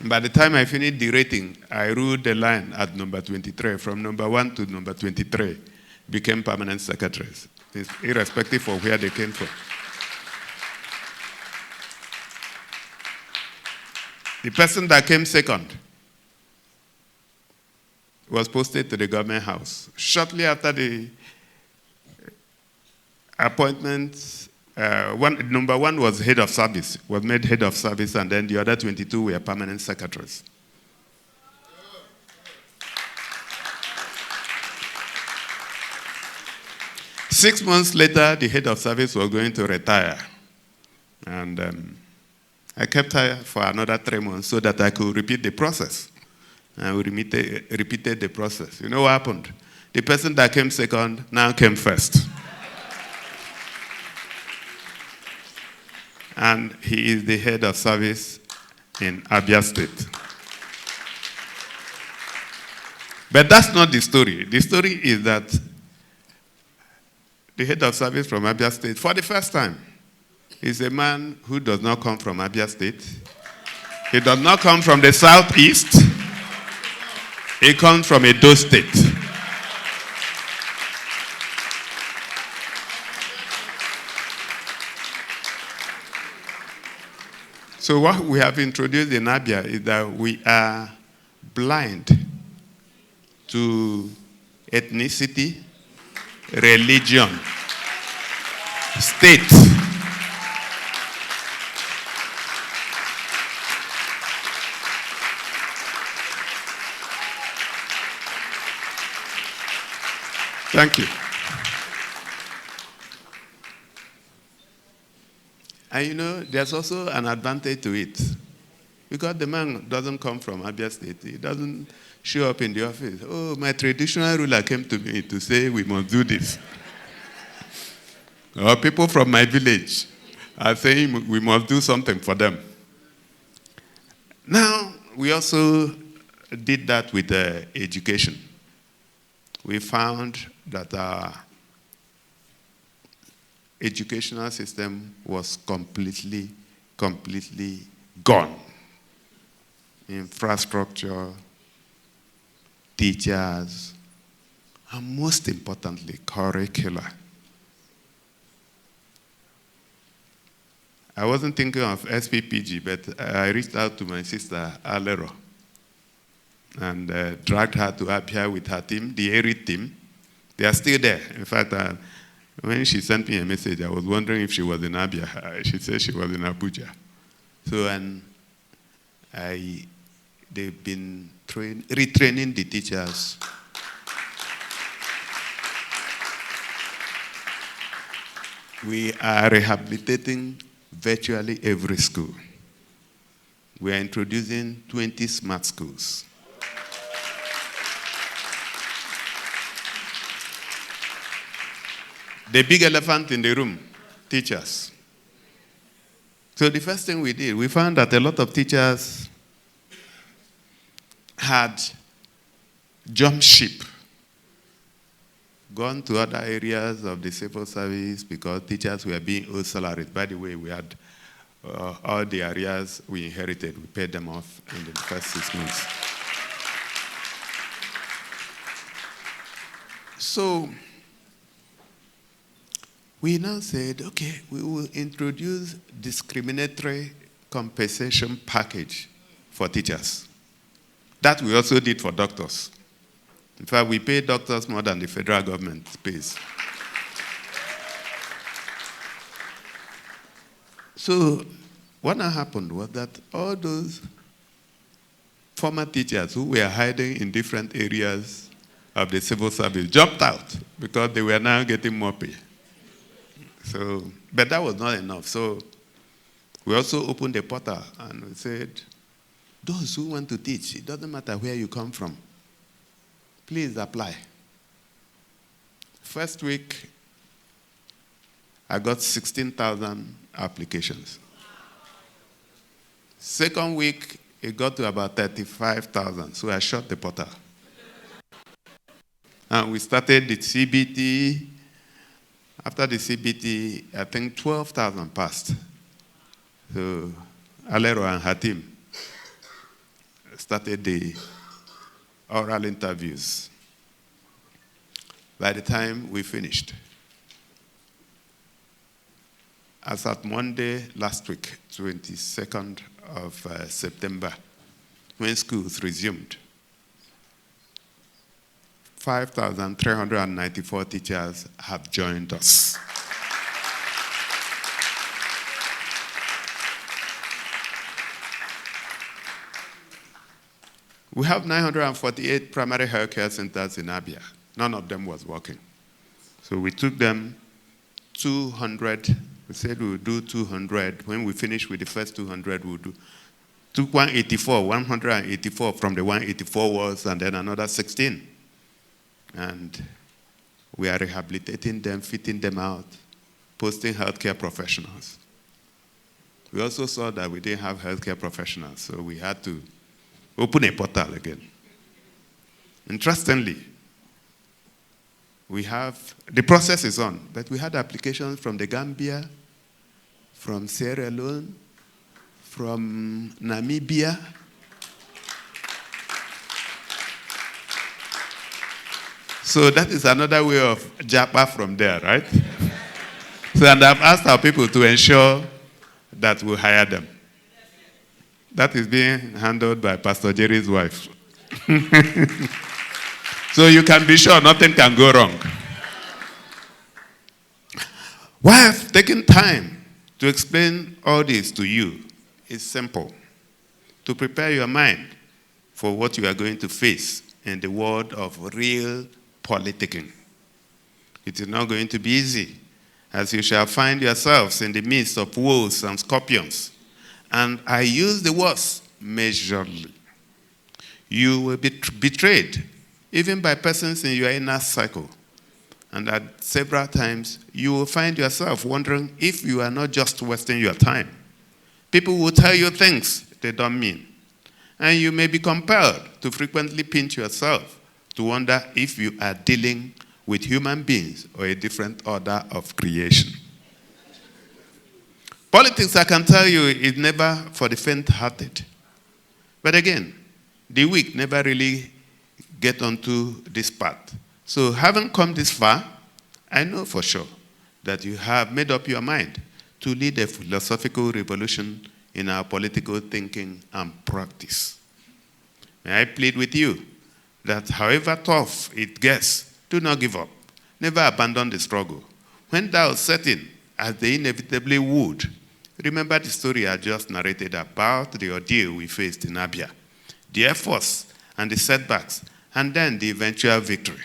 By the time I finished the rating, I ruled the line at number 23. From number 1 to number 23 became permanent secretaries, irrespective of where they came from. The person that came second was posted to the government house. Shortly after the appointment, number 1 was head of service, was made head of service, and then the other 22 were permanent secretaries. Six months later, the head of service was going to retire. And I kept her for another 3 months so that I could repeat the process. And we repeated the process. You know what happened? The person that came second now came first. And he is the head of service in Abia State. But that's not the story. The story is that the head of service from Abia State, for the first time, is a man who does not come from Abia State. He does not come from the southeast. He comes from Edo State. So what we have introduced in Abia is that we are blind to ethnicity, religion, state. Thank you. And you know, there's also an advantage to it. Because the man doesn't come from Abia State. He doesn't show up in the office. Oh, my traditional ruler came to me to say we must do this. Or people from my village are saying we must do something for them. Now, we also did that with education. We found that our educational system was completely gone. Infrastructure, teachers, and most importantly, curricula. I wasn't thinking of Sppg, but I reached out to my sister, Alero, and dragged her to Abia with her team, the ERI team. They are still there. In fact, when she sent me a message, I was wondering if she was in Abia. She said she was in Abuja. So, and they've been retraining the teachers. We are rehabilitating virtually every school. We are introducing 20 smart schools. The big elephant in the room, teachers. So the first thing we did, we found that a lot of teachers had jumped ship, gone to other areas of the civil service because teachers were being owed salaries. By the way, we had all the areas we inherited, we paid them off in the first 6 months. So we now said, okay, we will introduce discriminatory compensation package for teachers. That we also did for doctors. In fact, we pay doctors more than the federal government pays. So what now happened was that all those former teachers who were hiding in different areas of the civil service jumped out because they were now getting more pay. So, but that was not enough. So we also opened a portal and we said, those who want to teach, it doesn't matter where you come from, please apply. First week, I got 16,000 applications. Second week, it got to about 35,000, so I shut the portal. And we started the CBT. After the CBT, I think 12,000 passed. So Alero and her team started the oral interviews. By the time we finished, as at Monday last week, 22nd of September, when schools resumed, 5,394 teachers have joined us. We have 948 primary health care centers in Abia. None of them was working. So we took them 200. We said we would do 200. When we finish with the first 200, we'll do. Took 184 from the 184 wards, and then another 16. And we are rehabilitating them, fitting them out, posting healthcare professionals. We also saw that we didn't have healthcare professionals, so we had to open a portal again. Interestingly, we have, the process is on, but we had applications from the Gambia, from Sierra Leone, from Namibia, so that is another way of japa from there, right? So, and I've asked our people to ensure that we hire them. That is being handled by Pastor Jerry's wife. So you can be sure nothing can go wrong. Why I've taken time to explain all this to you is simple. To prepare your mind for what you are going to face in the world of real politicking. It is not going to be easy, as you shall find yourselves in the midst of wolves and scorpions. And I use the words measurably. You will be betrayed, even by persons in your inner cycle. And at several times, you will find yourself wondering if you are not just wasting your time. People will tell you things they don't mean. And you may be compelled to frequently pinch yourself to wonder if you are dealing with human beings or a different order of creation. Politics, I can tell you, is never for the faint-hearted. But again, the weak never really get onto this path. So having come this far, I know for sure that you have made up your mind to lead a philosophical revolution in our political thinking and practice. May I plead with you that however tough it gets, do not give up. Never abandon the struggle. When thou set in, as they inevitably would, remember the story I just narrated about the ordeal we faced in Abia, the efforts and the setbacks, and then the eventual victory.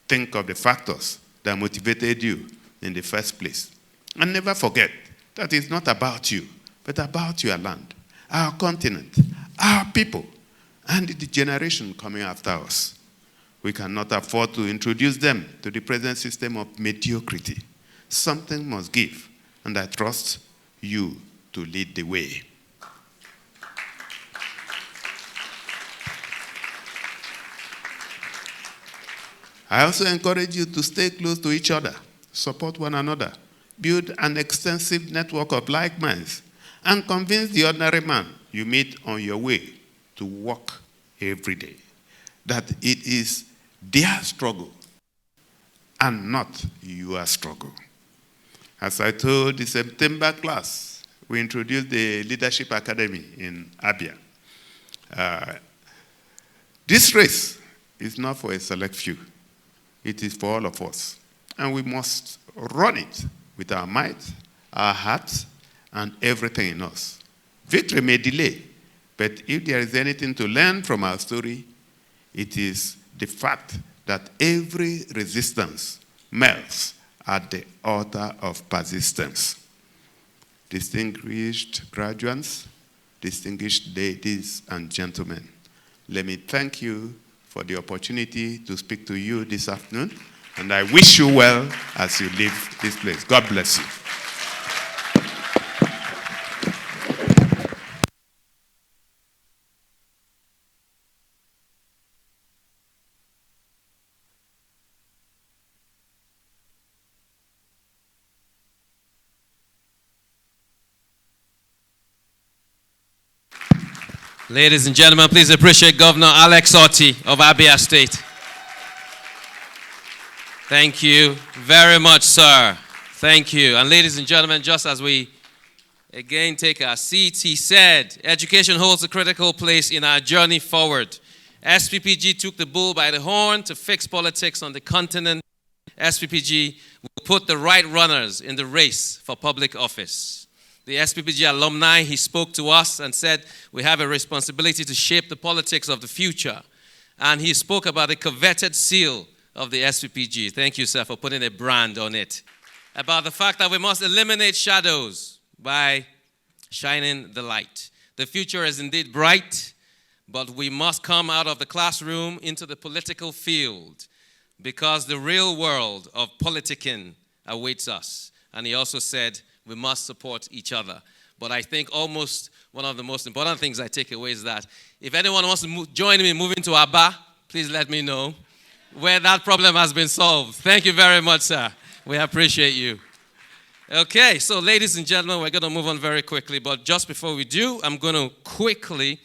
Think of the factors that motivated you in the first place. And never forget that it's not about you, but about your land, our continent, our people, and the generation coming after us. We cannot afford to introduce them to the present system of mediocrity. Something must give, and I trust you to lead the way. I also encourage you to stay close to each other, support one another, build an extensive network of like minds, and convince the ordinary man you meet on your way to work every day that it is their struggle and not your struggle. As I told the September class, we introduced the Leadership Academy in Abia. This race is not for a select few. It is for all of us. And we must run it with our might, our hearts, and everything in us. Victory may delay, but if there is anything to learn from our story, it is the fact that every resistance melts at the altar of persistence. Distinguished graduates, distinguished ladies and gentlemen, let me thank you for the opportunity to speak to you this afternoon, and I wish you well as you leave this place. God bless you. Ladies and gentlemen, please appreciate Governor Alex Otti of Abia State. Thank you very much, sir. Thank you. And ladies and gentlemen, just as we again take our seats, he said, education holds a critical place in our journey forward. Sppg took the bull by the horn to fix politics on the continent. Sppg will put the right runners in the race for public office. The Sppg alumni, he spoke to us and said, we have a responsibility to shape the politics of the future. And he spoke about the coveted seal of the Sppg. Thank you, sir, for putting a brand on it. About the fact that we must eliminate shadows by shining the light. The future is indeed bright, but we must come out of the classroom into the political field because the real world of politicking awaits us. And he also said, we must support each other. But I think almost one of the most important things I take away is that if anyone wants to join me in moving to Aba, please let me know where that problem has been solved. Thank you very much, sir. We appreciate you. Okay, so ladies and gentlemen, we're going to move on very quickly. But just before we do, I'm going to quickly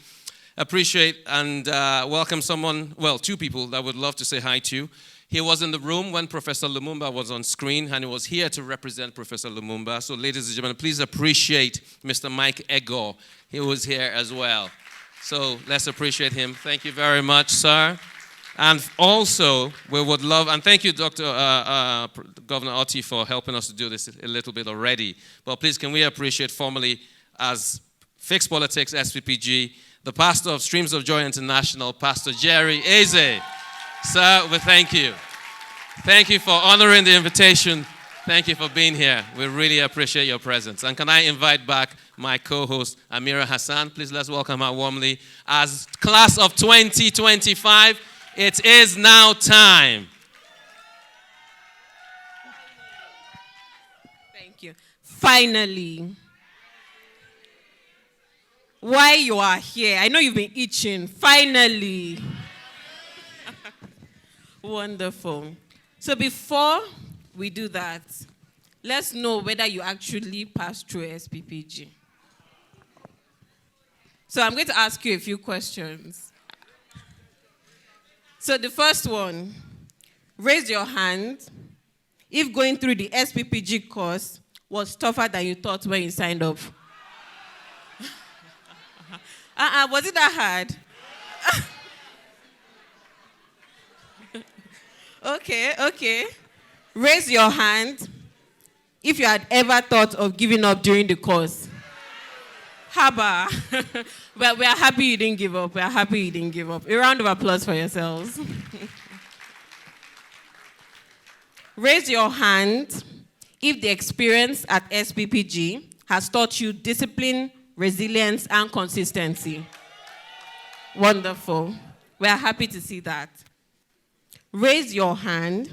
appreciate and welcome someone, well, two people that I would love to say hi to. He was in the room when Professor Lumumba was on screen, and he was here to represent Professor Lumumba. So, ladies and gentlemen, please appreciate Mr. Mike Ego. He was here as well. So, let's appreciate him. Thank you very much, sir. And also, we would love, and thank you, Dr. Governor Otti, for helping us to do this a little bit already. But please, can we appreciate formally, as Fixed Politics SPPG, the pastor of Streams of Joy International, Pastor Jerry Eze. Sir, we thank you. Thank you for honoring the invitation. Thank you for being here. We really appreciate your presence. And can I invite back my co-host, Amira Hassan? Please let's welcome her warmly. As class of 2025, it is now time. Thank you. Finally, why you are here? I know you've been itching. Finally. Wonderful. So before we do that, let's know whether you actually passed through SPPG. So I'm going to ask you a few questions. So the first one, raise your hand if going through the SPPG course was tougher than you thought when you signed up. Was it that hard? Okay. Raise your hand if you had ever thought of giving up during the course. Haba. Well, we are happy you didn't give up. A round of applause for yourselves. Raise your hand if the experience at SPPG has taught you discipline, resilience, and consistency. Wonderful. We are happy to see that. Raise your hand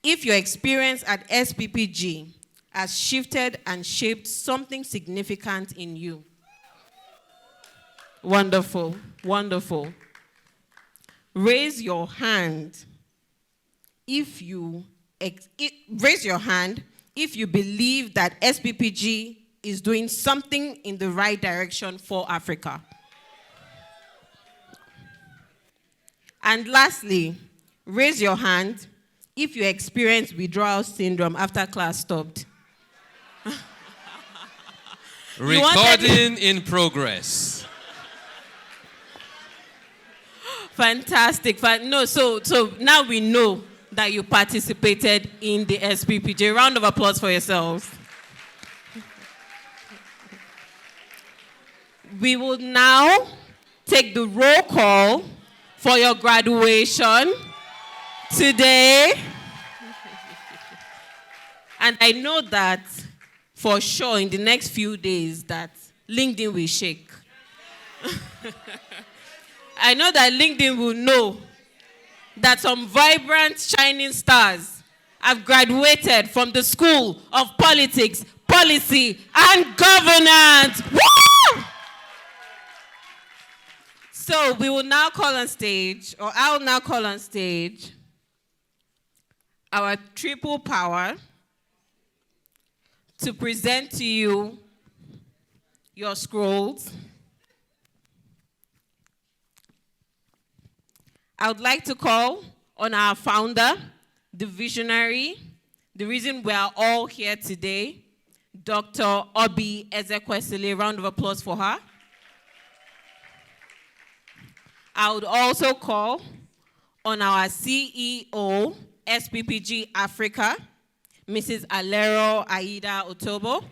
if your experience at SPPG has shifted and shaped something significant in you. Wonderful. Raise your hand if you believe that SPPG is doing something in the right direction for Africa. And lastly, raise your hand if you experience withdrawal syndrome after class stopped. Recording in progress. Fantastic. So now we know that you participated in the SPPG. A round of applause for yourselves. We will now take the roll call for your graduation today. And I know that for sure in the next few days that LinkedIn will shake. I know that LinkedIn will know that some vibrant, shining stars have graduated from the School of Politics, Policy, and Governance. Woo! So we will now call on stage, or I'll now call on stage, our triple power to present to you your scrolls. I would like to call on our founder, the visionary, the reason we are all here today, Dr. Obi Ezekwesili. A round of applause for her. I would also call on our CEO, SPPG Africa, Mrs. Alero Aida Otobo,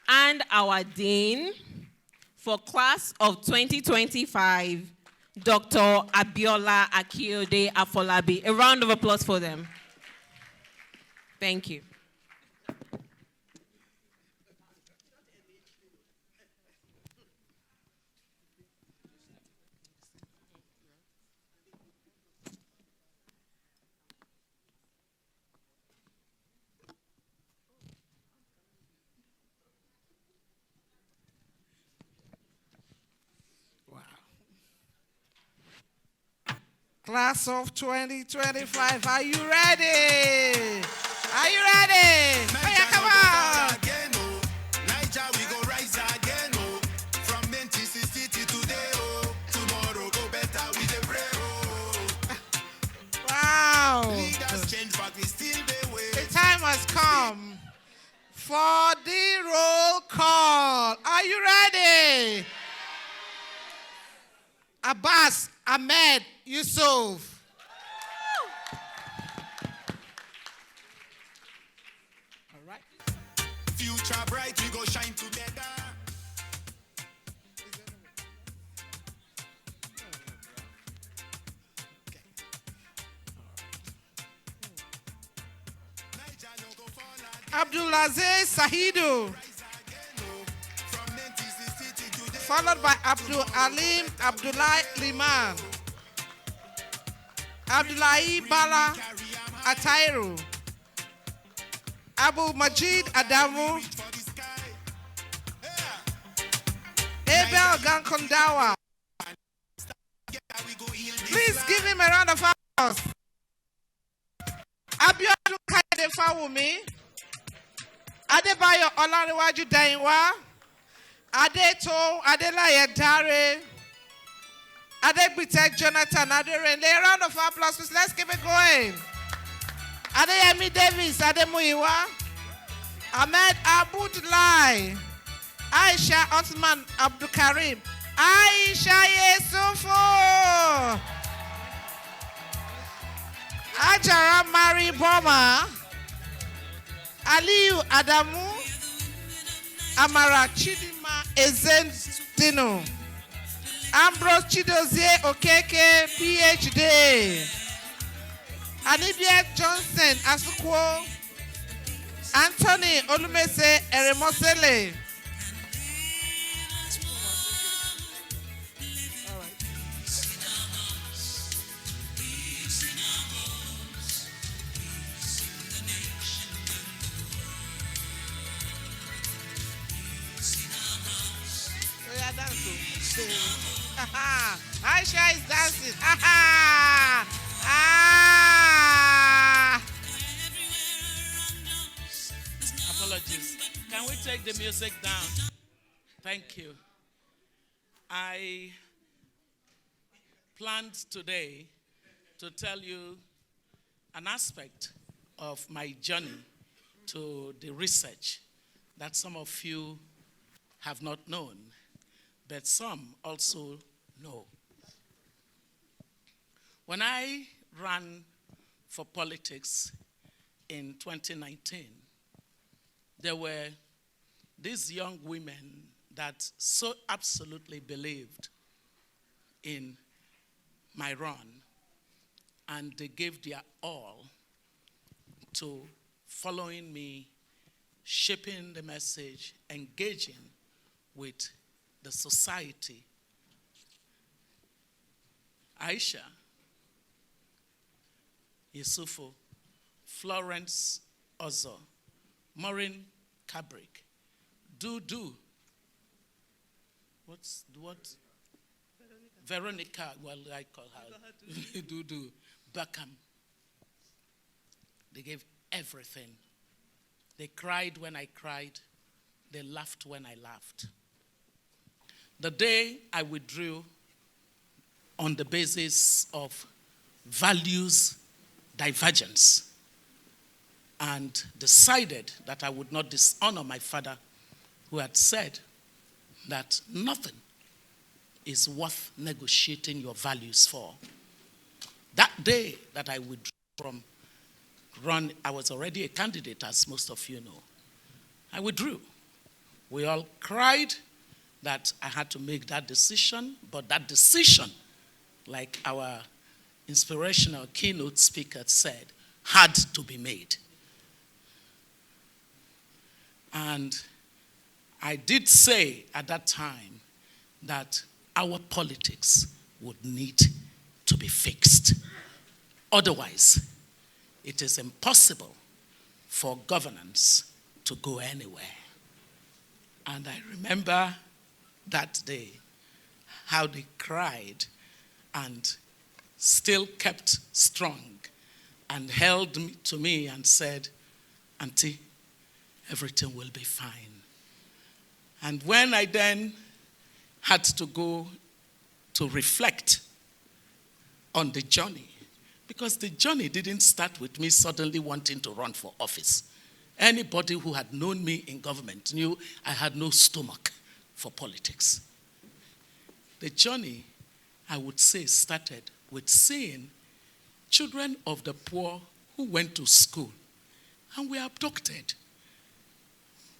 and our Dean for class of 2025, Dr. Abiola Akiode Afolabi. A round of applause for them. Thank you. Class of 2025, are you ready? Are you ready? Oh yeah, come on! We go rise again, oh. From 1960 to today, oh. Tomorrow go better with the pray, oh. Wow! Leaders change, but we still the way. The time has come for the roll call. Are you ready? Abbas Ahmed Yusuf. All right. Future bright, we go shine together. Abdulaziz Sahidu, followed by Abdul Alim Abdullah Liman, Abdullahi Bala Atairu, Abu Majid Adamu, Abel Gankondawa. Please give him a round of applause. Abiodun Kaide Fawumi, Adebayo Olariwaju Dainwa, Adeto Adelaye Dare, Adegbite Jonathan Aderende. A round of applause, please. Let's keep it going. Adeyemi Davis Ademuyiwa, Ahmed Abudulai, Aisha Osman Abdulkarim, Aisha Yesufu, Ajara Mari Boma, Aliyu Adamu, Amara Chidima Ezendino, Ambrose Chidozie Okeke, PhD, Anibia Johnson Asukwo, Anthony Olumese Eremosele, Aisha is dancing. Apologies. Can we take the music down? Thank you. I planned today to tell you an aspect of my journey to the research that some of you have not known, but some also know. When I ran for politics in 2019, there were these young women that so absolutely believed in my run, and they gave their all to following me, shaping the message, engaging with the society. Aisha, Yusufu, Florence Ozo, Maureen Kabrik, Dudu, what? Veronica, well, I call her Dudu, Beckham. They gave everything. They cried when I cried. They laughed when I laughed. The day I withdrew on the basis of values divergence and decided that I would not dishonor my father, who had said that nothing is worth negotiating your values for. That day that I withdrew from run, I was already a candidate, as most of you know. I withdrew. We all cried that I had to make that decision, but that decision, like our inspirational keynote speaker said, had to be made. And I did say at that time that our politics would need to be fixed. Otherwise, it is impossible for governance to go anywhere. And I remember that day how they cried and still kept strong and held me to me and said, "Auntie, everything will be fine." And when I then had to go to reflect on the journey, because the journey didn't start with me suddenly wanting to run for office. Anybody who had known me in government knew I had no stomach for politics. The journey I would say, started with seeing children of the poor who went to school and were abducted.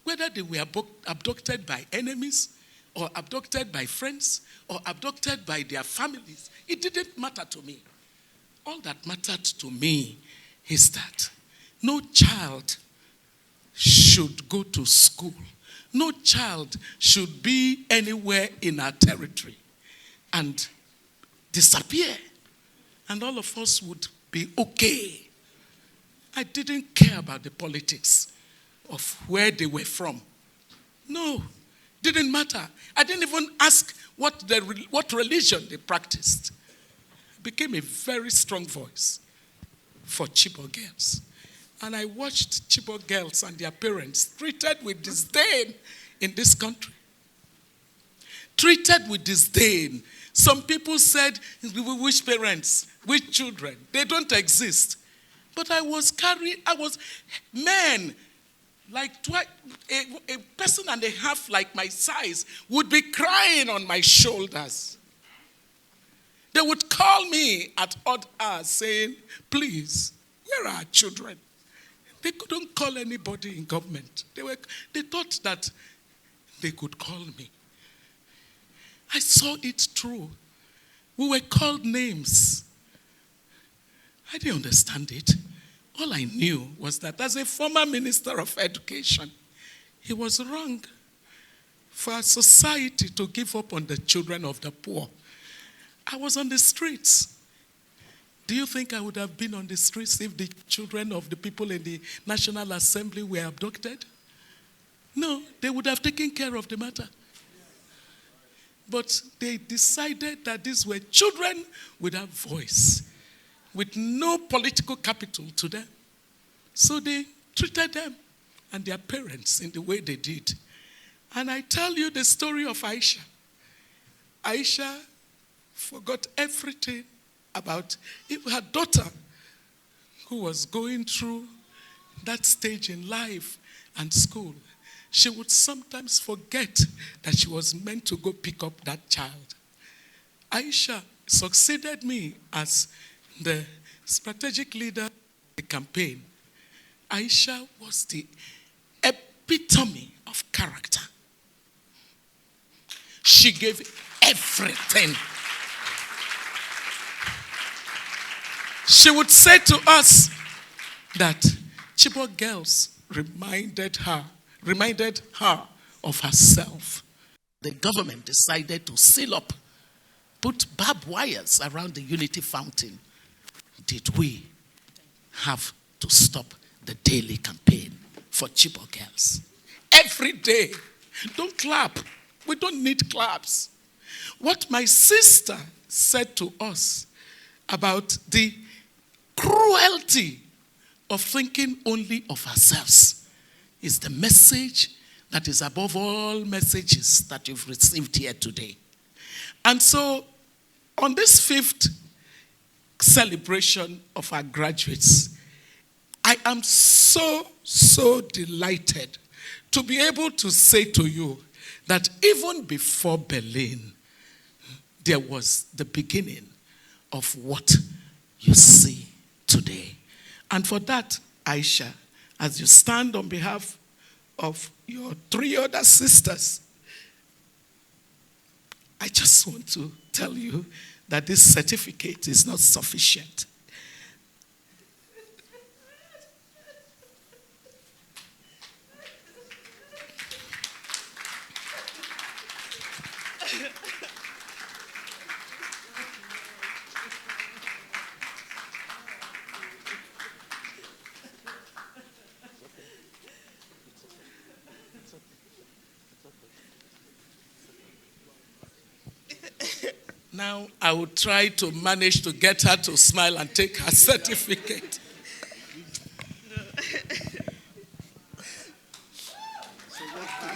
Whether they were abducted by enemies or abducted by friends or abducted by their families, it didn't matter to me. All that mattered to me is that no child should go to school. No child should be anywhere in our territory and disappear. And all of us would be okay. I didn't care about the politics of where they were from. No, didn't matter. I didn't even ask what religion they practiced. I became a very strong voice for Chibok girls. And I watched Chibok girls and their parents treated with disdain in this country. Treated with disdain. Some people said, which parents, which children? They don't exist. But men, like a person and a half like my size would be crying on my shoulders. They would call me at odd hours saying, please, where are our children? They couldn't call anybody in government. They thought that they could call me. I saw it through. We were called names. I didn't understand it. All I knew was that as a former minister of education, it was wrong for our society to give up on the children of the poor. I was on the streets. Do you think I would have been on the streets if the children of the people in the National Assembly were abducted? No, they would have taken care of the matter. But they decided that these were children without voice, with no political capital to them. So they treated them and their parents in the way they did. And I tell you the story of Aisha. Aisha forgot everything about her daughter who was going through that stage in life and school. She would sometimes forget that she was meant to go pick up that child. Aisha succeeded me as the strategic leader of the campaign. Aisha was the epitome of character. She gave everything. She would say to us that Chibok girls reminded her of herself. The government decided to seal up, put barbed wires around the Unity Fountain. Did we have to stop the daily campaign for Chibok girls? Every day. Don't clap. We don't need claps. What my sister said to us about the cruelty of thinking only of ourselves is the message that is above all messages that you've received here today. And so, on this 5th celebration of our graduates, I am so delighted to be able to say to you that even before Berlin, there was the beginning of what you see today. And for that, Aisha, as you stand on behalf of your 3 other sisters, I just want to tell you that this certificate is not sufficient. Now, I will try to manage to get her to smile and take her certificate. You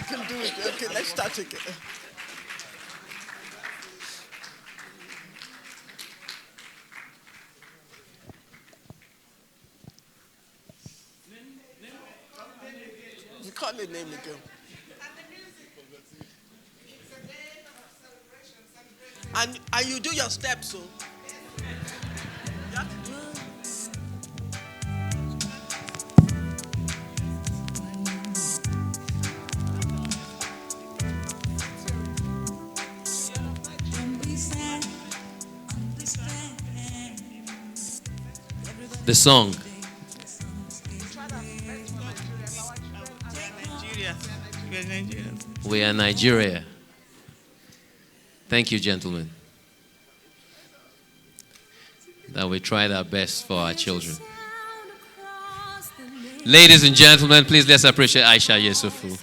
can do it. Okay, let's start again. You call the name again. And And you do your steps, so. The song. We are Nigeria. Thank you, gentlemen. That we tried our best for our children. Ladies and gentlemen, please let's appreciate Aisha Yesufu.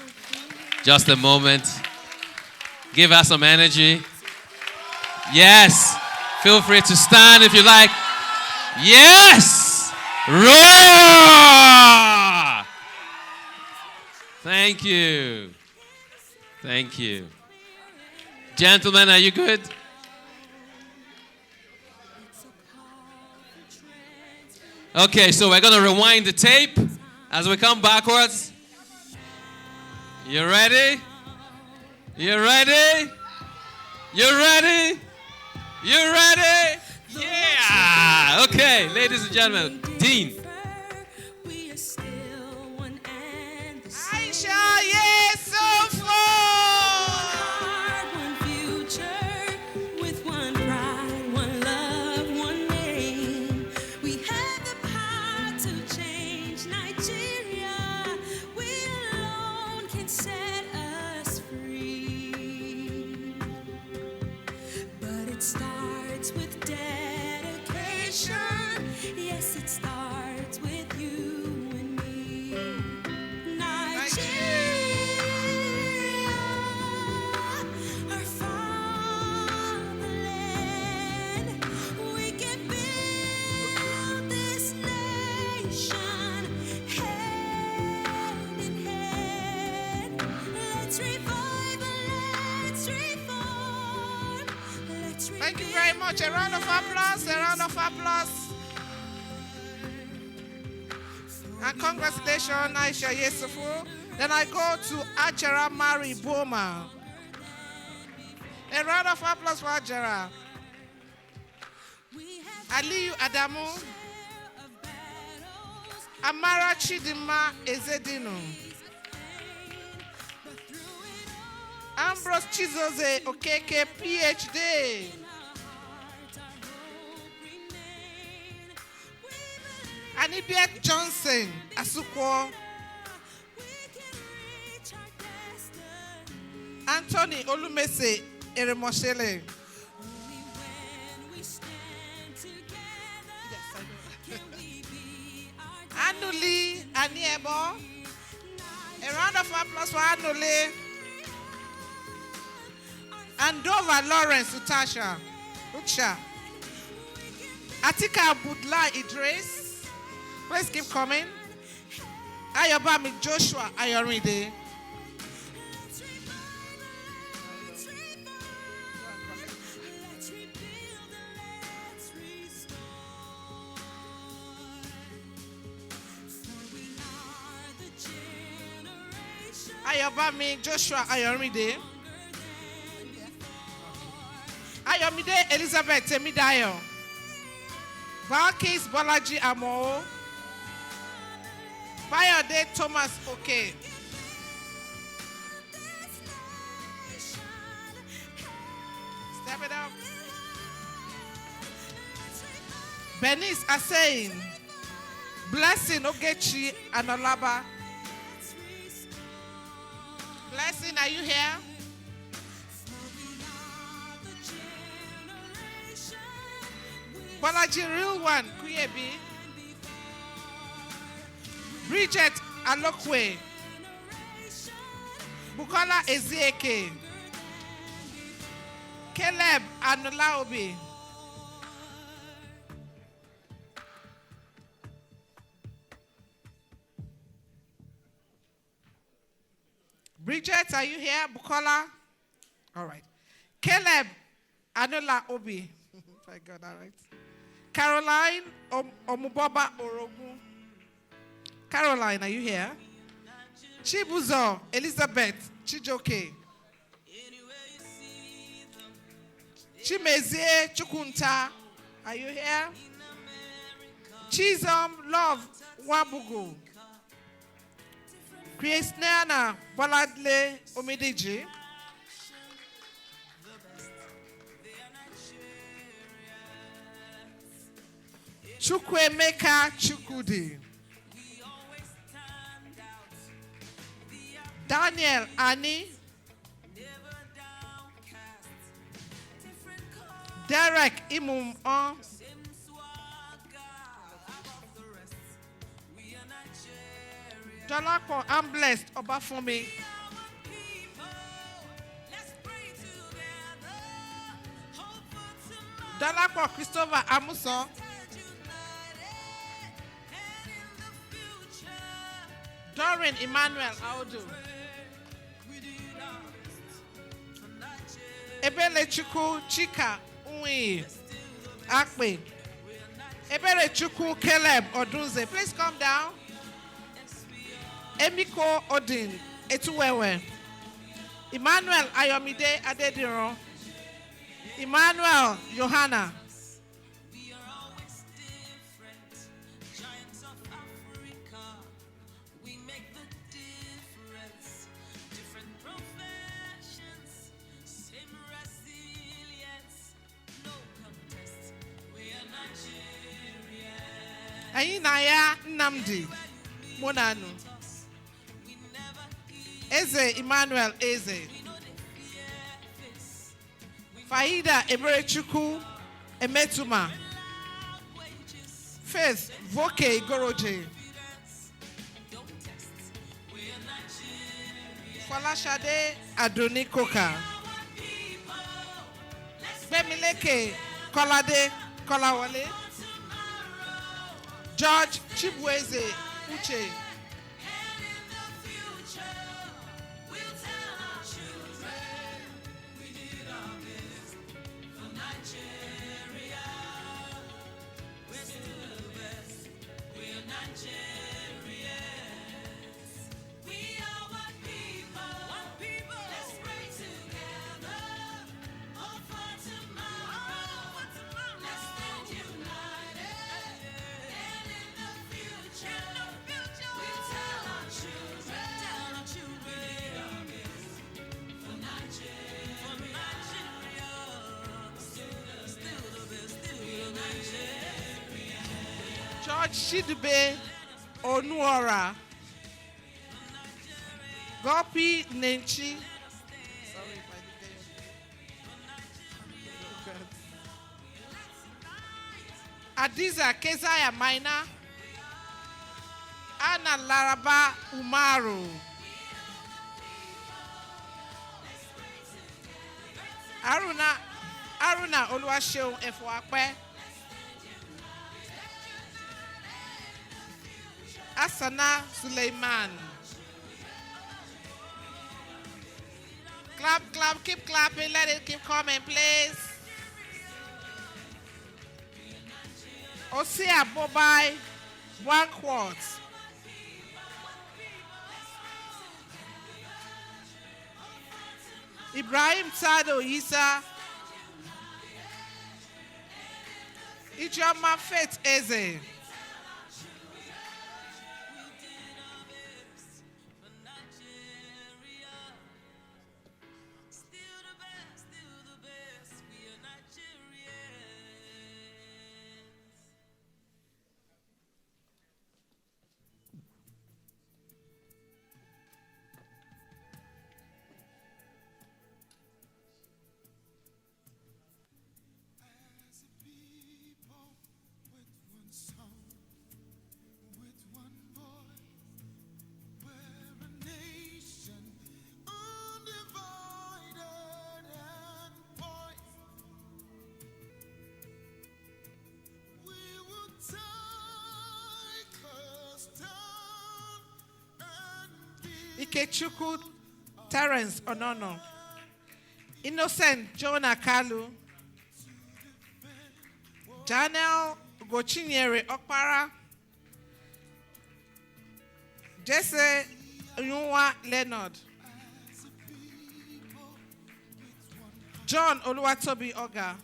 Just a moment. Give her some energy. Yes. Feel free to stand if you like. Yes. Roar. Thank you. Thank you. Gentlemen, are you good? Okay, so we're going to rewind the tape as we come backwards. You ready? You ready? You ready? You ready? Yeah! Okay, ladies and gentlemen, Dean. Aisha Yesufu. Yes, it starts with you and me. Nigeria, our fatherland. We can build this nation hand in hand. Let's revive, let's reform, let's rebuild. Thank you very much. A round of applause. A round of applause. And congratulations, Aisha Yesufu. Then I go to Ajara Mari Boma. A round of applause for Ajara. Aliyu Adamu. Amara Chidima Ezedino. Ambrose Chizoze Okeke, PhD. Anibiet Johnson Asukwo. Anthony Olumese Eremoshele. Anuli Aniebo. A round of applause for Anuli. Andova Lawrence Utasha. Utsha. Atika Budla Idris. Please keep coming. Ayobami Joshua Ayoride. Ayobami Joshua Ayoride. Ayomide Elizabeth Temidayo. Valkis Bolaji Amo. Bayode Thomas Oke. Step it up. Benis Asein. Blessing Ogechi Anolaba. Blessing, are you here? Bolaji Real One, Kuyebi. Bridget Alokwe. Bukola Ezieke. Caleb Anolaobi. Bridget, are you here? Bukola? All right. Caleb Anola Obi. I got that right. Caroline Omuboba Orogun. Caroline, are you here? Chibuzo Elizabeth Chijoke. Chimezie Chukunta, are you here? Chizom Love Wabugu. Christiana Boladle Omidiji. Chukwemeka Chukudi. Daniel Ani. Derek Imum On. Dolapo, I'm blessed. Obafumi. Dolapo Christopher Amuso. Doreen Emmanuel Audu. Ebelechukwu Chika Unwi Akpe. Ebelechukwu Caleb Odunze. Please come down. Emiko Odin Etuwewe. Emmanuel Ayomide Adediron. Emmanuel Johanna. Ainaya Namdi Monanu. Eze Emmanuel Eze. Faida Eberechukwu Emetuma. Faith Voke Goroje. Falashade Adoni Koka. Bemileke Kolade Kolawale. George Chibweze Uche. George Shidube Onuora. Gopi Nenchi. Sorry if I didn't get your Adiza Kezaya Maina. Anna Laraba Umaru. Aruna Oluwaseun Efuakpe. Asana Suleiman. Clap, clap, keep clapping. Let it keep coming, please. Osia Bobai, 1 quart. Ibrahim Sado Isa. Ijoma Faith Eze. Ikechukwu Terence Onono. Innocent Jonah Kalu. Daniel Gochinyere Okpara. Jesse Nyuwa Leonard. John Oluwatobi Oga.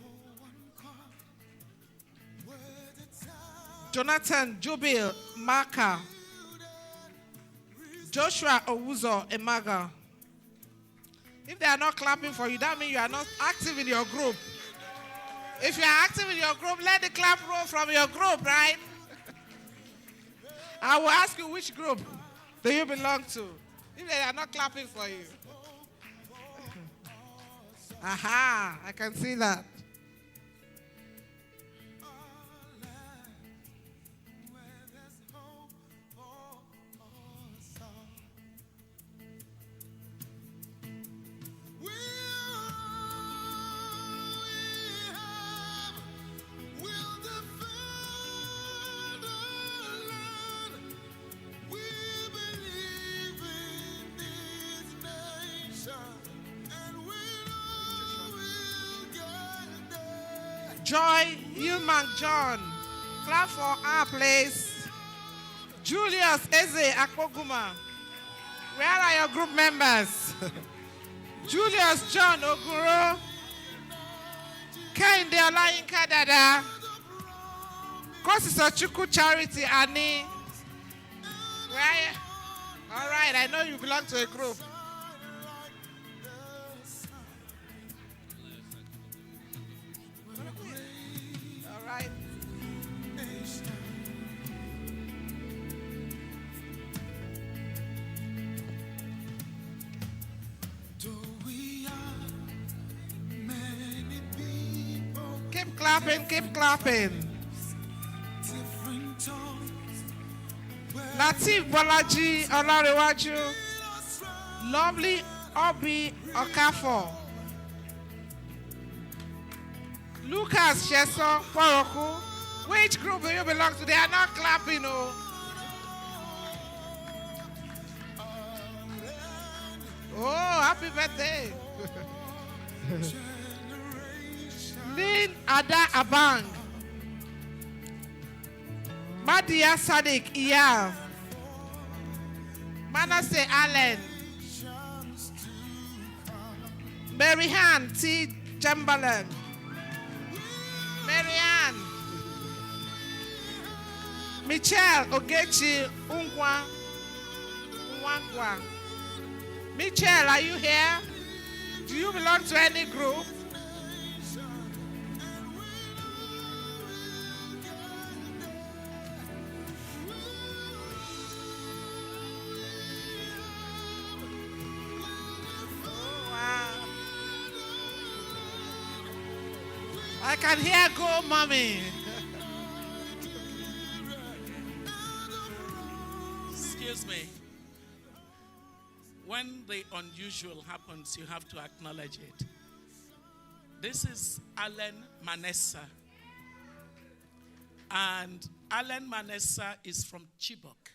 Jonathan Jubil Maka. Joshua Owuzo Emaga. If they are not clapping for you, that means you are not active in your group. If you are active in your group, let the clap roll from your group, right? I will ask you which group do you belong to if they are not clapping for you. Aha, I can see that. Joy Human John. Clap for our place. Julius Eze Akpoguma. Where are your group members? Julius John Oguro. Kehinde Olayinka Dada. Kosiso Chukwu Charity Ani. Where? All right, I know you belong to a group. All right. Keep clapping, keep clapping. Latif Bolaji Olarewaju. Lovely Obi Okafor. Lucas Sheso Poroku. Which group do you belong to? They are not clapping, oh. Oh, happy birthday. Lynn Ada Abang. Madia Sadiq Iyal. Manasseh Allen. Maryhan T. Chamberlain. Marianne. Michelle Ogechi Ungwa. Nwangwa. Michelle, are you here? Do you belong to any group? I can hear go, mommy. Excuse me. When the unusual happens, you have to acknowledge it. This is Alan Manessa. And Alan Manessa is from Chibok.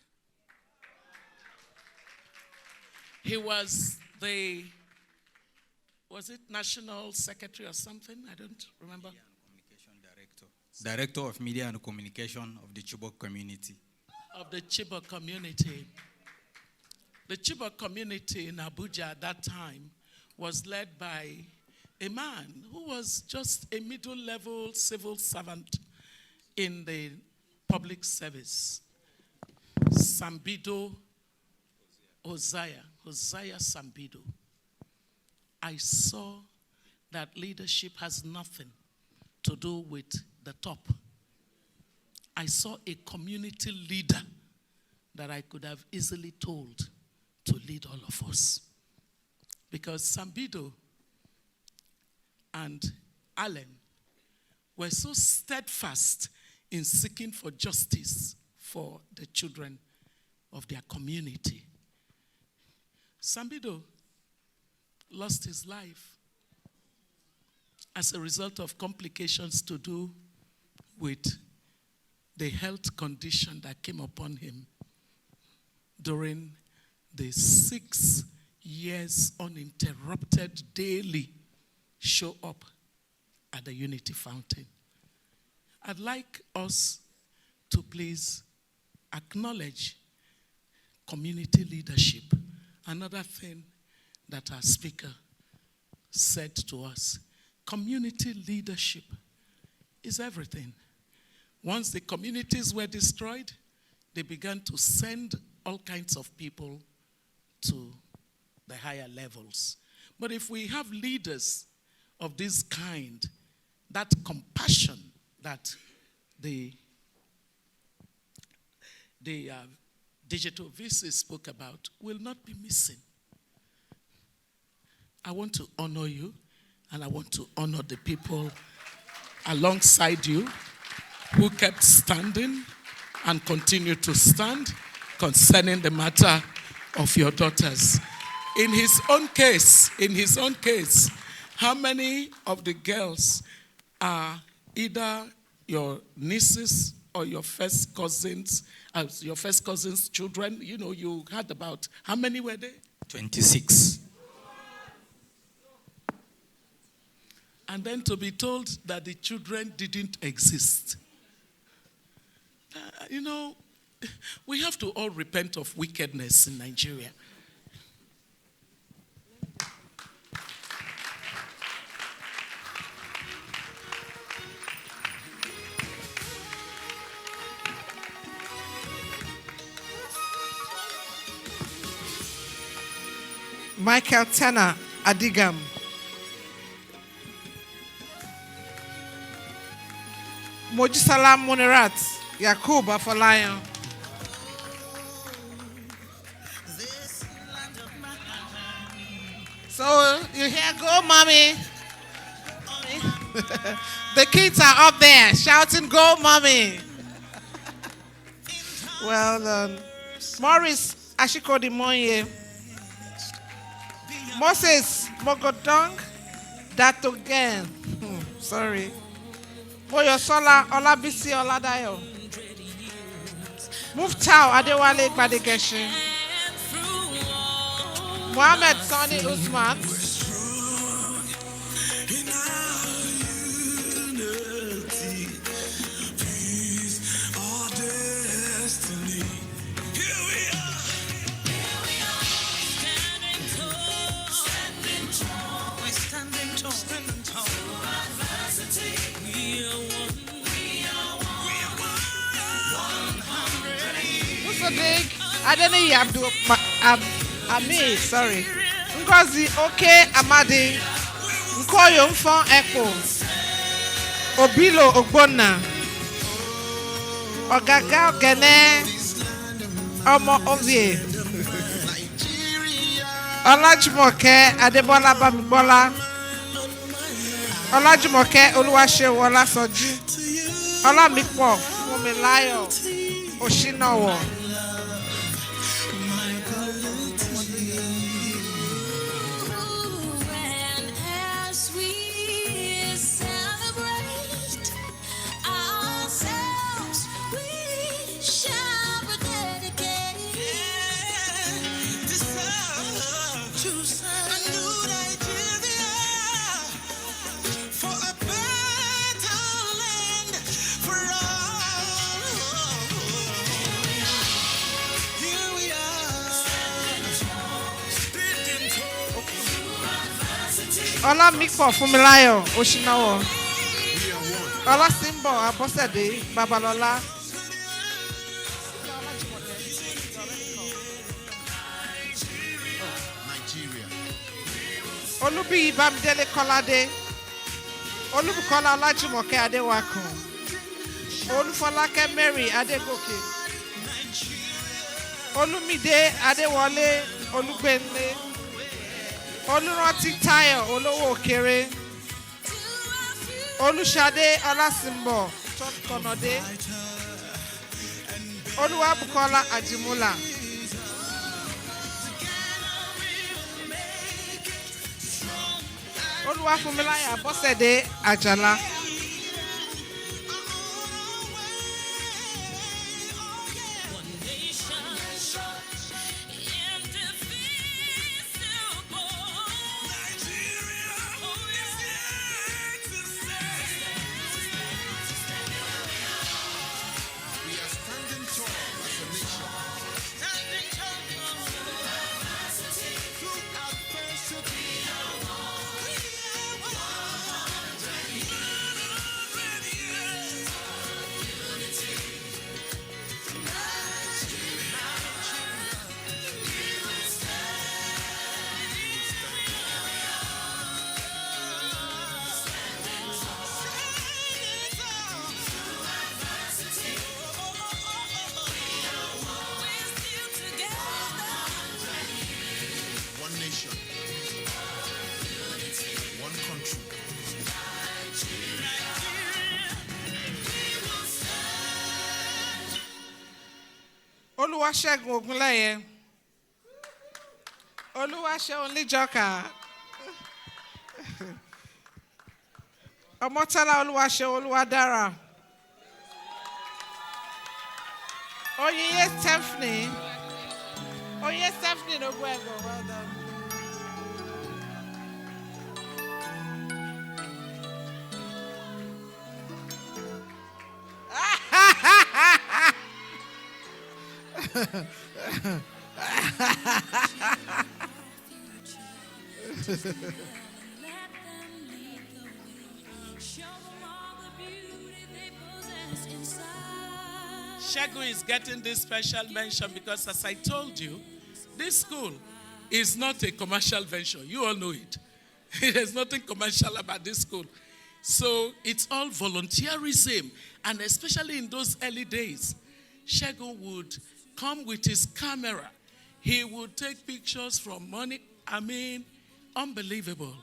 He was the, was it National Secretary or something? I don't remember. Director of Media and Communication of the Chibok community. Of the Chibok community. The Chibok community in Abuja at that time was led by a man who was just a middle-level civil servant in the public service. Sambido Hosea Sambido. I saw that leadership has nothing to do with the top. I saw a community leader that I could have easily told to lead all of us. Because Sambido and Allen were so steadfast in seeking for justice for the children of their community. Sambido lost his life as a result of complications to do with the health condition that came upon him during the 6 years uninterrupted daily show up at the Unity Fountain. I'd like us to please acknowledge community leadership. Another thing that our speaker said to us, community leadership is everything. Once the communities were destroyed, they began to send all kinds of people to the higher levels. But if we have leaders of this kind, that compassion that the digital VC spoke about will not be missing. I want to honor you, and I want to honor the people alongside you who kept standing and continue to stand concerning the matter of your daughters. In his own case, how many of the girls are either your nieces or your first cousins' children? You know, you heard about, how many were there? 26. And then to be told that the children didn't exist. You know, we have to all repent of wickedness in Nigeria. Michael Tanner Adigam. Mojisalam Munirat Yakub Afolayan. So you hear, go mommy. The kids are up there shouting, go mommy. Well done. Morris Ashikodi Monye. Moses Mogodong Datogen. Sorry. Moyosola Olabisi Oladayo. Muftau Adewale Gbadegeshi. Mohammed Sani Usman. Adeni Abdul Ami, sorry. Ngozi Oke Amadi. Nkoyo Mfon Ekpo. Obilo Ogbonna. Ogaga Ogene. Omo Ovie. Olajumoke Adebola Bamibola. Olajumoke Oluwasewola Soji. Olamipo Fumilayo Oshinowo. Ola Mikpo Fumilayo Oshinawo. Ola Simbo Abosede Babalola. Olubi Bamidele Kolade. Olubukola Olajumoke Adewakun. Olufolake Mary Adegoke. Olumide Adewale Olugbenle. Olúrántí Táyọ̀ Olówó Òkèrè. Olúṣadé Ọlásìnbọ̀ Tọ́kànnádé. Olúwabùkọ́lá Àjìmúlà. Olúwafúnmiláyọ̀ Abọ́sẹ̀dé Àjàlá. Oluwasegun Ogunleye. Oluwasegun Onlijoka. Omotala Oluwasegun Oluwadara. Oyiye Stephanie. Oyiye Stephanie Ogwego. Well done. Sppg is getting this special mention because, as I told you, this school is not a commercial venture. You all know it. There's nothing commercial about this school. So it's all volunteerism. And especially in those early days, Sppg would come with his camera. He would take pictures from money. I mean, unbelievable.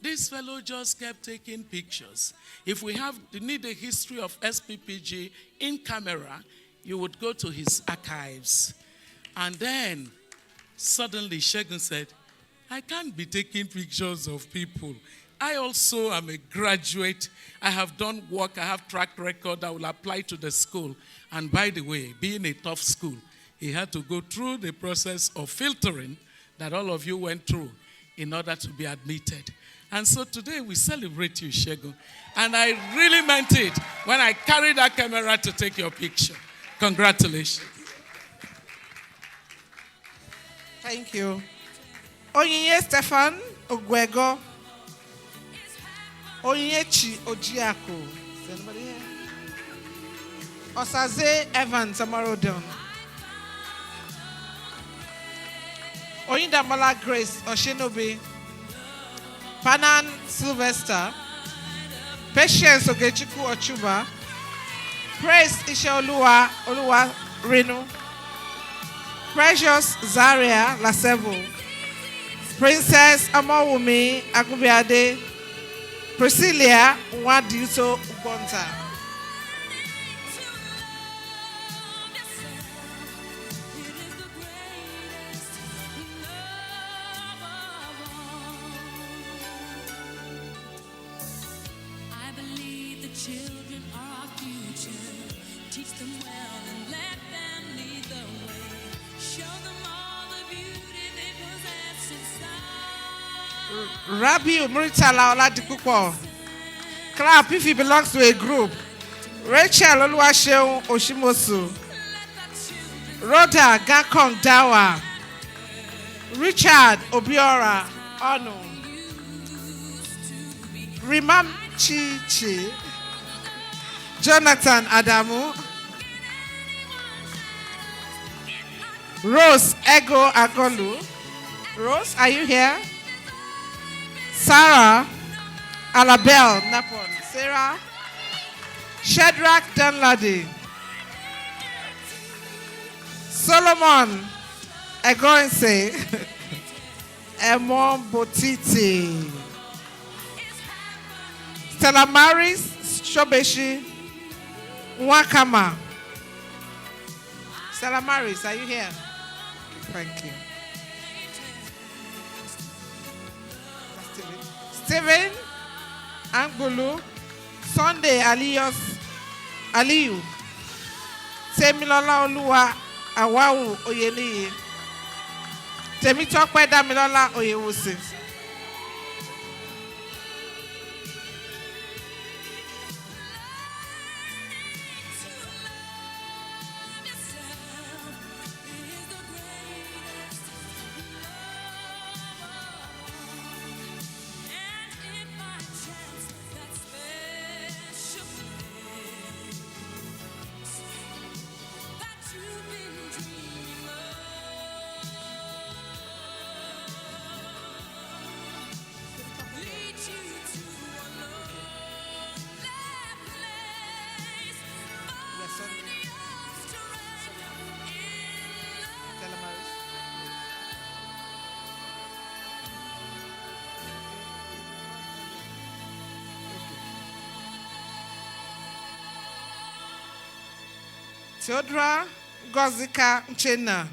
This fellow just kept taking pictures. If we need a history of SPPG in camera, you would go to his archives. And then suddenly Sppg said, I can't be taking pictures of people. I also am a graduate. I have done work. I have track record that will apply to the school. And by the way, being a tough school, he had to go through the process of filtering that all of you went through in order to be admitted. And so today we celebrate you, Sppg. And I really meant it when I carried that camera to take your picture. Congratulations. Thank you. Oyiye Stephen Ogwego. Oyiyechi Ojiako. Is anybody here? Osaze Evans Amarodon. Oyindamola Grace Oshinobi. Panan Sylvester. Patience Ogechukwu Ochuba. Praise Isheoluwa Oluwa Renu. Precious Zaria Lasevo. Princess Amawumi Agubiade. Priscilla Wadiuso Ubonta. I believe the children are our future. Teach them well and let them lead the way. Show them all the beauty they possess inside. Rabi Muritala Oladipupo. Clap if he belongs to a group. Rachel Oluwaseun Oshimosu. Rhoda Gakong Dawa. Richard Obiora Onu. Rimam Chichi. Jonathan Adamu. Rose Ego Agolu. Rose, are you here? Sarah Alabel Napon. Sarah Shadrach Dunlady. Solomon Egoinse. Emon Botiti. Stella Maris Shobeshi Wakama. Stella Maris, are you here? Thank you. Stephen Angulu, Sunday Aliyu, Temilola Oluwa Awawu Oyeniyi, Temitope Damilola Oyewusi. Theodora Gozika Uchenna.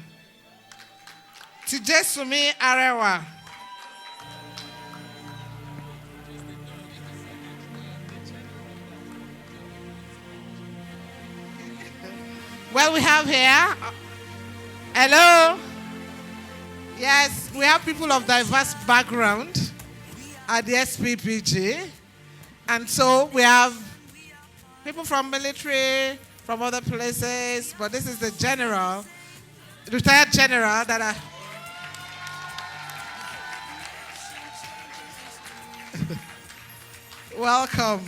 Tijesumi Arewa. Well, we have here, hello. Yes, we have people of diverse background at the SPPG. And so we have people from military, from other places, but this is the general, retired general that are... Welcome.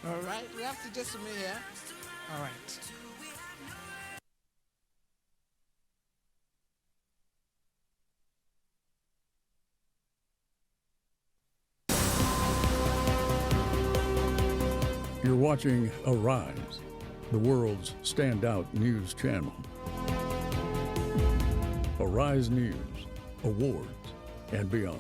All right, we have to just meet here. All right. You're watching Arise, the world's standout news channel. Arise News, awards, and beyond.